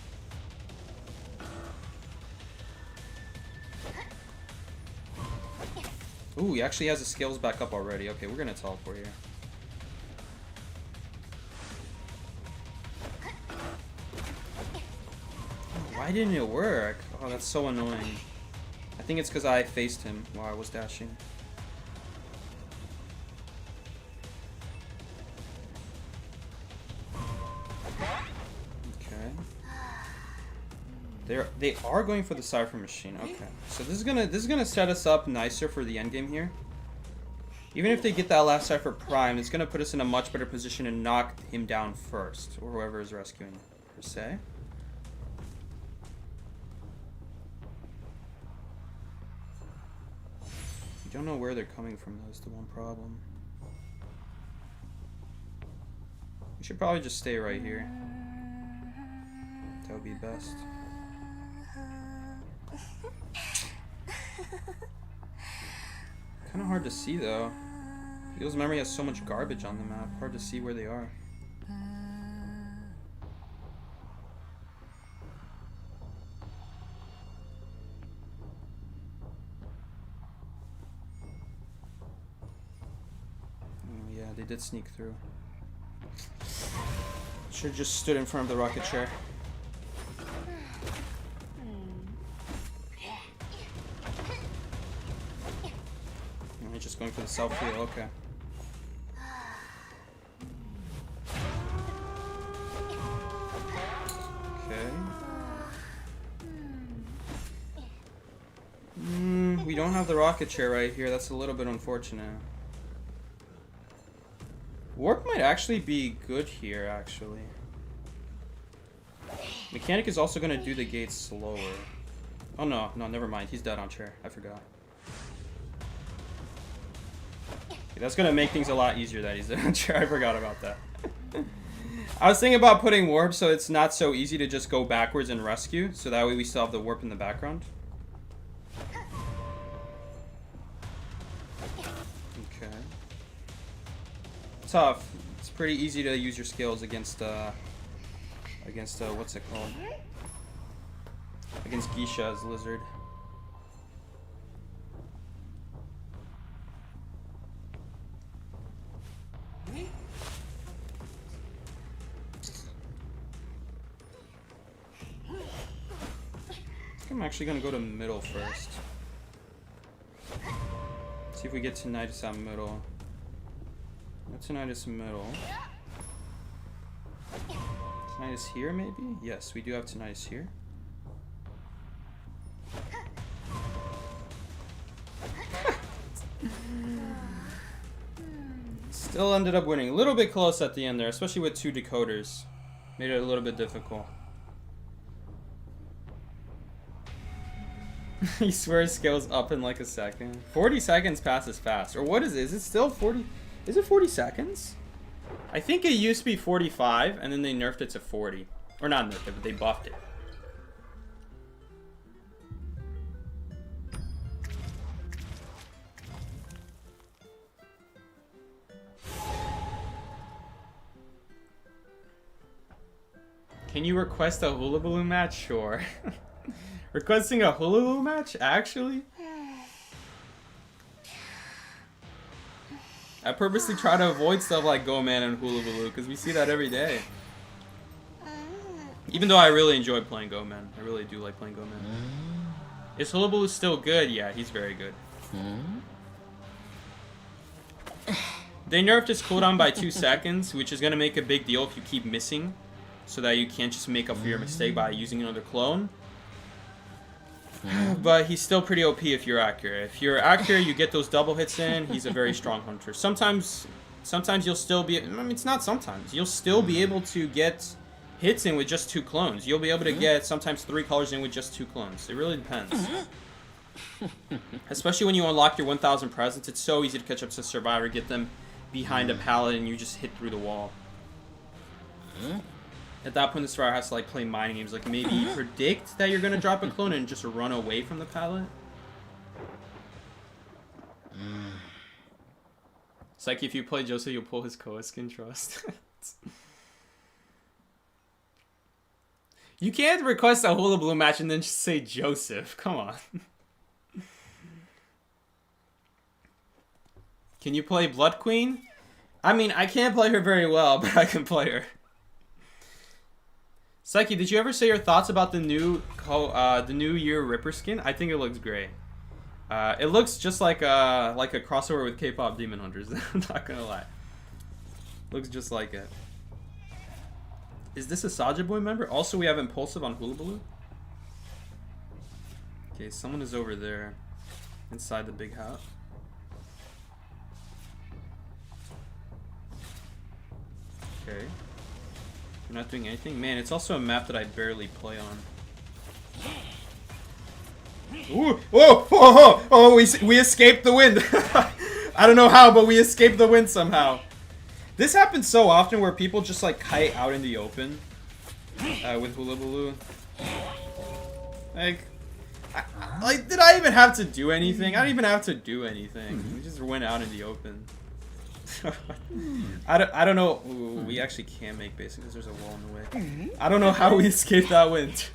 Ooh, he actually has his skills back up already. Okay, we're gonna teleport here. Why didn't it work? Oh, that's so annoying. I think it's because I faced him while I was dashing. Okay. They are going for the cipher machine. Okay. So this is gonna set us up nicer for the end game here. Even if they get that last cipher prime, it's gonna put us in a much better position to knock him down first, or whoever is rescuing per se. Don't know where they're coming from, though, is the one problem. We should probably just stay right here. That would be best. Kind of hard to see, though. Feels Memory has so much garbage on the map. Hard to see where they are. They did sneak through. Should have just stood in front of the rocket chair. He's just going for the self-heal, okay. Okay. We don't have the rocket chair right here. That's a little bit unfortunate. Warp might actually be good here, actually. Mechanic is also going to do the gates slower. Oh, no, never mind. He's dead on chair. I forgot. Okay, that's going to make things a lot easier that he's dead on chair. I forgot about that. I was thinking about putting warp so it's not so easy to just go backwards and rescue. So that way we still have the warp in the background. Tough. It's pretty easy to use your skills against what's it called? Against Geisha's lizard. I'm actually gonna go to middle first. See if we get Tinnitus on middle. Tinnitus middle. Tinnitus here, maybe? Yes, we do have Tinnitus here. Still ended up winning. A little bit close at the end there, especially with 2 decoders. Made it a little bit difficult. He swears scales up in like a second. 40 seconds passes fast. Or what is it? Is it still 40? Is it 40 seconds? I think it used to be 45, and then they nerfed it to 40. Or not nerfed it, but they buffed it. Can you request a hula balloon match? Sure. Requesting a hula balloon match? Actually? I purposely try to avoid stuff like Go Man and Hula Baloo because we see that every day. Even though I really enjoy playing Go Man. I really do like playing Go Man. Is Hula Baloo still good? Yeah, he's very good. They nerfed his cooldown by 2 seconds, which is going to make a big deal if you keep missing. So that you can't just make up for your mistake by using another clone. But he's still pretty OP if you're accurate. If you're accurate, you get those double hits in, he's a very strong hunter. Sometimes you'll still be... I mean, it's not sometimes. You'll still be able to get hits in with just 2 clones. You'll be able to get sometimes 3 colors in with just 2 clones. It really depends. Especially when you unlock your 1000 presents, it's so easy to catch up to Survivor, get them behind a pallet, and you just hit through the wall. At that point, the Survivor has to like play mind games, like maybe predict that you're gonna drop a clone and just run away from the pallet. It's like if you play Joseph, you'll pull his Koa skin trust. You can't request a Hula Balloon match and then just say Joseph. Come on. Can you play Blood Queen? I mean, I can't play her very well, but I can play her. Psyche, did you ever say your thoughts about the new Year Ripper skin? I think it looks great. It looks just like a crossover with K-pop Demon Hunters. I'm not gonna lie. Looks just like it. Is this a Saja Boy member? Also, we have Impulsive on Hula Baloo. Okay, someone is over there, inside the big hat. Okay. We're not doing anything? Man, it's also a map that I barely play on. Ooh! Oh! Oh! Oh! We escaped the wind! I don't know how, but we escaped the wind somehow. This happens so often where people just like kite out in the open with Hula Baloo. Like, did I even have to do anything? I don't even have to do anything. We just went out in the open. I don't know. Ooh, we actually can't make basic because there's a wall in the way. I don't know how we escaped that wind.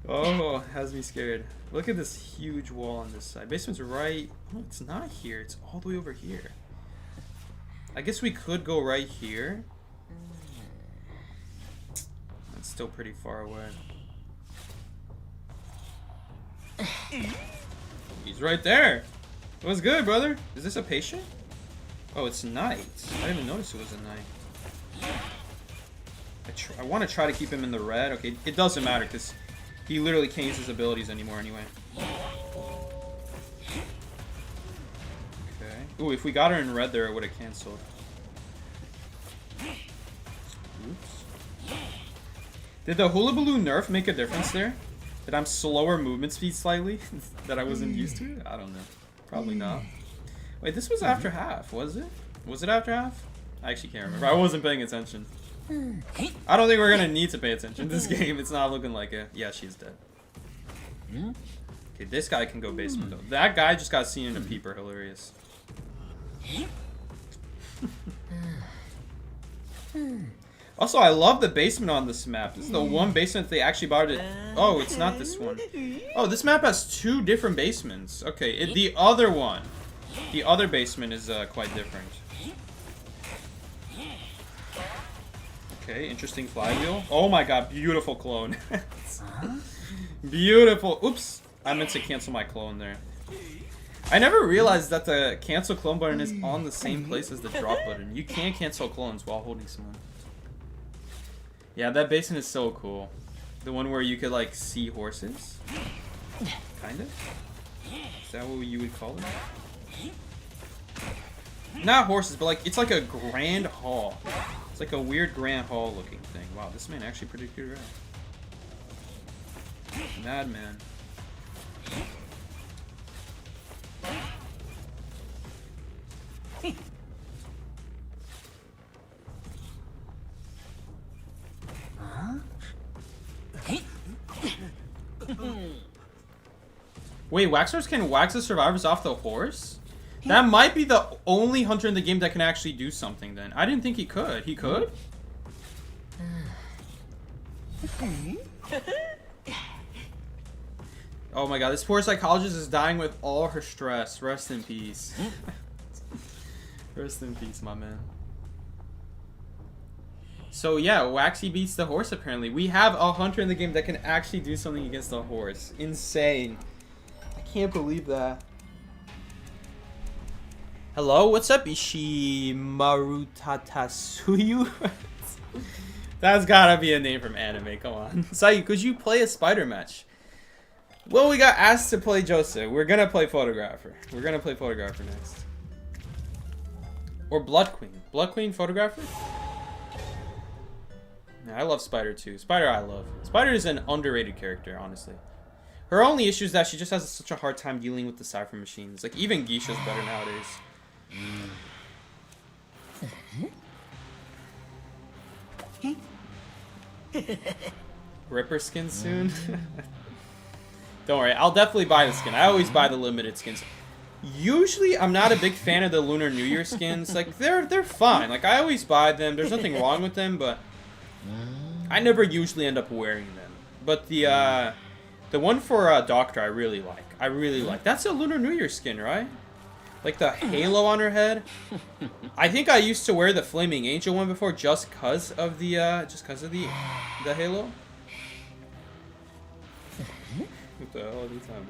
Oh, has me scared. Look at this huge wall on this side. Basement's right. Oh, it's not here. It's all the way over here. I guess we could go right here. That's still pretty far away. He's right there. What's good, brother? Is this a patient? Oh, it's night. I didn't even notice it was a night. I want to try to keep him in the red. Okay, it doesn't matter because he literally can't use his abilities anymore anyway. Okay. Ooh, if we got her in red there, it would have canceled. Oops. Did the Hula Baloo nerf make a difference there? Did I'm slower movement speed slightly that I wasn't used to? I don't know. Probably not. Wait, this was after half, was it? Was it after half? I actually can't remember. I wasn't paying attention. I don't think we're gonna need to pay attention to this game. It's not looking like it. Yeah, she's dead. Okay, this guy can go basement though. That guy just got seen in a peeper. Hilarious. Also, I love the basement on this map. This is the one basement they actually bought it. Oh, it's not this one. Oh, this map has 2 different basements. Okay, the other one. The other basement is quite different. Okay, interesting flywheel. Oh my god, beautiful clone. Beautiful. Oops, I meant to cancel my clone there. I never realized that the cancel clone button is on the same place as the drop button. You can't cancel clones while holding someone. Yeah, that basement is so cool. The one where you could like see horses. Kind of? Is that what you would call it? Not horses, but like, it's like a grand hall. It's like a weird grand hall looking thing. Wow, this man actually predicted right. Madman. Wait, Waxers can wax the survivors off the horse? That might be the only hunter in the game that can actually do something then. I didn't think he could. He could? Oh my god, this poor psychologist is dying with all her stress. Rest in peace. Rest in peace, my man. So yeah, Waxy beats the horse apparently. We have a hunter in the game that can actually do something against the horse. Insane. I can't believe that. Hello, what's up, Ishimarutatasuyu? That's gotta be a name from anime, come on. Sayu, could you play a spider match? Well, we got asked to play Joseph. We're gonna play Photographer. We're gonna play Photographer next. Or Blood Queen. Blood Queen, Photographer? Yeah, I love Spider too. Spider I love. Spider is an underrated character, honestly. Her only issue is that she just has such a hard time dealing with the Cypher machines. Like, even Geisha's better nowadays. Ripper skin soon? Don't worry, I'll definitely buy the skin. I always buy the limited skins. Usually, I'm not a big fan of the Lunar New Year skins. Like, they're fine. Like, I always buy them. There's nothing wrong with them, but I never usually end up wearing them. But the one for Doctor, I really like. I really like. That's a Lunar New Year skin, right? Like the halo on her head. I think I used to wear the Flaming Angel one before, just cause of the halo. What the hell are you talking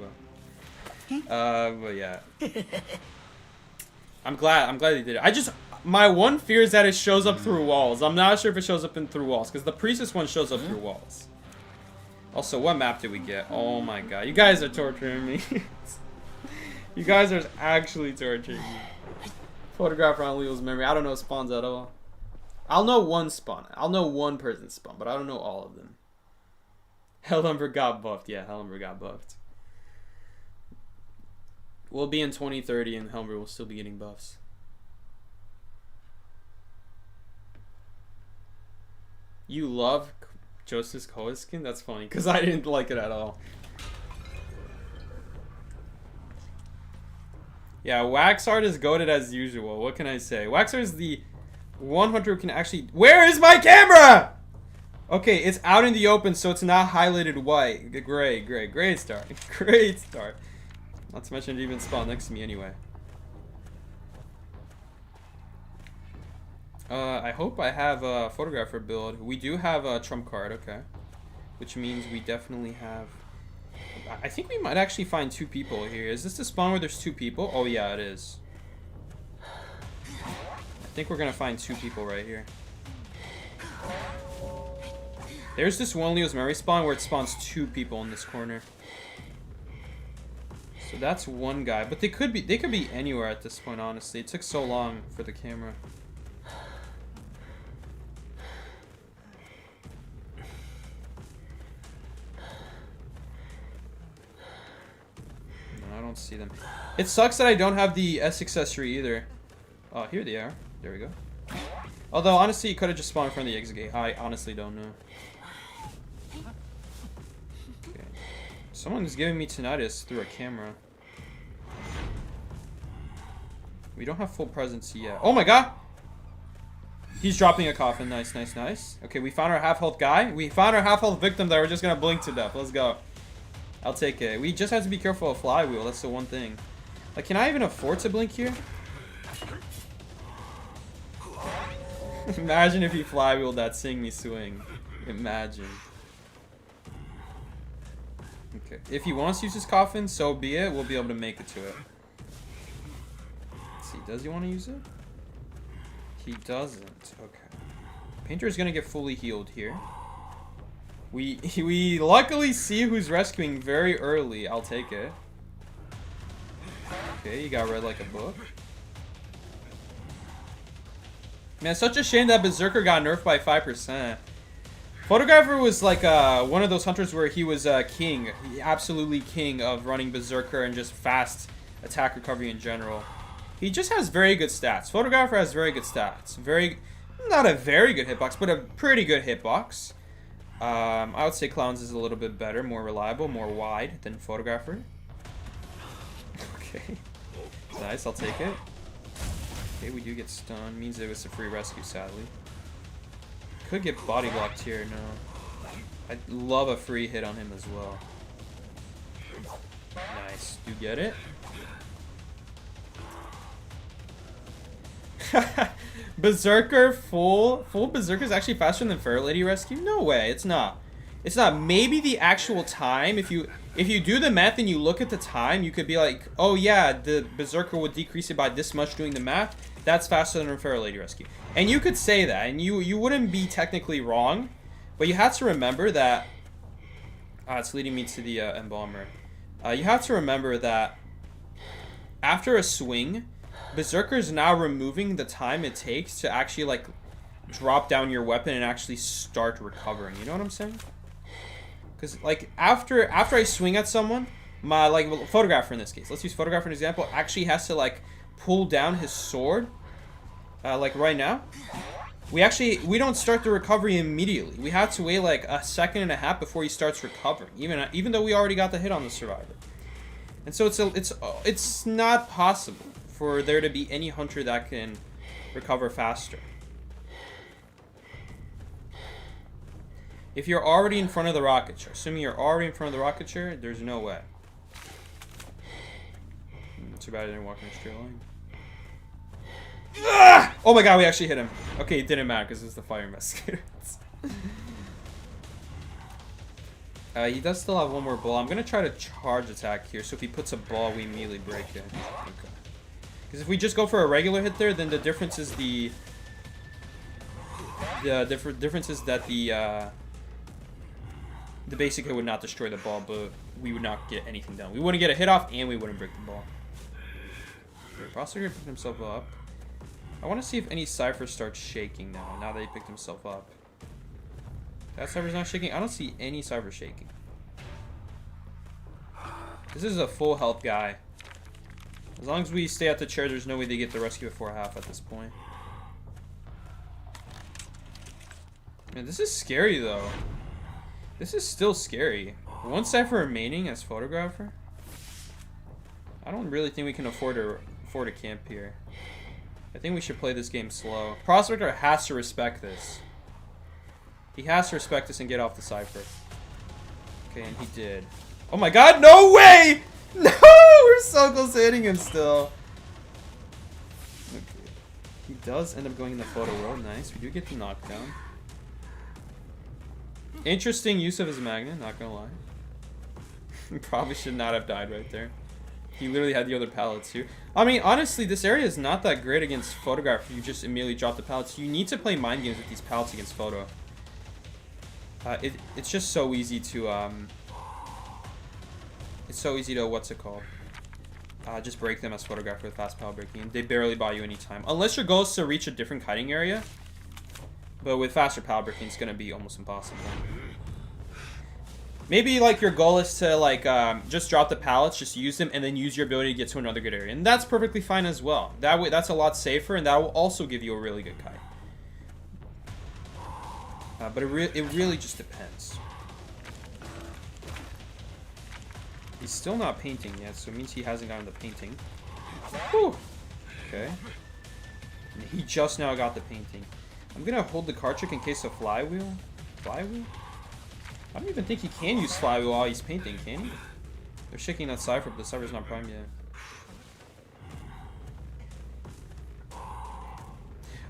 about? But yeah. I'm glad they did it. My one fear is that it shows up through walls. I'm not sure if it shows up through walls, because the Priestess one shows up through walls. Also, what map did we get? Oh my god. You guys are torturing me. You guys are actually torturing me. Photographer on Leo's memory. I don't know spawns at all. I'll know one spawn. I'll know one person's spawn, but I don't know all of them. Hellumber got buffed. Yeah, Hellumber got buffed. We'll be in 2030 and Hellumber will still be getting buffs. You love Joseph's Koa skin? That's funny, because I didn't like it at all. Yeah, Waxart is goated as usual. What can I say? Waxart is the one hunter who can actually... Where is my camera? Okay, it's out in the open, so it's not highlighted white. Great, great, great start. Great start. Not to mention it even spawned next to me anyway. I hope I have a photographer build. We do have a trump card, okay. Which means we definitely have... I think we might actually find 2 people here. Is this the spawn where there's 2 people? Oh yeah, it is. I think we're gonna find 2 people right here. There's this one Leo's Memory spawn where it spawns 2 people in this corner. So that's one guy, but they could be anywhere at this point, honestly. It took so long for the camera. I don't see them. It sucks that I don't have the S accessory either. Oh, here they are. There we go. Although, honestly, you could have just spawned in front of the exit gate. I honestly don't know. Okay. Someone's giving me tinnitus through a camera. We don't have full presence yet. Oh my god! He's dropping a coffin. Nice, nice, nice. Okay, we found our half-health guy. We found our half-health victim that we're just gonna blink to death. Let's go. I'll take it. We just have to be careful of flywheel. That's the one thing. Like, can I even afford to blink here? Imagine if he flywheeled that Sing Me Swing. Imagine. Okay. If he wants to use his coffin, so be it. We'll be able to make it to it. Let's see. Does he want to use it? He doesn't. Okay. Painter is going to get fully healed here. We luckily see who's rescuing very early. I'll take it. Okay, you got read like a book. Man, it's such a shame that Berserker got nerfed by 5%. Photographer was like one of those hunters where he was king, absolutely king of running Berserker and just fast attack recovery in general. He just has very good stats. Photographer has very good stats. Not a very good hitbox, but a pretty good hitbox. I would say Clowns is a little bit better, more reliable, more wide than Photographer. Okay. Nice, I'll take it. Okay, we do get stunned. Means it was a free rescue, sadly. Could get body blocked here, no. I'd love a free hit on him as well. Nice. Do you get it? Berserker full Berserker is actually faster than Fair Lady Rescue? No way, it's not. It's not. Maybe the actual time, if you do the math and you look at the time, you could be like, oh yeah, the Berserker would decrease it by this much doing the math. That's faster than Fair Lady Rescue. And you could say that, and you wouldn't be technically wrong, but you have to remember that it's leading me to the Embalmer. You have to remember that after a swing, Berserker is now removing the time it takes to actually like drop down your weapon and actually start recovering. You know what I'm saying? Because like after I swing at someone, my Photographer in this case, let's use Photographer for an example, actually has to like pull down his sword. Like right now, we don't start the recovery immediately. We have to wait like a second and a half before he starts recovering, even though we already got the hit on the Survivor. And so it's not possible for there to be any hunter that can recover faster. If you're already in front of the rocket chair, assuming you're already in front of the rocket chair, there's no way. Too bad I didn't walk in a straight line. Ah! Oh my god, we actually hit him. Okay, it didn't matter because it was the fire investigator. He does still have one more ball. I'm going to try to charge attack here, so if he puts a ball, we immediately break it. Okay. Because if we just go for a regular hit there, then the difference is the difference is that the basic hit would not destroy the ball, but we would not get anything done. We wouldn't get a hit off, and we wouldn't break the ball. Okay, Prosecutor picked himself up. I want to see if any Cypher starts shaking now that he picked himself up. That Cypher's not shaking? I don't see any Cypher shaking. This is a full health guy. As long as we stay at the chair, there's no way they get the rescue before half at this point. Man, this is scary though. This is still scary. One Cypher remaining as Photographer. I don't really think we can afford a camp here. I think we should play this game slow. Prospector has to respect this. He has to respect this and get off the Cypher. Okay, and he did. Oh my god, no way! No! We're so close to hitting him still. Okay. He does end up going in the photo world. Nice. We do get the knockdown. Interesting use of his magnet, not gonna lie. He probably should not have died right there. He literally had the other pallets too. I mean, honestly, this area is not that great against Photograph. You just immediately drop the pallets. You need to play mind games with these pallets against Photo. It's just so easy to it's so easy to just break them as Photograph with fast pallet breaking. They barely buy you any time, unless your goal is to reach a different kiting area. But with faster pallet breaking, it's gonna be almost impossible. Maybe like your goal is to like just drop the pallets, just use them, and then use your ability to get to another good area, and that's perfectly fine as well. That way, that's a lot safer, and that will also give you a really good kite. But it really just depends. He's still not painting yet, so it means he hasn't gotten the painting. Whew. Okay. And he just now got the painting. I'm gonna hold the card trick in case of flywheel. Flywheel? I don't even think he can use flywheel while he's painting, can he? They're shaking that Cypher, but the Cypher's not primed yet.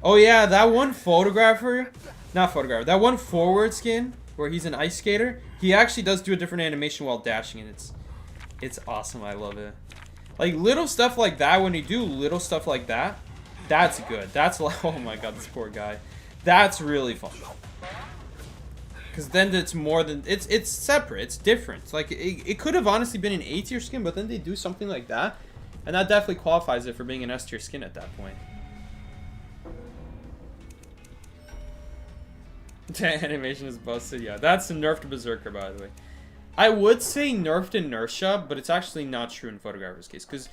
Oh yeah, that one Photographer, not Photographer, that one forward skin where he's an ice skater, he actually does do a different animation while dashing, and it's awesome. I love it. Like little stuff like that, when you do little stuff like that, that's good. That's like, oh my god, this poor guy. That's really fun. Because then it's more than, it's separate, it's different. It's like, it could have honestly been an A tier skin, but then they do something like that, and that definitely qualifies it for being an S tier skin at that point. The animation is busted. Yeah, that's a nerfed Berserker, by the way. I would say nerfed Inertia, but it's actually not true in Photographer's case. Because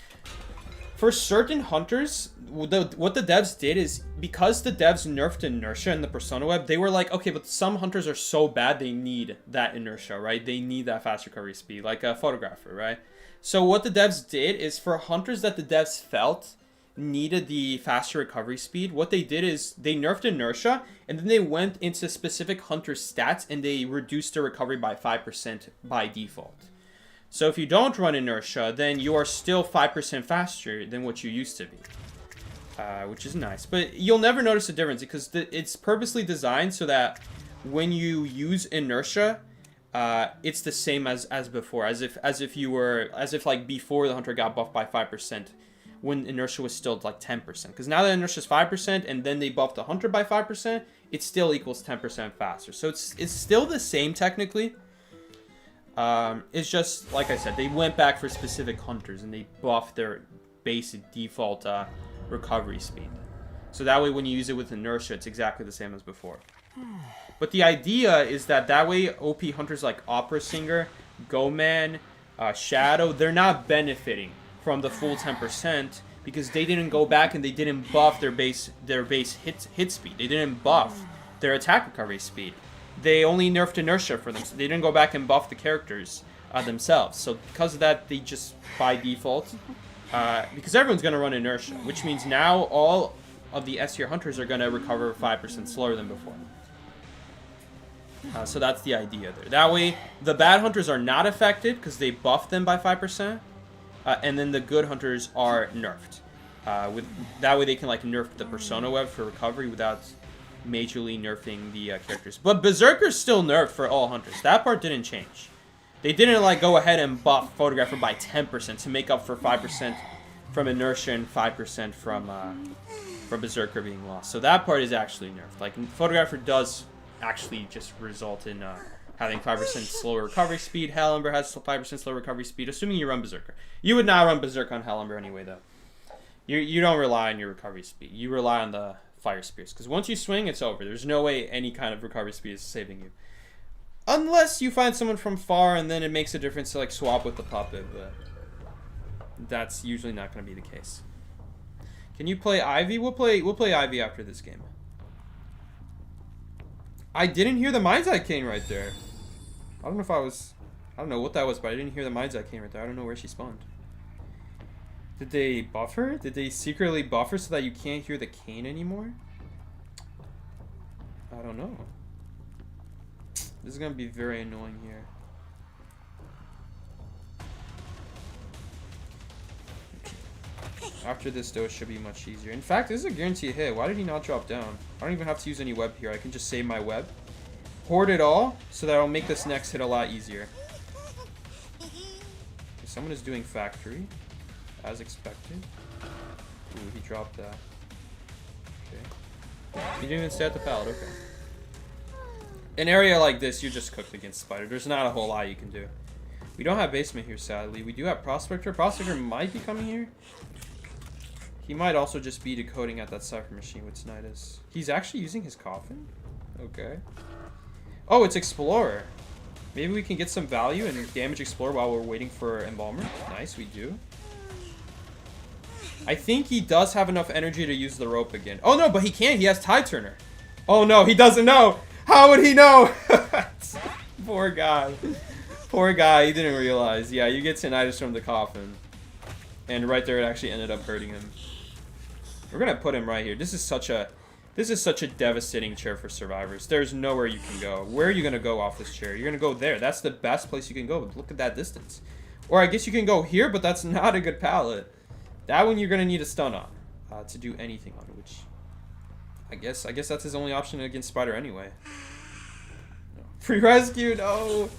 for certain hunters, what the devs did is, because the devs nerfed Inertia in the Persona web, they were like, okay, but some hunters are so bad they need that Inertia, right? They need that fast recovery speed, like a Photographer, right? So what the devs did is, for hunters that the devs felt needed the faster recovery speed, what they did is they nerfed Inertia, and then they went into specific hunter stats and they reduced their recovery by 5% by default. So if you don't run Inertia, then you are still 5% faster than what you used to be, which is nice. But you'll never notice a difference because it's purposely designed so that when you use Inertia, it's the same as before, as if like before the hunter got buffed by 5%. When Inertia was still like 10%. Because now that Inertia is 5% and then they buffed the hunter by 5%, it still equals 10% faster. So it's still the same technically. It's just, like I said, they went back for specific hunters and they buffed their basic default recovery speed. So that way when you use it with Inertia, it's exactly the same as before. But the idea is that way OP hunters like Opera Singer, Goman, Shadow, they're not benefiting from the full 10% because they didn't go back and they didn't buff their base hit speed. They didn't buff their attack recovery speed. They only nerfed Inertia for them, so they didn't go back and buff the characters themselves. So because of that, they just by default, because everyone's gonna run Inertia, which means now all of the S tier hunters are gonna recover 5% slower than before. So that's the idea there. That way, the bad hunters are not affected because they buffed them by 5%. And then the good hunters are nerfed. That way they can like nerf the Persona web for recovery without majorly nerfing the characters. But Berserker's still nerfed for all hunters. That part didn't change. They didn't like go ahead and buff Photographer by 10% to make up for 5% from Inertia and 5% from Berserker being lost. So that part is actually nerfed. Like Photographer does actually just result in having 5% slower recovery speed. Hellumber has 5% slower recovery speed, assuming you run Berserker. You would not run Berserker on Hellumber anyway, though. You don't rely on your recovery speed. You rely on the Fire Spears, because once you swing, it's over. There's no way any kind of recovery speed is saving you. Unless you find someone from far, and then it makes a difference to like swap with the puppet, but that's usually not going to be the case. Can you play Ivy? We'll play Ivy after this game. I didn't hear the Mind's Eye Cane right there. I don't know what that was, but I didn't hear the Mind's Eye Cane right there. I don't know where she spawned. Did they buff her? Did they secretly buff her so that you can't hear the cane anymore? I don't know. This is going to be very annoying here. After this, though, it should be much easier. In fact, this is a guaranteed hit. Why did he not drop down? I don't even have to use any web here. I can just save my web. Hoard it all, so that I'll make this next hit a lot easier. Okay, someone is doing factory, as expected. Ooh, he dropped that. Okay. He didn't even stay at the pallet, okay. An area like this, you're just cooked against Spider. There's not a whole lot you can do. We don't have basement here, sadly. We do have Prospector. Prospector might be coming here. He might also just be decoding at that Cypher machine with Snidus. He's actually using his coffin? Okay. Oh, it's Explorer. Maybe we can get some value and damage Explorer while we're waiting for Embalmer. Nice, we do. I think he does have enough energy to use the rope again. Oh no, but he can't. He has Tide Turner. Oh no, he doesn't know. How would he know? Poor guy. Poor guy, he didn't realize. Yeah, you get Tinnitus from the coffin. And right there, it actually ended up hurting him. We're gonna put him right here. This is such a devastating chair for survivors. There's nowhere you can go. Where are you gonna go off this chair? You're gonna go there. That's the best place you can go. Look at that distance. Or I guess you can go here, but that's not a good pallet. That one you're gonna need a stun on to do anything on, which I guess that's his only option against Spider anyway. No. Free rescue, no.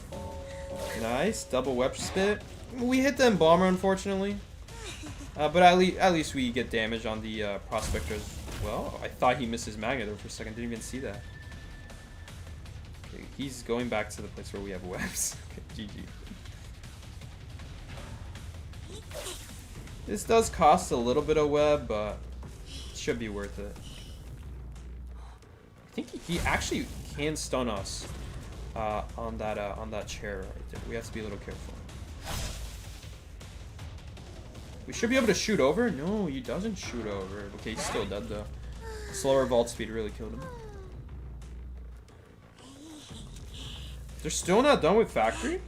Nice double web spit. We hit the Embalmer, unfortunately. But at least we get damage on the Prospector as well. I thought he missed his Magnet there for a second. Didn't even see that. Okay, he's going back to the place where we have webs. Okay, GG. This does cost a little bit of web, but it should be worth it. I think he actually can stun us on that chair right there. We have to be a little careful. We should be able to shoot over. No, he doesn't shoot over. Okay, he's still dead though. Slower vault speed really killed him. They're still not done with factory?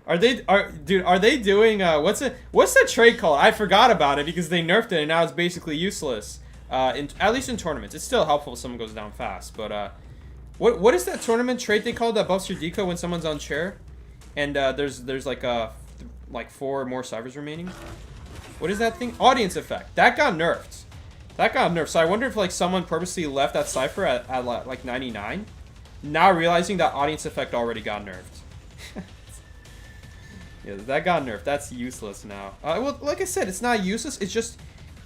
Are they doing what's the trait called? I forgot about it because they nerfed it and now it's basically useless. At least in tournaments. It's still helpful if someone goes down fast, but what is that tournament trait they call that buffs your deco when someone's on chair? And there's like 4 more ciphers remaining. What is that thing? Audience effect. That got nerfed. So I wonder if like someone purposely left that cipher at like 99. Now realizing that audience effect already got nerfed. Yeah, that got nerfed. That's useless now. Well, like I said, it's not useless. It's just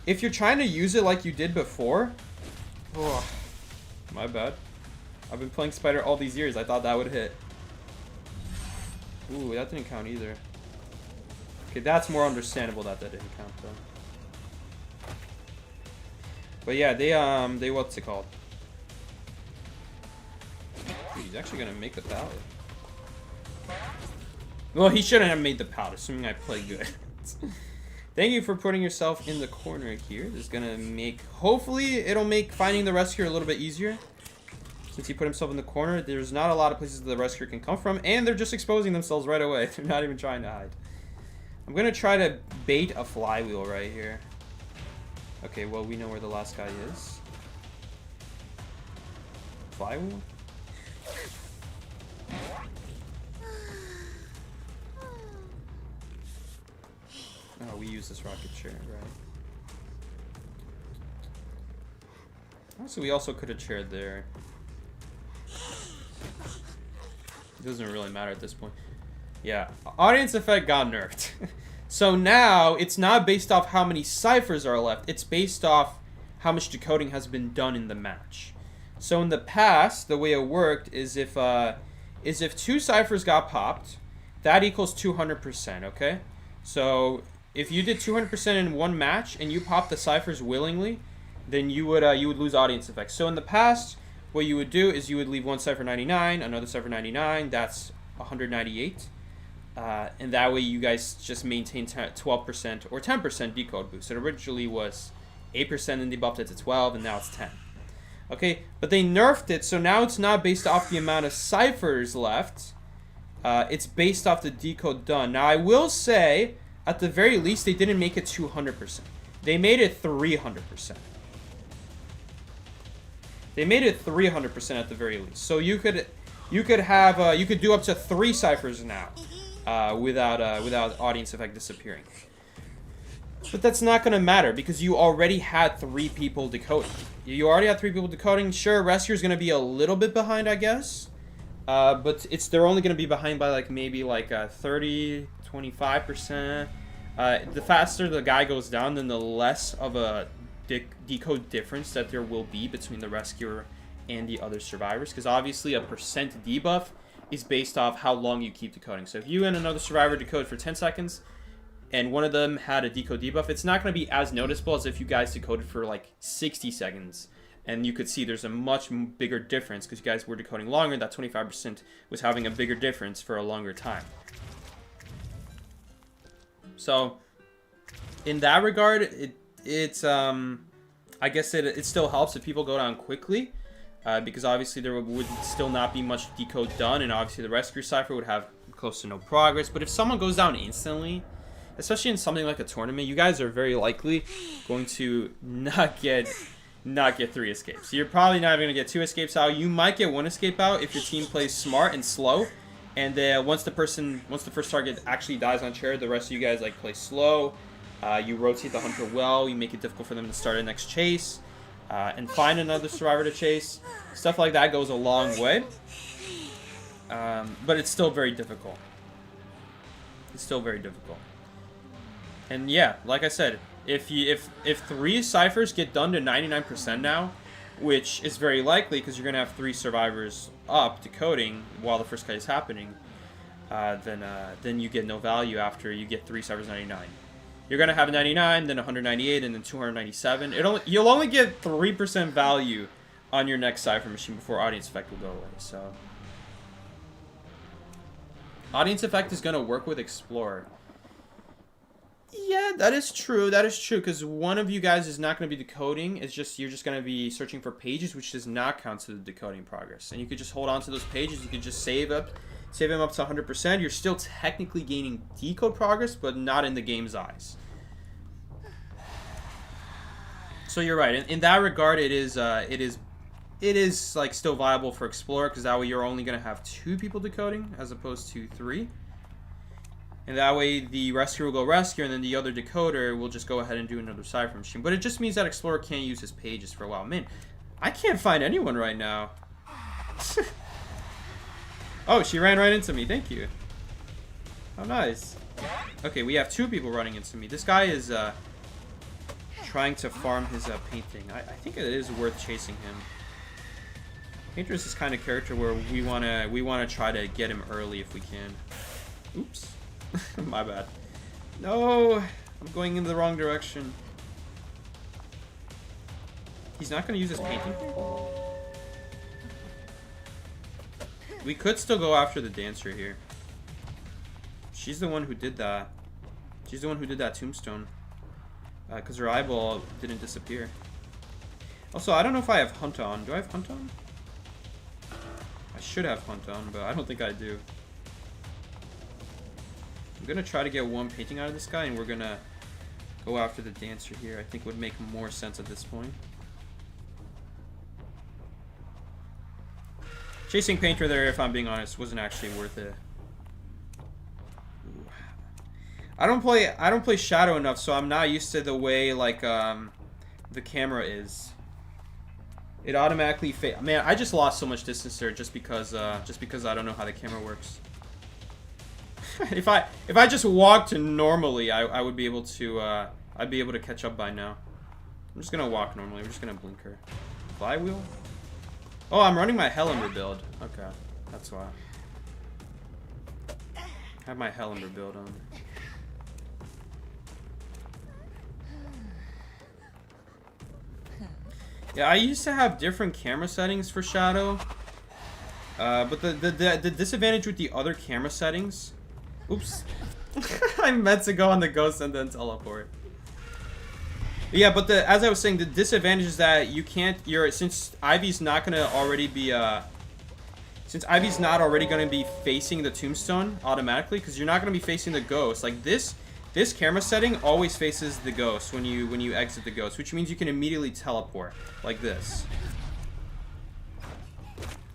if you're trying to use it like you did before. Oh, my bad. I've been playing Spider all these years. I thought that would hit. Ooh, that didn't count either. Okay, that's more understandable that didn't count though. But yeah, they what's it called? Dude, he's actually gonna make the pallet. Well, he shouldn't have made the pallet, assuming I play good. Thank you for putting yourself in the corner here. This is gonna make, hopefully, it'll make finding the rescuer a little bit easier. Since he put himself in the corner, there's not a lot of places the rescuer can come from, and they're just exposing themselves right away. They're not even trying to hide. I'm gonna try to bait a flywheel right here. Okay, well, we know where the last guy is. Flywheel? Oh, we use this rocket chair, right? So we also could have chaired there. It doesn't really matter at this point. Yeah, audience effect got nerfed. So now it's not based off how many ciphers are left. It's based off how much decoding has been done in the match. So in the past, the way it worked is if 2 ciphers got popped, that equals 200%. Okay, so if you did 200% in one match and you popped the ciphers willingly, then you would lose audience effect. So in the past, what you would do is you would leave one cipher 99, another cipher 99. That's 198. And that way you guys just maintain 12% or 10% decode boost. It originally was 8% and they buffed it to 12 and now it's 10. Okay, but they nerfed it, so now it's not based off the amount of ciphers left. It's based off the decode done. Now I will say, at the very least, they didn't make it 200%. They made it 300%. They made it 300% at the very least. So you could do up to 3 ciphers now. Without audience effect disappearing. But that's not going to matter because you already had 3 people decoding. You already had 3 people decoding. Sure, Rescuer's going to be a little bit behind, I guess. But they're only going to be behind by like maybe like 30, 25%. The faster the guy goes down, then the less of a decode difference that there will be between the Rescuer and the other survivors. Because obviously a percent debuff is based off how long you keep decoding. So if you and another survivor decode for 10 seconds and one of them had a decode debuff, it's not going to be as noticeable as if you guys decoded for like 60 seconds. And you could see there's a much bigger difference because you guys were decoding longer. That 25% was having a bigger difference for a longer time. So in that regard, it's I guess it still helps if people go down quickly. Because obviously there would still not be much decode done, and obviously the rescue cipher would have close to no progress. But if someone goes down instantly, especially in something like a tournament, you guys are very likely going to not get 3 escapes. You're probably not even going to get 2 escapes out. You might get 1 escape out if your team plays smart and slow. And once the first target actually dies on chair, the rest of you guys like play slow. You rotate the hunter well. You make it difficult for them to start a next chase. And find another survivor to chase. Stuff like that goes a long way. But it's still very difficult. It's still very difficult. And yeah, like I said, if 3 ciphers get done to 99% now, which is very likely because you're going to have 3 survivors up decoding while the first guy is happening, then you get no value after you get 3 ciphers 99. You're going to have 99, then 198, and then 297. You'll only get 3% value on your next Cypher machine before Audience Effect will go away. So Audience Effect is going to work with Explorer. Yeah, that is true. That is true, because one of you guys is not going to be decoding. It's just you're just going to be searching for pages, which does not count to the decoding progress. And you could just hold on to those pages. You could just save them up to 100%. You're still technically gaining decode progress, but not in the game's eyes. So you're right. In that regard, it is like still viable for Explorer, because that way you're only going to have 2 people decoding as opposed to 3. And that way the rescuer will go rescue, and then the other decoder will just go ahead and do another Cypher machine. But it just means that Explorer can't use his pages for a while. Man, I can't find anyone right now. Oh, she ran right into me. Thank you. Oh, nice. Okay, we have 2 people running into me. This guy is trying to farm his painting. I think it is worth chasing him. Painter is this kind of character where we wanna try to get him early if we can. Oops. My bad. No, I'm going in the wrong direction. He's not gonna use his painting. We could still go after the dancer here. She's the one who did that. She's the one who did that tombstone. Because her eyeball didn't disappear. Also, I don't know if I have Hunt on. Do I have Hunt on? I should have Hunt on, but I don't think I do. I'm gonna try to get one painting out of this guy, and we're gonna go after the dancer here. I think would make more sense at this point. Chasing Painter there, if I'm being honest, wasn't actually worth it. Ooh. I don't play Shadow enough, so I'm not used to the way like the camera is. It automatically man, I just lost so much distance there just because I don't know how the camera works. If I just walked normally, I would be able to I'd be able to catch up by now. I'm just gonna walk normally. We're just gonna blink her. Flywheel? Oh, I'm running my Hellember build. Okay, that's why. I have my Hellember build on. Yeah, I used to have different camera settings for Shadow. But the disadvantage with the other camera settings. Oops. I meant to go on the ghost and then teleport. Yeah, but as I was saying, the disadvantage is that you can't. Since Ivy's not gonna already be since Ivy's not already gonna be facing the tombstone automatically, because you're not gonna be facing the ghost. Like this camera setting always faces the ghost when you exit the ghost, which means you can immediately teleport like this,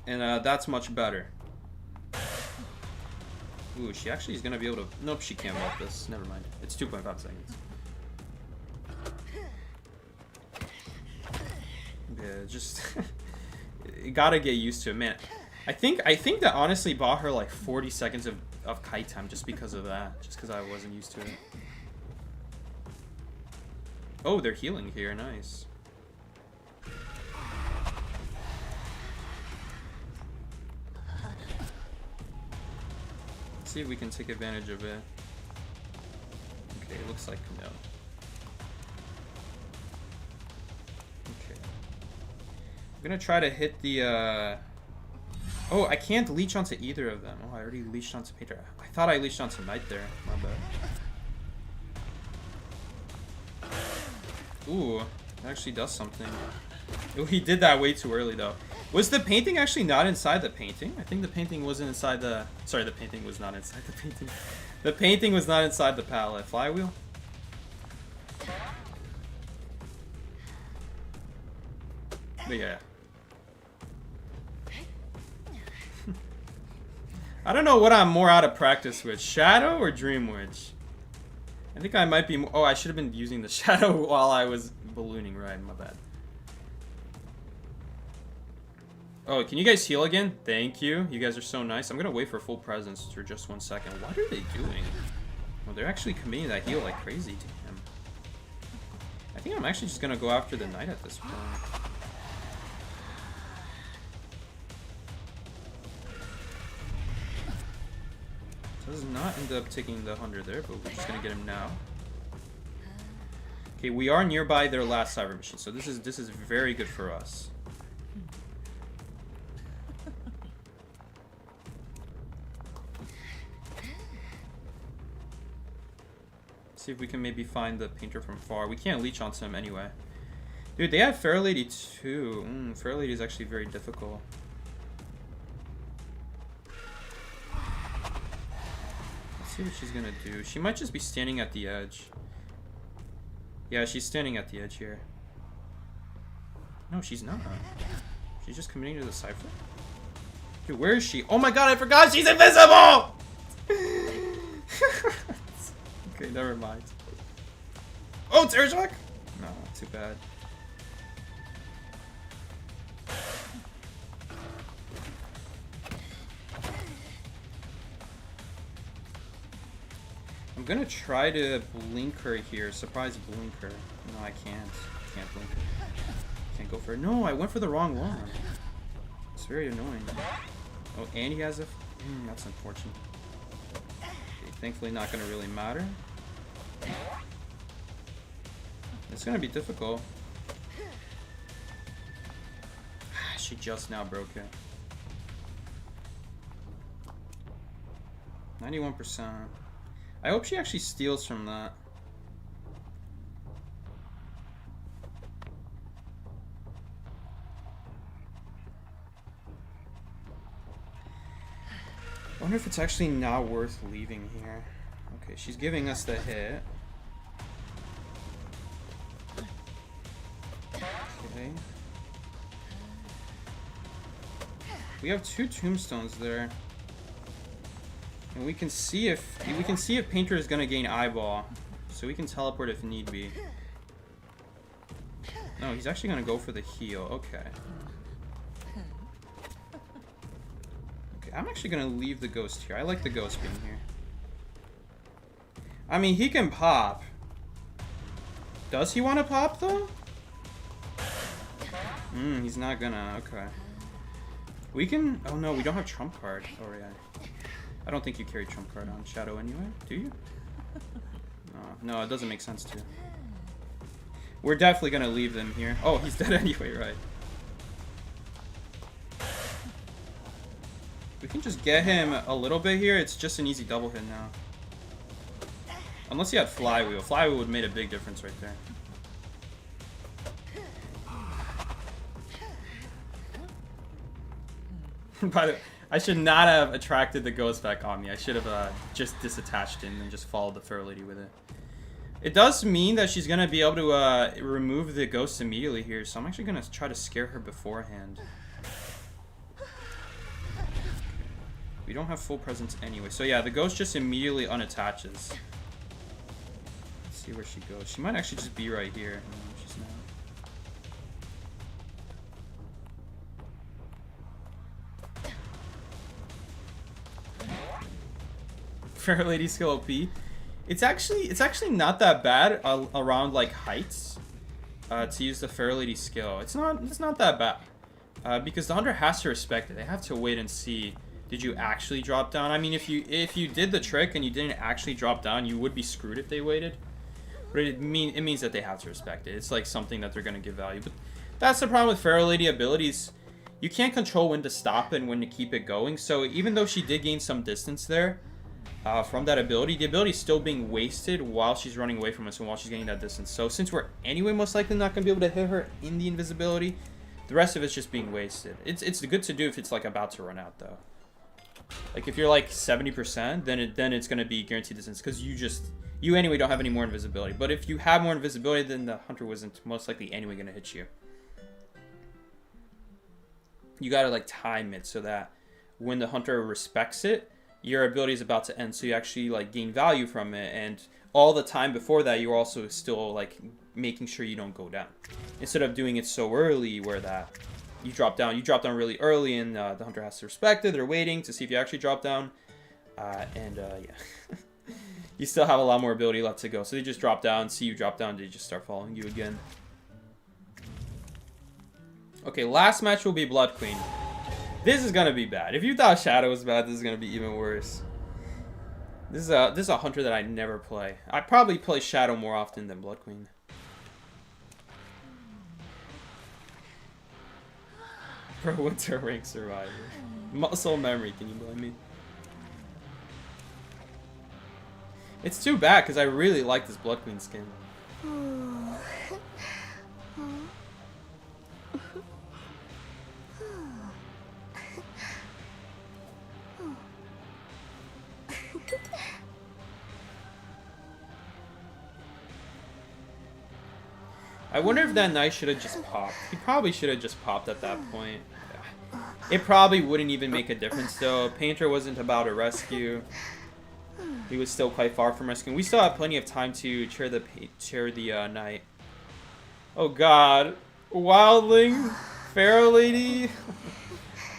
and that's much better. Ooh, she actually is gonna be able to. Nope, she can't walk this. Never mind. It's 2.5 seconds. Yeah, just you gotta get used to it, man. I think that honestly bought her like 40 seconds of kite time just because of that. Just because I wasn't used to it. Oh, they're healing here. Nice. Let's see if we can take advantage of it. Okay, it looks like no. Okay. I'm gonna try to hit the oh, I can't leech onto either of them. Oh, I already leeched onto Painter. I thought I leeched onto Knight there. My bad. Ooh, that actually does something. Oh, he did that way too early though. Was the painting actually not inside the painting? I think the painting wasn't inside the... Sorry, the painting was not inside the painting. The painting was not inside the palette. Flywheel? But yeah. I don't know what I'm more out of practice with, Shadow or Dream Witch. I think I might be more... Oh, I should have been using the Shadow while I was ballooning, right? My bad. Oh, can you guys heal again? Thank you. You guys are so nice. I'm gonna wait for full presence for just 1 second. What are they doing? Well, they're actually committing that heal like crazy to him. I think I'm actually just gonna go after the Knight at this point. Does not end up taking the 100 there, but we're just gonna get him now. Okay, we are nearby their last Cypher machine, so this is very good for us. See if we can maybe find the painter from far. We can't leech onto him anyway. Dude, they have Fair Lady too. Fair Lady is actually very difficult. Let's see what she's gonna do. She might just be standing at the edge. Yeah, she's standing at the edge here. No, she's not. She's just committing to the cipher. Dude, where is she? Oh my god, I forgot she's invisible! Okay, never mind. Oh, it's Urjak? No, too bad. I'm gonna try to blink her here. Surprise blink her. No, I can't. Can't blink her. Can't go for it. No, I went for the wrong one. It's very annoying. Oh, and he has a... that's unfortunate. Okay, thankfully not gonna really matter. It's gonna be difficult. She just now broke it. 91%. I hope she actually steals from that. I wonder if it's actually not worth leaving here. Okay, she's giving us the hit. Okay. We have 2 tombstones there. And we can see if Painter is gonna gain eyeball. So we can teleport if need be. No, he's actually gonna go for the heal. Okay. I'm actually gonna leave the ghost here. I like the ghost being here. I mean, he can pop. Does he want to pop though? He's not gonna. Okay. We can. Oh no, we don't have trump card. Oh yeah. I don't think you carry trump card on Shadow anyway. Do you? No, it doesn't make sense to. We're definitely gonna leave them here. Oh, he's dead anyway, right? We can just get him a little bit here. It's just an easy double hit now. Unless he had Flywheel. Flywheel would have made a big difference right there. By the way, I should not have attracted the ghost back on me. I should have just disattached him and just followed the Fair Lady with it. It does mean that she's going to be able to remove the ghost immediately here. So I'm actually going to try to scare her beforehand. We don't have full presence anyway. So yeah, the ghost just immediately unattaches. Let's see where she goes. She might actually just be right here. No, she's not. Fair Lady skill OP. It's actually not that bad around like heights to use the Fair Lady skill. It's not that bad because the hunter has to respect it. They have to wait and see. Did you actually drop down? I mean, if you did the trick and you didn't actually drop down, you would be screwed if they waited. But it means that they have to respect it. It's like something that they're gonna give value. But that's the problem with Fair Lady abilities. You can't control when to stop and when to keep it going. So even though she did gain some distance there from that ability, the ability is still being wasted while she's running away from us and while she's gaining that distance. So since we're anyway most likely not gonna be able to hit her in the invisibility, the rest of it's just being wasted. It's good to do if it's like about to run out though. Like if you're like 70%, then it's gonna be guaranteed distance because you anyway don't have any more invisibility. But if you have more invisibility, then the hunter wasn't most likely anyway gonna hit you. You gotta like time it so that when the hunter respects it, your ability is about to end, so you actually like gain value from it, and all the time before that you're also still like making sure you don't go down. Instead of doing it so early where that you drop down really early, and the hunter has to respect it. They're waiting to see if you actually drop down, yeah. You still have a lot more ability left to go. So they just drop down, see you drop down, they just start following you again. Okay, last match will be Blood Queen. This is gonna be bad. If you thought Shadow was bad, this is gonna be even worse. This is a hunter that I never play. I probably play Shadow more often than Blood Queen. Bro, what's her rank survivor? Muscle memory, can you blame me? It's too bad because I really like this Blood Queen skin. I wonder if that knight should have just popped. He probably should have just popped at that point. It probably wouldn't even make a difference though. Painter wasn't about a rescue. He was still quite far from rescuing. We still have plenty of time to chair the knight. Oh god. Wildling? Pharaoh Lady?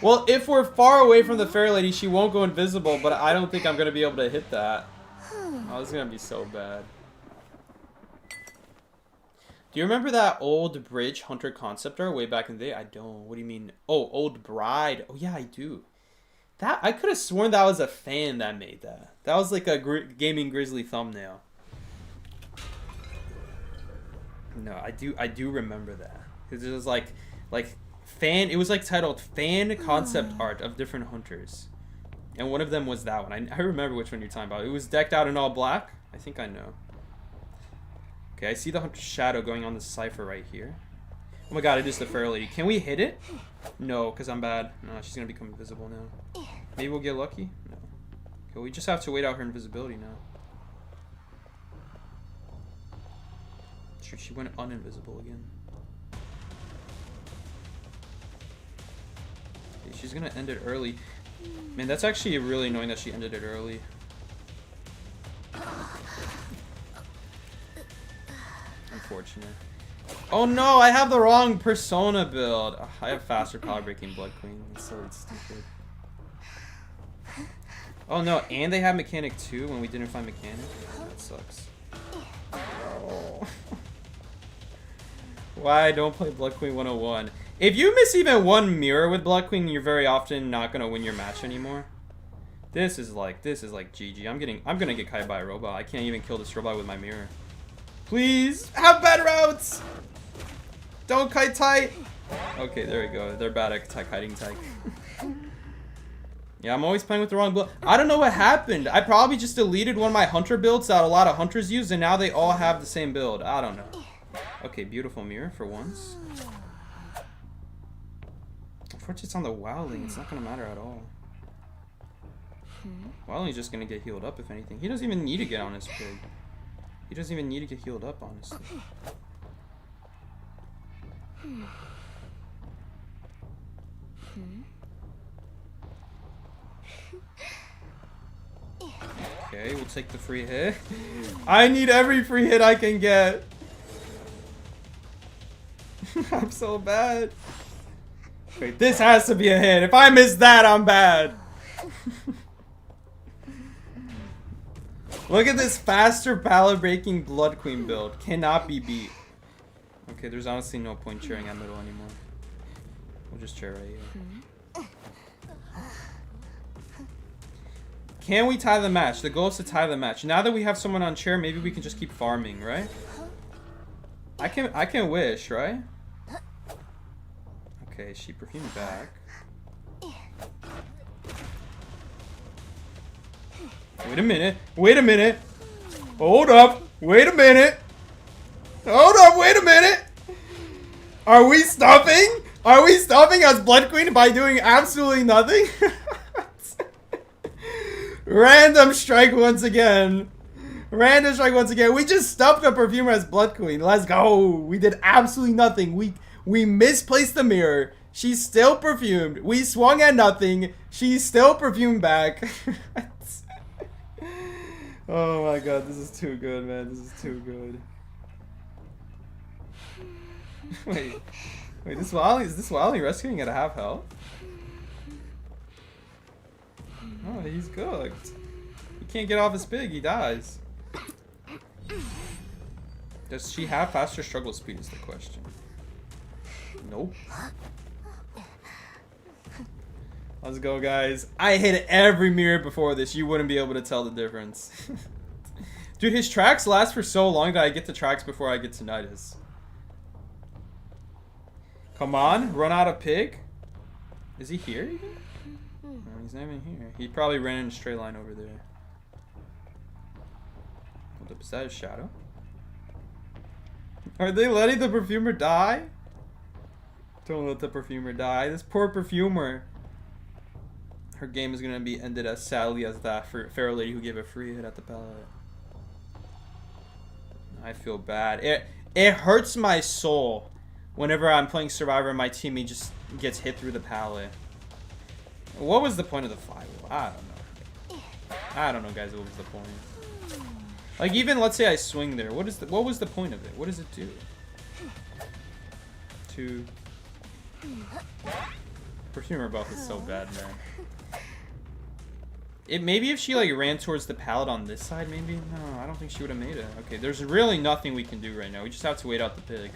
Well, if we're far away from the Pharaoh Lady, she won't go invisible, but I don't think I'm going to be able to hit that. Oh, this is going to be so bad. Do you remember that old Bridge Hunter concept art way back in the day? I don't. What do you mean? Oh, Old Bride. Oh, yeah, I do. That I could have sworn that was a fan that made that. That was like a Gaming Grizzly thumbnail. No, I do remember that. Because it was like fan. It was like titled Fan Concept Art of Different Hunters. And one of them was that one. I remember which one you're talking about. It was decked out in all black. I think I know. Okay, I see the Hunter's shadow going on the cipher right here. Oh my god, it is the Pharaoh Lady. Can we hit it? No, because I'm bad. No, she's going to become invisible now. Maybe we'll get lucky? No. Okay, we just have to wait out her invisibility now. Sure, she went uninvisible again. Okay, she's going to end it early. Man, that's actually really annoying that she ended it early. Unfortunate. Oh no, I have the wrong persona build. Ugh, I have faster power breaking Blood Queen. It's so stupid. Oh no, and they have mechanic too when we didn't find mechanic. That sucks. Oh. Why don't play Blood Queen 101? If you miss even one mirror with Blood Queen, you're very often not gonna win your match anymore. This is like GG. I'm gonna get kite by a robot. I can't even kill this robot with my mirror. Please have bad routes. Don't kite tight. Okay, there we go. They're bad at kiting tight. Yeah, I'm always playing with the wrong build. I don't know what happened. I probably just deleted one of my hunter builds that a lot of hunters use, and now they all have the same build. I don't know. Okay, beautiful mirror for once. Unfortunately, it's on the Wildling. It's not going to matter at all. Wildling's just going to get healed up, if anything. He doesn't even need to get on his pig. He doesn't even need to get healed up, honestly. Okay, we'll take the free hit. I need every free hit I can get. I'm so bad. Wait, this has to be a hit. If I miss that, I'm bad. Look at this faster pallet breaking Blood Queen build. Cannot be beat. Okay, there's honestly no point cheering at middle anymore. We'll just chair right here. Can we tie the match? The goal is to tie the match. Now that we have someone on chair, maybe we can just keep farming, right? I can wish, right? Okay, she perfumed back. Wait a minute. Wait a minute. Hold up. Wait a minute. Hold up. Wait a minute. Are we stopping? Are we stopping as Blood Queen by doing absolutely nothing? Random strike once again. Random strike once again. We just stopped the perfumer as Blood Queen. Let's go. We did absolutely nothing. We misplaced the mirror. She's still perfumed. We swung at nothing. She's still perfumed back. Oh my god, this is too good, man. This is too good. Wait, is this Wildling rescuing at half health? Oh, he's cooked. He can't get off his pig, he dies. Does she have faster struggle speed is the question. Nope. Let's go, guys. I hit every mirror before this. You wouldn't be able to tell the difference. Dude, his tracks last for so long that I get the tracks before I get to Nidus. Come on, run out of pig. Is he here even? No, he's not even here. He probably ran in a straight line over there. Hold up, is that a shadow? Are they letting the perfumer die? Don't let the perfumer die. This poor perfumer. Her game is gonna be ended as sadly as that for Pharaoh Lady who gave a free hit at the pallet. I feel bad. It hurts my soul whenever I'm playing Survivor and my teammate just gets hit through the pallet. What was the point of the flywheel? I don't know. I don't know, guys. What was the point? Like, even let's say I swing there. What was the point of it? What does it do? Perfumer buff is so bad, man. Maybe if she like ran towards the pallet on this side, maybe? No, I don't think she would have made it. Okay, there's really nothing we can do right now. We just have to wait out the pig.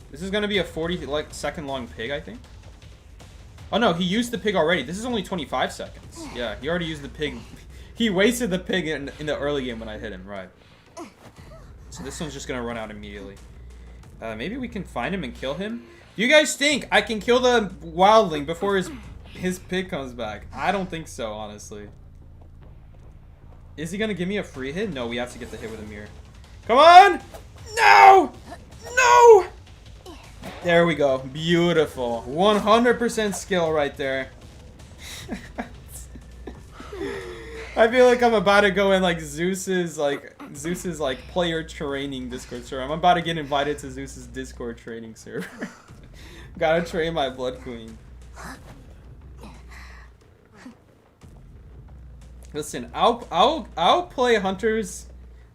This is gonna be a 40-second long pig, I think. Oh no, he used the pig already. This is only 25 seconds. Yeah, he already used the pig. He wasted the pig in the early game when I hit him, right? So this one's just gonna run out immediately. Maybe we can find him and kill him. Do you guys think I can kill the wildling before his pig comes back? I don't think so, honestly. Is he gonna give me a free hit? No, we have to get the hit with a mirror. Come on! No! No! There we go. Beautiful. 100% skill right there. I feel like I'm about to go in like Zeus's player training Discord server. I'm about to get invited to Zeus's Discord training server. Gotta train my Blood Queen. Listen, I'll play hunters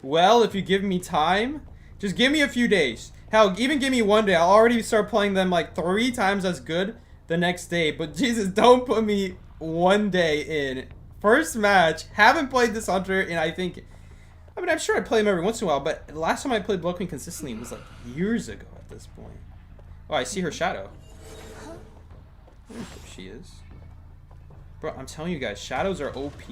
well if you give me time. Just give me a few days. Hell, even give me 1 day. I'll already start playing them like 3 times as good the next day. But Jesus, don't put me 1 day in. First match. Haven't played this hunter in I mean, I'm sure I play him every once in a while, but the last time I played Blood Queen consistently was like years ago at this point. Oh, I see her shadow. There she is. Bro, I'm telling you guys, shadows are OP.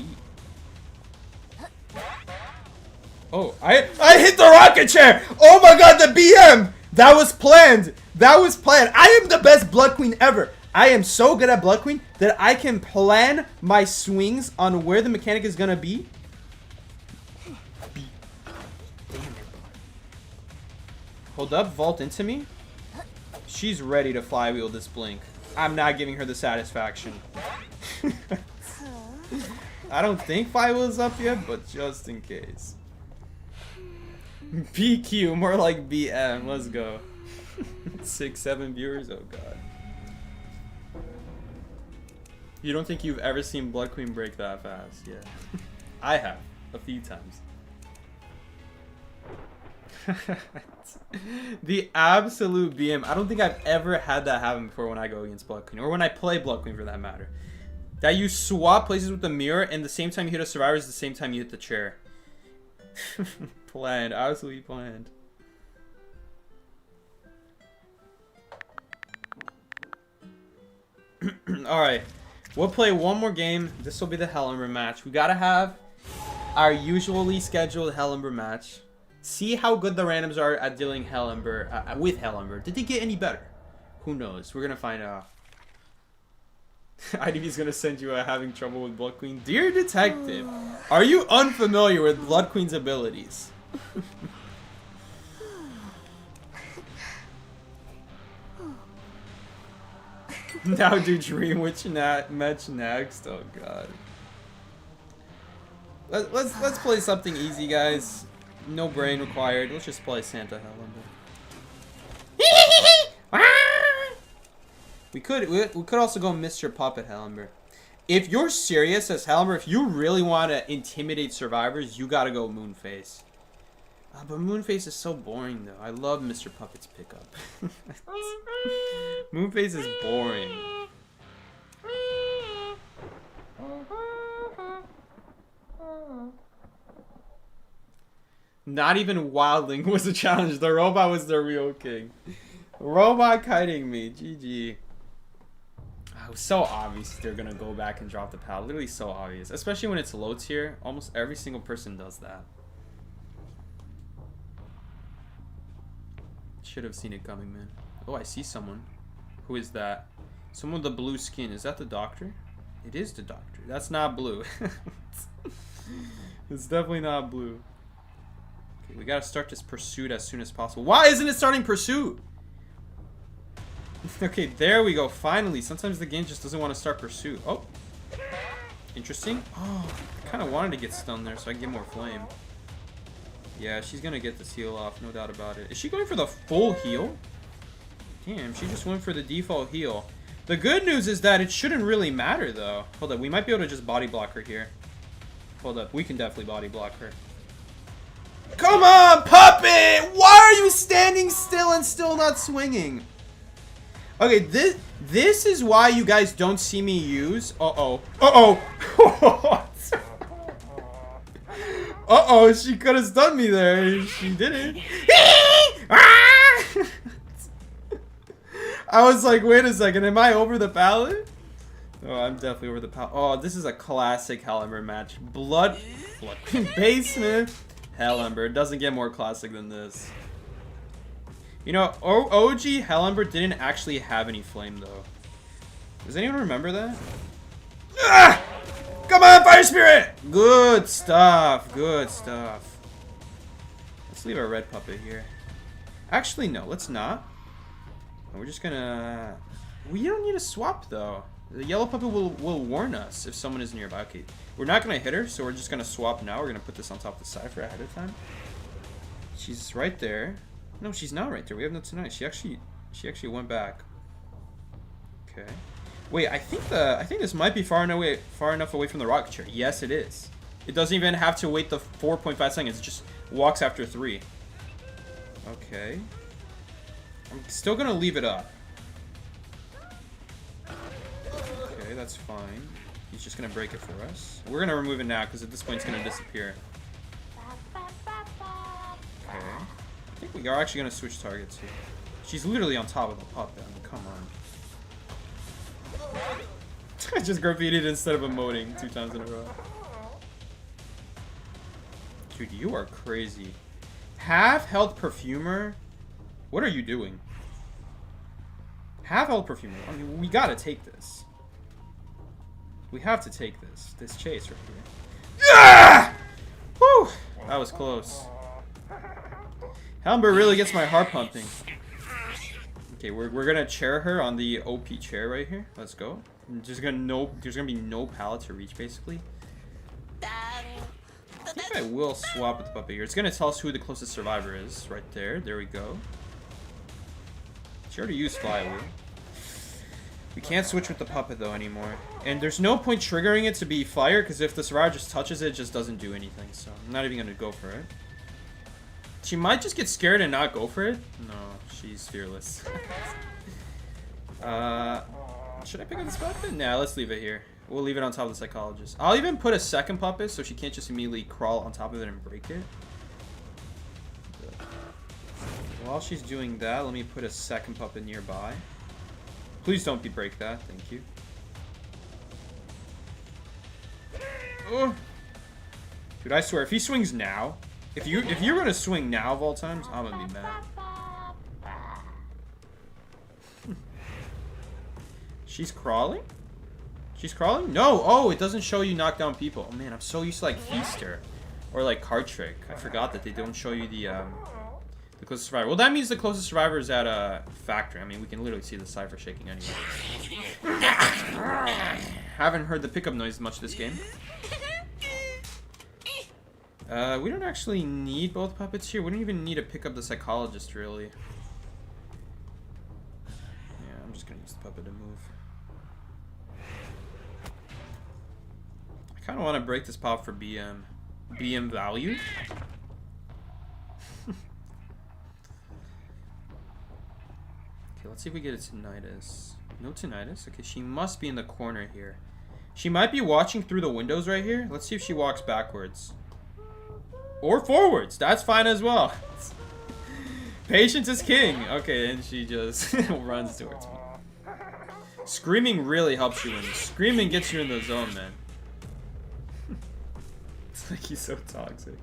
Oh, I hit the rocket chair! Oh my god, the BM! That was planned! That was planned! I am the best Blood Queen ever! I am so good at Blood Queen that I can plan my swings on where the mechanic is gonna be. Damn it. Hold up, vault into me. She's ready to flywheel this blink. I'm not giving her the satisfaction. I don't think flywheel is up yet, but just in case. BQ, more like BM. Let's go. 6, 7 viewers. Oh god. You don't think you've ever seen Blood Queen break that fast? Yeah. I have. A few times. The absolute BM. I don't think I've ever had that happen before when I go against Blood Queen. Or when I play Blood Queen for that matter. That you swap places with the mirror and the same time you hit a survivor is the same time you hit the chair. Planned. Absolutely planned. Alright. We'll play one more game. This will be the Hellenberg match. We gotta have our usually scheduled Hellenberg match. See how good the randoms are at dealing Hellenberg with Hellenberg. Did they get any better? Who knows? We're gonna find out. IDV's gonna send you a having trouble with Blood Queen. Dear Detective, are you unfamiliar with Blood Queen's abilities? Now do Dream Witch match next. Oh god. Let's play something easy, guys. No brain required. Let's just play Santa Hellenberg. We could also go Mr. Puppet Hellenberg. If you're serious as Hellenberg, if you really want to intimidate survivors, you gotta go Moonface. But Moonface is so boring though. I love Mr. Puppet's pickup. Moonface is boring. Not even Wildling was a challenge. The robot was the real king. Robot kiting me. GG. It was so obvious they're gonna go back and drop the pal. Literally so obvious. Especially when it's low tier. Almost every single person does that. Should have seen it coming, man. Oh, I see someone. Who is that? Someone with the blue skin. Is that the doctor? It is the doctor. That's not blue. It's definitely not blue. Okay, we gotta start this pursuit as soon as possible. Why isn't it starting pursuit? Okay, there we go. Finally. Sometimes the game just doesn't want to start pursuit. Oh. Interesting. Oh, I kind of wanted to get stunned there so I can get more flame. Yeah, she's going to get this heal off. No doubt about it. Is she going for the full heal? Damn, she just went for the default heal. The good news is that it shouldn't really matter, though. Hold up. We might be able to just body block her here. Hold up. We can definitely body block her. Come on, puppet! Why are you standing still and still not swinging? Okay, this is why you guys don't see me use... Uh-oh. Uh-oh. Uh-oh, she could have stunned me there. She didn't. I was like, wait a second, am I over the pallet? Oh, I'm definitely over the pallet. Oh, this is a classic Hellember match. Blood Basement Hellember. It doesn't get more classic than this. You know, OG Hellember didn't actually have any flame, though. Does anyone remember that? Ah! Come on, Fire Spirit! Good stuff. Good stuff. Let's leave our red puppet here. Actually, no, let's not. We're just gonna... We don't need to swap, though. The yellow puppet will warn us if someone is nearby. Okay, we're not gonna hit her, so we're just gonna swap now. We're gonna put this on top of the Cypher ahead of time. She's right there. No, she's not right there. We have no tonight. She actually went back. Okay. Wait, I think this might be far enough away from the rocket chair. Yes, it is. It doesn't even have to wait the 4.5 seconds. It just walks after 3. Okay. I'm still gonna leave it up. Okay, that's fine. He's just gonna break it for us. We're gonna remove it now because at this point it's gonna disappear. Okay. I think we are actually gonna switch targets here. She's literally on top of the puppet. I mean, come on. I just graffitied instead of emoting 2 times in a row. Dude, you are crazy. Half health perfumer? What are you doing? Half health perfumer. I mean, we gotta take this. We have to take this. This chase right here. Yeah! Woo! That was close. Hellember really gets my heart pumping. Okay, we're gonna chair her on the OP chair right here. Let's go. There's gonna be no pallet to reach basically. I think I will swap with the puppet here. It's gonna tell us who the closest survivor is right there. There we go. She already used flywheel. We can't switch with the puppet though anymore. And there's no point triggering it to be fire because if the survivor just touches it, it just doesn't do anything. So I'm not even gonna go for it. She might just get scared and not go for it. No, she's fearless. Should I pick up this puppet? Nah, let's leave it here. We'll leave it on top of the psychologist. I'll even put a second puppet so she can't just immediately crawl on top of it and break it. While she's doing that, let me put a second puppet nearby. Please don't break that. Thank you. Oh. Dude, I swear, if he swings now, if you're gonna swing now of all times, I'm gonna be mad. She's crawling? She's crawling? No! Oh, it doesn't show you knock down people. Oh man, I'm so used to like Feaster or like Card Trick. I forgot that they don't show you the closest survivor. Well, that means the closest survivor is at a factory. I mean, we can literally see the Cypher shaking anyway. Haven't heard the pickup noise much this game. We don't actually need both puppets here. We don't even need to pick up the psychologist, really. Yeah, I'm just gonna use the puppet to move. I kind of want to break this pop for BM. BM value? Okay, let's see if we get a tinnitus. No tinnitus. Okay, she must be in the corner here. She might be watching through the windows right here. Let's see if she walks backwards. Or forwards. That's fine as well. Patience is king. Okay, and she just runs towards me. Screaming really helps you win. Screaming gets you in the zone, man. It's like he's so toxic.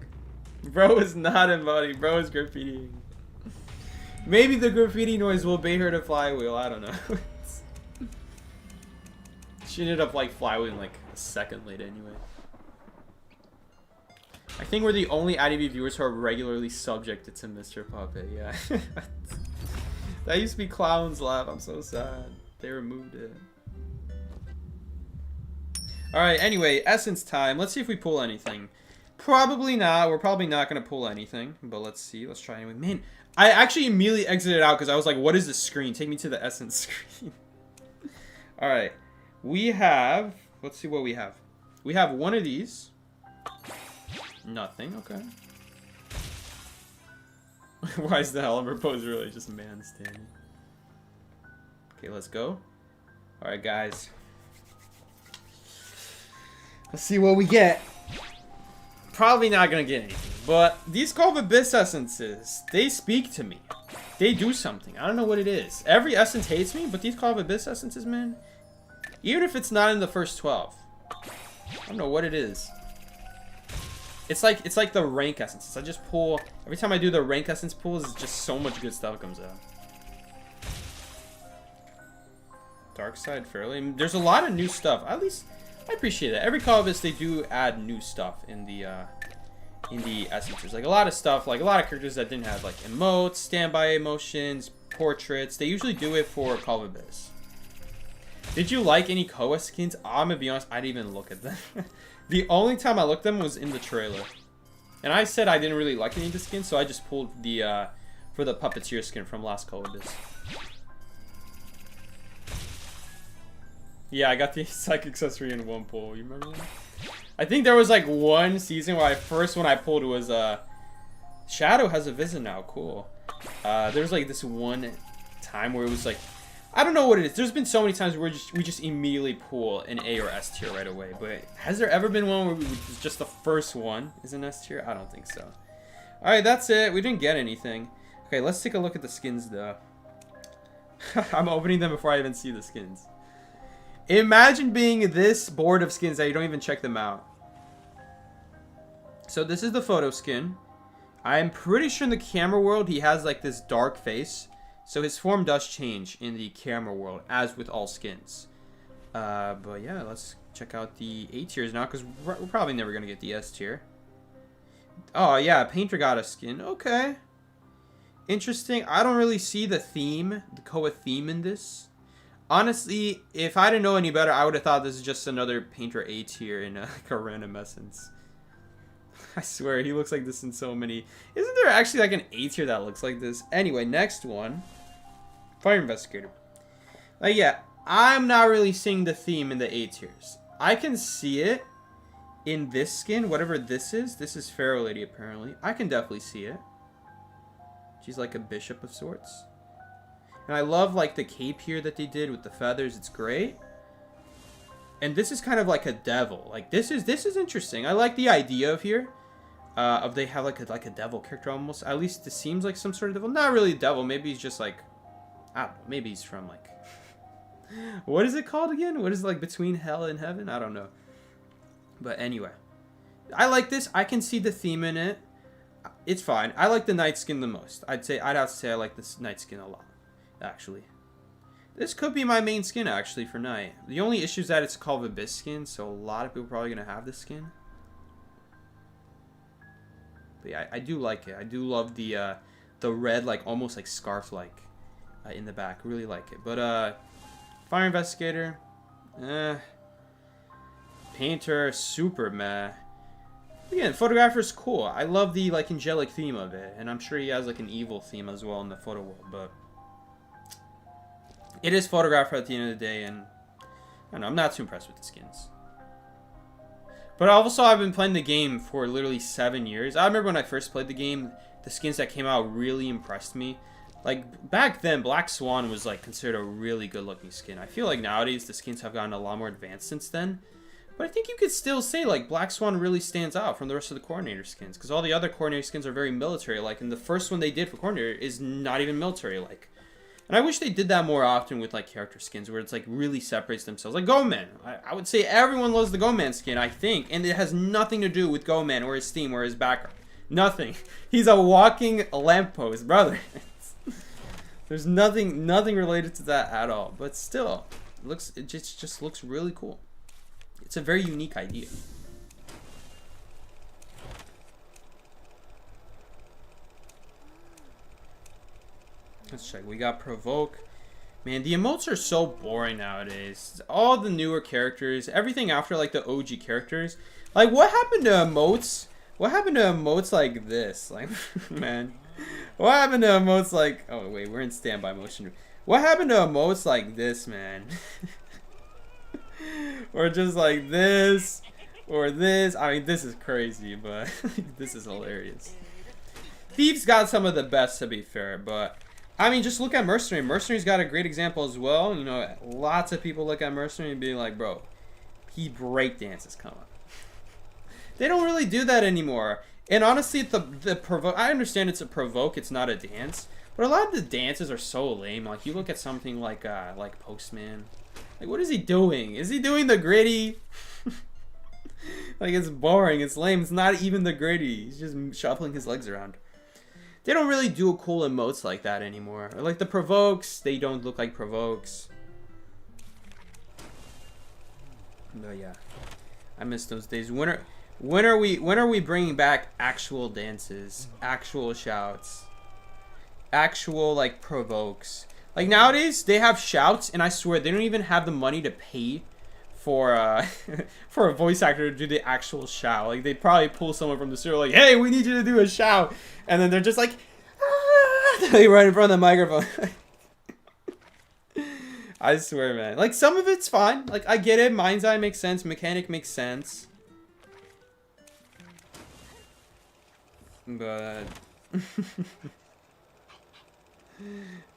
Bro is not embodied. Bro is graffitiing. Maybe the graffiti noise will bait her to flywheel. I don't know. She ended up like flywheeling like a second late anyway. I think we're the only IDV viewers who are regularly subjected to Mr. Puppet. Yeah. That used to be Clown's Laugh. I'm so sad. They removed it. Alright, anyway, Essence time. Let's see if we pull anything. Probably not. We're probably not going to pull anything. But let's see. Let's try anyway. Man, I actually immediately exited out because I was like, what is this screen? Take me to the Essence screen. Alright. We have... Let's see what we have. We have one of these. Nothing. Okay. Why is the Helmer pose really just man standing? Okay, let's go. Alright, guys. Let's see what we get. Probably not gonna get anything. But these Call of Abyss essences, they speak to me. They do something. I don't know what it is. Every essence hates me, but these Call of Abyss essences, man, even if it's not in the first 12, I don't know what it is. It's like the rank essences. I just pull every time I do the rank essence pulls, it's just so much good stuff comes out. Dark Side fairly. I mean, there's a lot of new stuff. At least I appreciate it. Every Call of Abyss they do add new stuff in the essences. Like a lot of stuff, like a lot of characters that didn't have like emotes, standby emotions, portraits. They usually do it for Call of Abyss. Did you like any Koa skins? I'm gonna be honest, I didn't even look at them. The only time I looked at them was in the trailer. And I said I didn't really like any of the skins, so I just pulled the for the Puppeteer skin from last Call of Abyss. Yeah, I got the Psychic Accessory in one pull. You remember that? I think there was like one season where when I pulled it was Shadow has a visit now. Cool. There was like this one time where it was like, I don't know what it is. There's been so many times where we just immediately pull an A or S tier right away. But has there ever been one where just the first one is an S tier? I don't think so. Alright, that's it. We didn't get anything. Okay, let's take a look at the skins though. I'm opening them before I even see the skins. Imagine being this bored of skins that you don't even check them out. So this is the photo skin. I'm pretty sure in the camera world he has like this dark face. So his form does change in the camera world, as with all skins. But yeah, let's check out the A tiers now, because we're probably never going to get the S tier. Oh yeah, Painter got a skin. Okay. Interesting. I don't really see the theme, the Koa theme in this. Honestly, if I didn't know any better, I would have thought this is just another Painter A tier in like a random essence. I swear, he looks like this in so many. Isn't there actually like an A tier that looks like this? Anyway, next one. Fire Investigator. Yeah, I'm not really seeing the theme in the A tiers. I can see it in this skin, whatever this is. This is Pharaoh Lady, apparently. I can definitely see it. She's like a bishop of sorts. And I love like the cape here that they did with the feathers. It's great. And this is kind of like a devil. Like this is interesting. I like the idea of here. Of they have like a devil character almost. At least this seems like some sort of devil. Not really a devil. Maybe he's just like, I don't know. Maybe he's from like, what is it called again? What is it, like between hell and heaven? I don't know. But anyway, I like this. I can see the theme in it. It's fine. I like the night skin the most. I'd have to say I like this night skin a lot, actually. This could be my main skin, actually, for night. The only issue is that it's Call of Abyss skin, so a lot of people are probably going to have this skin. But yeah, I do like it. I do love the red, like, almost like scarf-like in the back. Really like it. But, Fire Investigator, Painter, super meh. Again, Photographer's cool. I love the, like, angelic theme of it. And I'm sure he has, like, an evil theme as well in the photo world, but it is Photographer at the end of the day, and I don't know, I'm not too impressed with the skins. But also, I've been playing the game for literally 7 years. I remember when I first played the game, the skins that came out really impressed me. Like, back then, Black Swan was, like, considered a really good-looking skin. I feel like nowadays, the skins have gotten a lot more advanced since then. But I think you could still say, like, Black Swan really stands out from the rest of the Coordinator skins. Because all the other Coordinator skins are very military-like. And the first one they did for Coordinator is not even military-like. And I wish they did that more often with, like, character skins, where it's, like, really separates themselves. Like, Goman. I would say everyone loves the Goman skin, I think. And it has nothing to do with Goman or his theme or his background. Nothing. He's a walking lamppost, brother. There's nothing related to that at all. But still, it just looks really cool. It's a very unique idea. Let's check. We got Provoke. Man, the emotes are so boring nowadays. All the newer characters, everything after like the OG characters. Like, what happened to emotes? What happened to emotes like this? Like, man. What happened to emotes like... Oh, wait, we're in standby motion. What happened to emotes like this, man? Or just like this. Or this. I mean, this is crazy, but this is hilarious. Thieves got some of the best, to be fair, but... I mean, just look at Mercenary. Mercenary's got a great example as well. You know, lots of people look at Mercenary and be like, bro, he breakdances, come on. They don't really do that anymore. And honestly, the provoke, I understand it's a provoke, it's not a dance. But a lot of the dances are so lame. Like, you look at something like Postman. Like, what is he doing? Is he doing the gritty? Like, it's boring, it's lame, it's not even the gritty. He's just shuffling his legs around. They don't really do cool emotes like that anymore. Like the provokes, they don't look like provokes. But yeah, I miss those days. When are we bringing back actual dances, actual shouts, actual like provokes? Like nowadays, they have shouts, and I swear they don't even have the money to pay for for a voice actor to do the actual shout. Like, they'd probably pull someone from the studio like, hey, we need you to do a shout, and then they're just like, ah, they right in front of the microphone. I swear, man. Like, some of it's fine. Like, I get it. Mind's Eye makes sense. Mechanic makes sense. But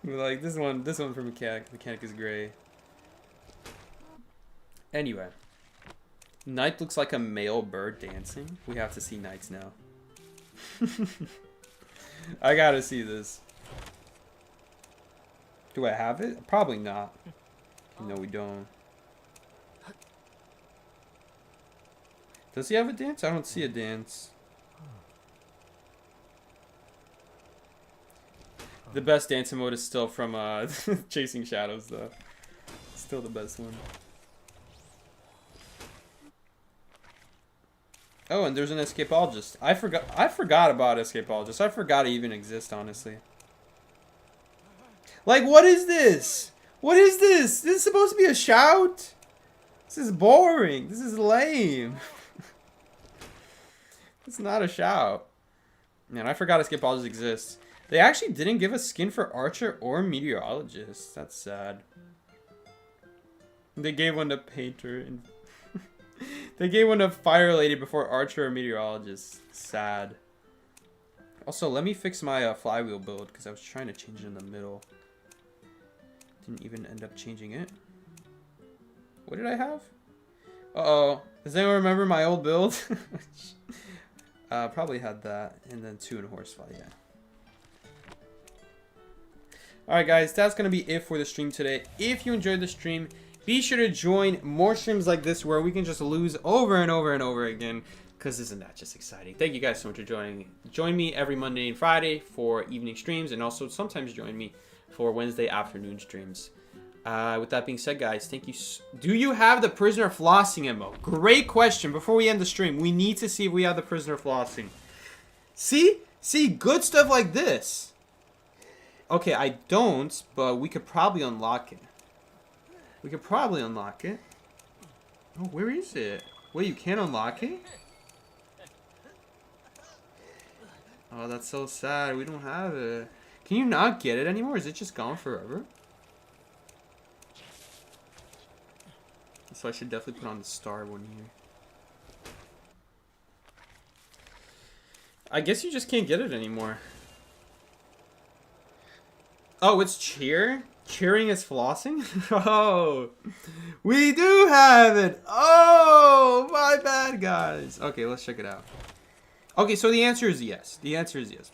like this one for mechanic is great. Anyway, Knight looks like a male bird dancing. We have to see Knights now. I gotta see this. Do I have it? Probably not. No, we don't. Does he have a dance? I don't see a dance. The best dance mode is still from Chasing Shadows, though. Still the best one. Oh, and there's an escapologist. I forgot about escapologist. I forgot it even exists, honestly. Like, what is this? What is this? This is supposed to be a shout? This is boring. This is lame. It's not a shout. Man, I forgot escapologist exists. They actually didn't give a skin for Archer or Meteorologist. That's sad. They gave one to Painter and they gave one to Fire Lady before Archer or Meteorologist. Sad. Also, let me fix my flywheel build because I was trying to change it in the middle. Didn't even end up changing it. What did I have? Uh-oh. Does anyone remember my old build? Probably had that. And then 2 in Horsefly, yeah. Alright guys, that's going to be it for the stream today. If you enjoyed the stream, be sure to join more streams like this where we can just lose over and over and over again. Because isn't that just exciting? Thank you guys so much for joining. Join me every Monday and Friday for evening streams. And also sometimes join me for Wednesday afternoon streams. With that being said, guys, thank you. Do you have the Prisoner Flossing ammo? Great question. Before we end the stream, we need to see if we have the Prisoner Flossing. See? See, good stuff like this. Okay, I don't, but we could probably unlock it. We could probably unlock it. Oh, where is it? Wait, you can't unlock it? Oh, that's so sad. We don't have it. Can you not get it anymore? Is it just gone forever? So I should definitely put on the star one here. I guess you just can't get it anymore. Oh, it's cheer? Cheering is flossing? Oh, we do have it. Oh, my bad, guys. Okay, let's check it out. Okay, so the answer is yes. The answer is yes.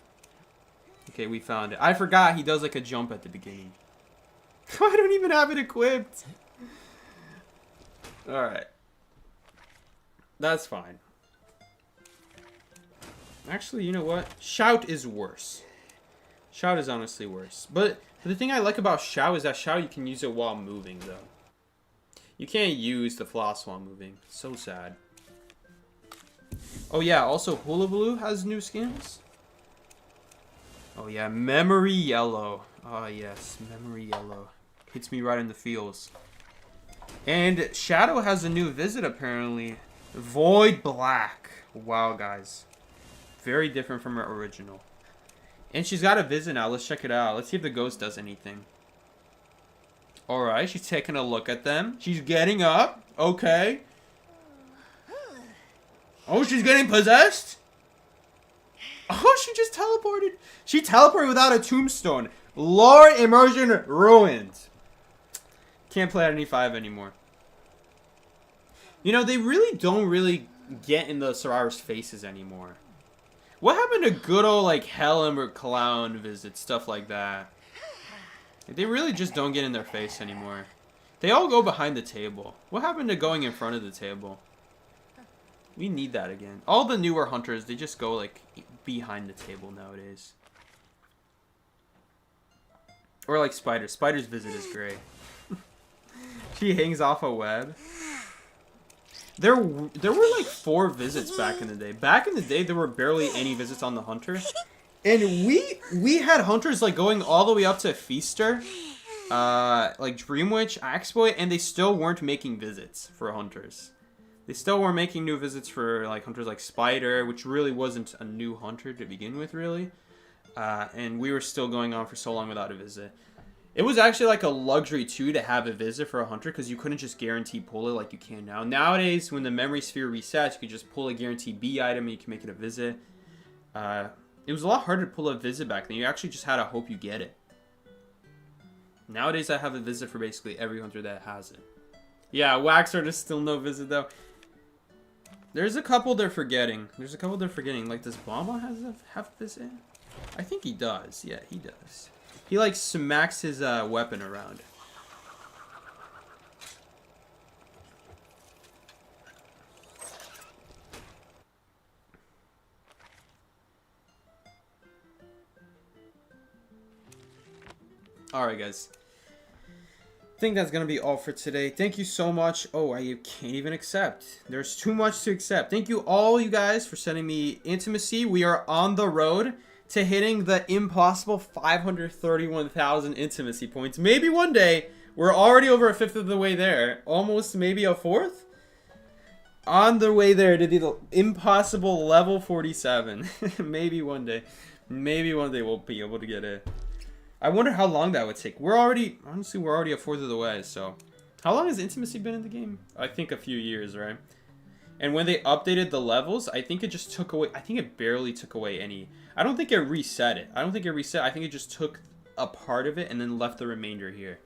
Okay, we found it. I forgot he does like a jump at the beginning. I don't even have it equipped. Alright. That's fine. Actually, you know what? Shout is worse. Shout is honestly worse. But the thing I like about Shout is that Shout you can use it while moving, though. You can't use the floss while moving. So sad. Oh yeah, also Hullabaloo has new skins. Oh yeah, memory yellow. Oh yes, memory yellow. Hits me right in the feels. And Shadow has a new visit apparently. Void Black. Wow, guys. Very different from her original. And she's got a visit now. Let's check it out. Let's see if the ghost does anything. Alright, she's taking a look at them. She's getting up. Okay. Oh, she's getting possessed? Oh, she just teleported. She teleported without a tombstone. Lore immersion ruined. Can't play at any 5 anymore. You know, they really don't really get in the Sorara's faces anymore. What happened to good old, like, Helm or Clown visits, stuff like that? They really just don't get in their face anymore. They all go behind the table. What happened to going in front of the table? We need that again. All the newer hunters, they just go, like, behind the table nowadays. Or like Spider. Spider's visit is great. She hangs off a web. There were like 4 visits back in the day. Back in the day, there were barely any visits on the hunter. And we had hunters like going all the way up to Feaster, like Dreamwitch, Axeboy, and they still weren't making visits for hunters. They still weren't making new visits for like hunters like Spider, which really wasn't a new hunter to begin with, really. And we were still going on for so long without a visit. It was actually like a luxury too to have a visit for a hunter because you couldn't just guarantee pull it like you can now. Nowadays, when the memory sphere resets, you can just pull a guaranteed B item and you can make it a visit. It was a lot harder to pull a visit back then. You actually just had to hope you get it. Nowadays, I have a visit for basically every hunter that has it. Yeah, Waxer, there's still no visit though. There's a couple they're forgetting. Like, does Bomba have a visit? I think he does. Yeah, he does. He, like, smacks his weapon around. Alright, guys. I think that's going to be all for today. Thank you so much. Oh, I can't even accept. There's too much to accept. Thank you all you guys for sending me intimacy. We are on the road to hitting the impossible 531,000 intimacy points. Maybe one day. We're already over a 1/5 of the way there. Almost maybe a 1/4. On the way there to the impossible level 47. Maybe one day. Maybe one day we'll be able to get it. I wonder how long that would take. Honestly, we're already a 1/4 of the way, so. How long has intimacy been in the game? I think a few years, right? And when they updated the levels, I think it just took away, I think it barely took away any. I don't think it reset it. I think it just took a part of it and then left the remainder here.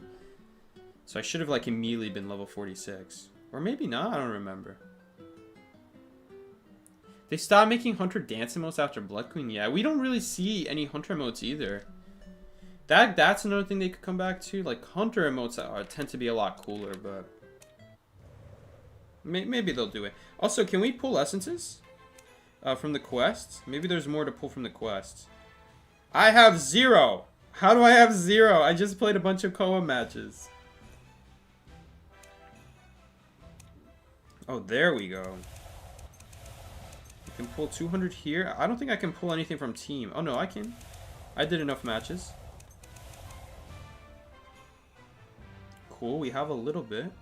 So I should have like immediately been level 46. Or maybe not, I don't remember. They stopped making Hunter dance emotes after Blood Queen. Yeah, we don't really see any Hunter emotes either. That's another thing they could come back to. Like, Hunter emotes tend to be a lot cooler, but maybe they'll do it. Also, can we pull essences from the quests? Maybe there's more to pull from the quests. I have 0. How do I have 0? I just played a bunch of Koa matches. Oh, there we go. I can pull 200 here. I don't think I can pull anything from team. Oh, no, I can. I did enough matches. Cool, we have a little bit.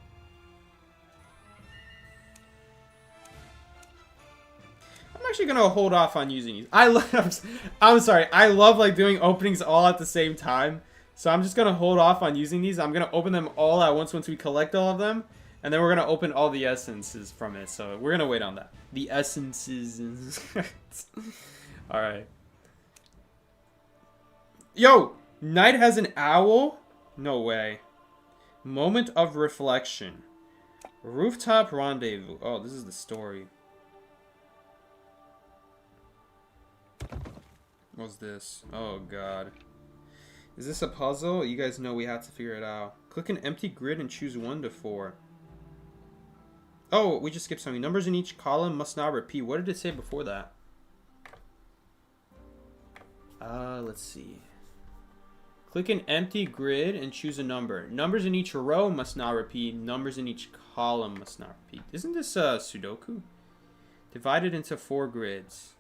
I'm actually gonna hold off on using these. I'm sorry. I love like doing openings all at the same time. So I'm just gonna hold off on using these. I'm gonna open them all at once we collect all of them. And then we're gonna open all the essences from it. So we're gonna wait on that. The essences. Alright. Yo! Knight has an owl? No way. Moment of reflection. Rooftop rendezvous. Oh, this is the story. What's this? Oh, God. Is this a puzzle? You guys know we have to figure it out. Click an empty grid and choose 1 to 4. Oh, we just skipped something. Numbers in each column must not repeat. What did it say before that? Let's see. Click an empty grid and choose a number. Numbers in each row must not repeat. Numbers in each column must not repeat. Isn't this Sudoku? Divided into 4 grids.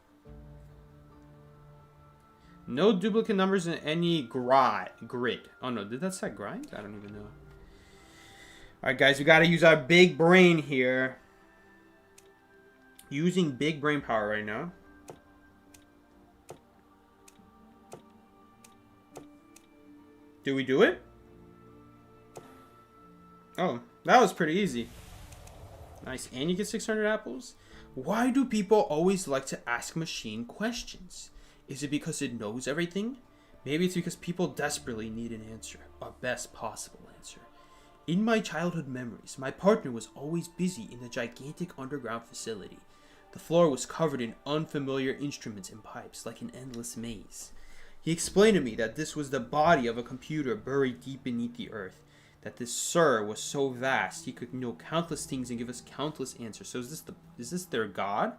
No duplicate numbers in any grid. Oh no, did that say grind? I don't even know. Alright guys, we gotta use our big brain here. Using big brain power right now. Do we do it? Oh, that was pretty easy. Nice, and you get 600 apples? Why do people always like to ask machine questions? Is it because it knows everything? Maybe it's because people desperately need an answer, a best possible answer. In my childhood memories, my partner was always busy in the gigantic underground facility. The floor was covered in unfamiliar instruments and pipes, like an endless maze. He explained to me that this was the body of a computer buried deep beneath the earth. That this sir was so vast he could know countless things and give us countless answers. So is this their god?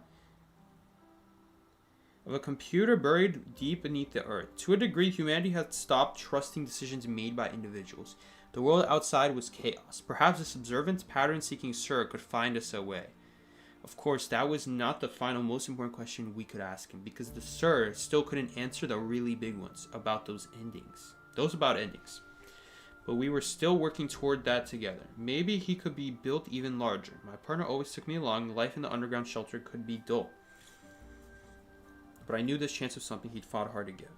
Of a computer buried deep beneath the earth. To a degree, humanity had stopped trusting decisions made by individuals. The world outside was chaos. Perhaps this observant, pattern-seeking sir could find us a way. Of course, that was not the final, most important question we could ask him, because the sir still couldn't answer the really big ones about those endings. Those about endings. But we were still working toward that together. Maybe he could be built even larger. My partner always took me along. Life in the underground shelter could be dull. But I knew this chance of something he'd fought hard to get.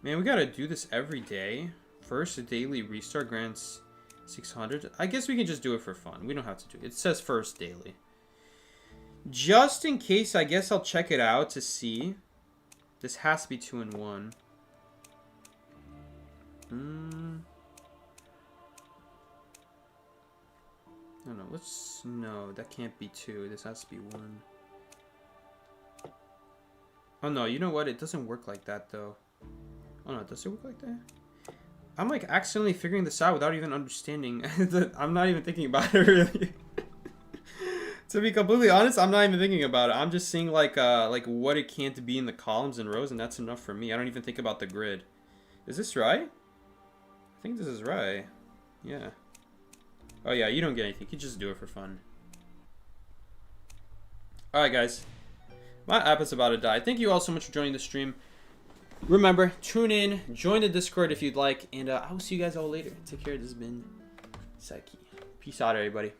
Man, we gotta do this every day. First, a daily restart grants 600. I guess we can just do it for fun. We don't have to do it. It says first daily. Just in case, I guess I'll check it out to see. This has to be 2 in 1. I don't know. No, that can't be 2. This has to be 1. Oh no, you know what? It doesn't work like that though. Oh no, does it work like that? I'm like accidentally figuring this out without even understanding. I'm not even thinking about it really. To be completely honest, I'm not even thinking about it. I'm just seeing like what it can't be in the columns and rows, and that's enough for me. I don't even think about the grid. Is this right? I think this is right. Yeah. Oh yeah, you don't get anything. You just do it for fun. Alright guys. My app is about to die. Thank you all so much for joining the stream. Remember, tune in, join the Discord if you'd like, and I will see you guys all later. Take care. This has been Psyche. Peace out, everybody.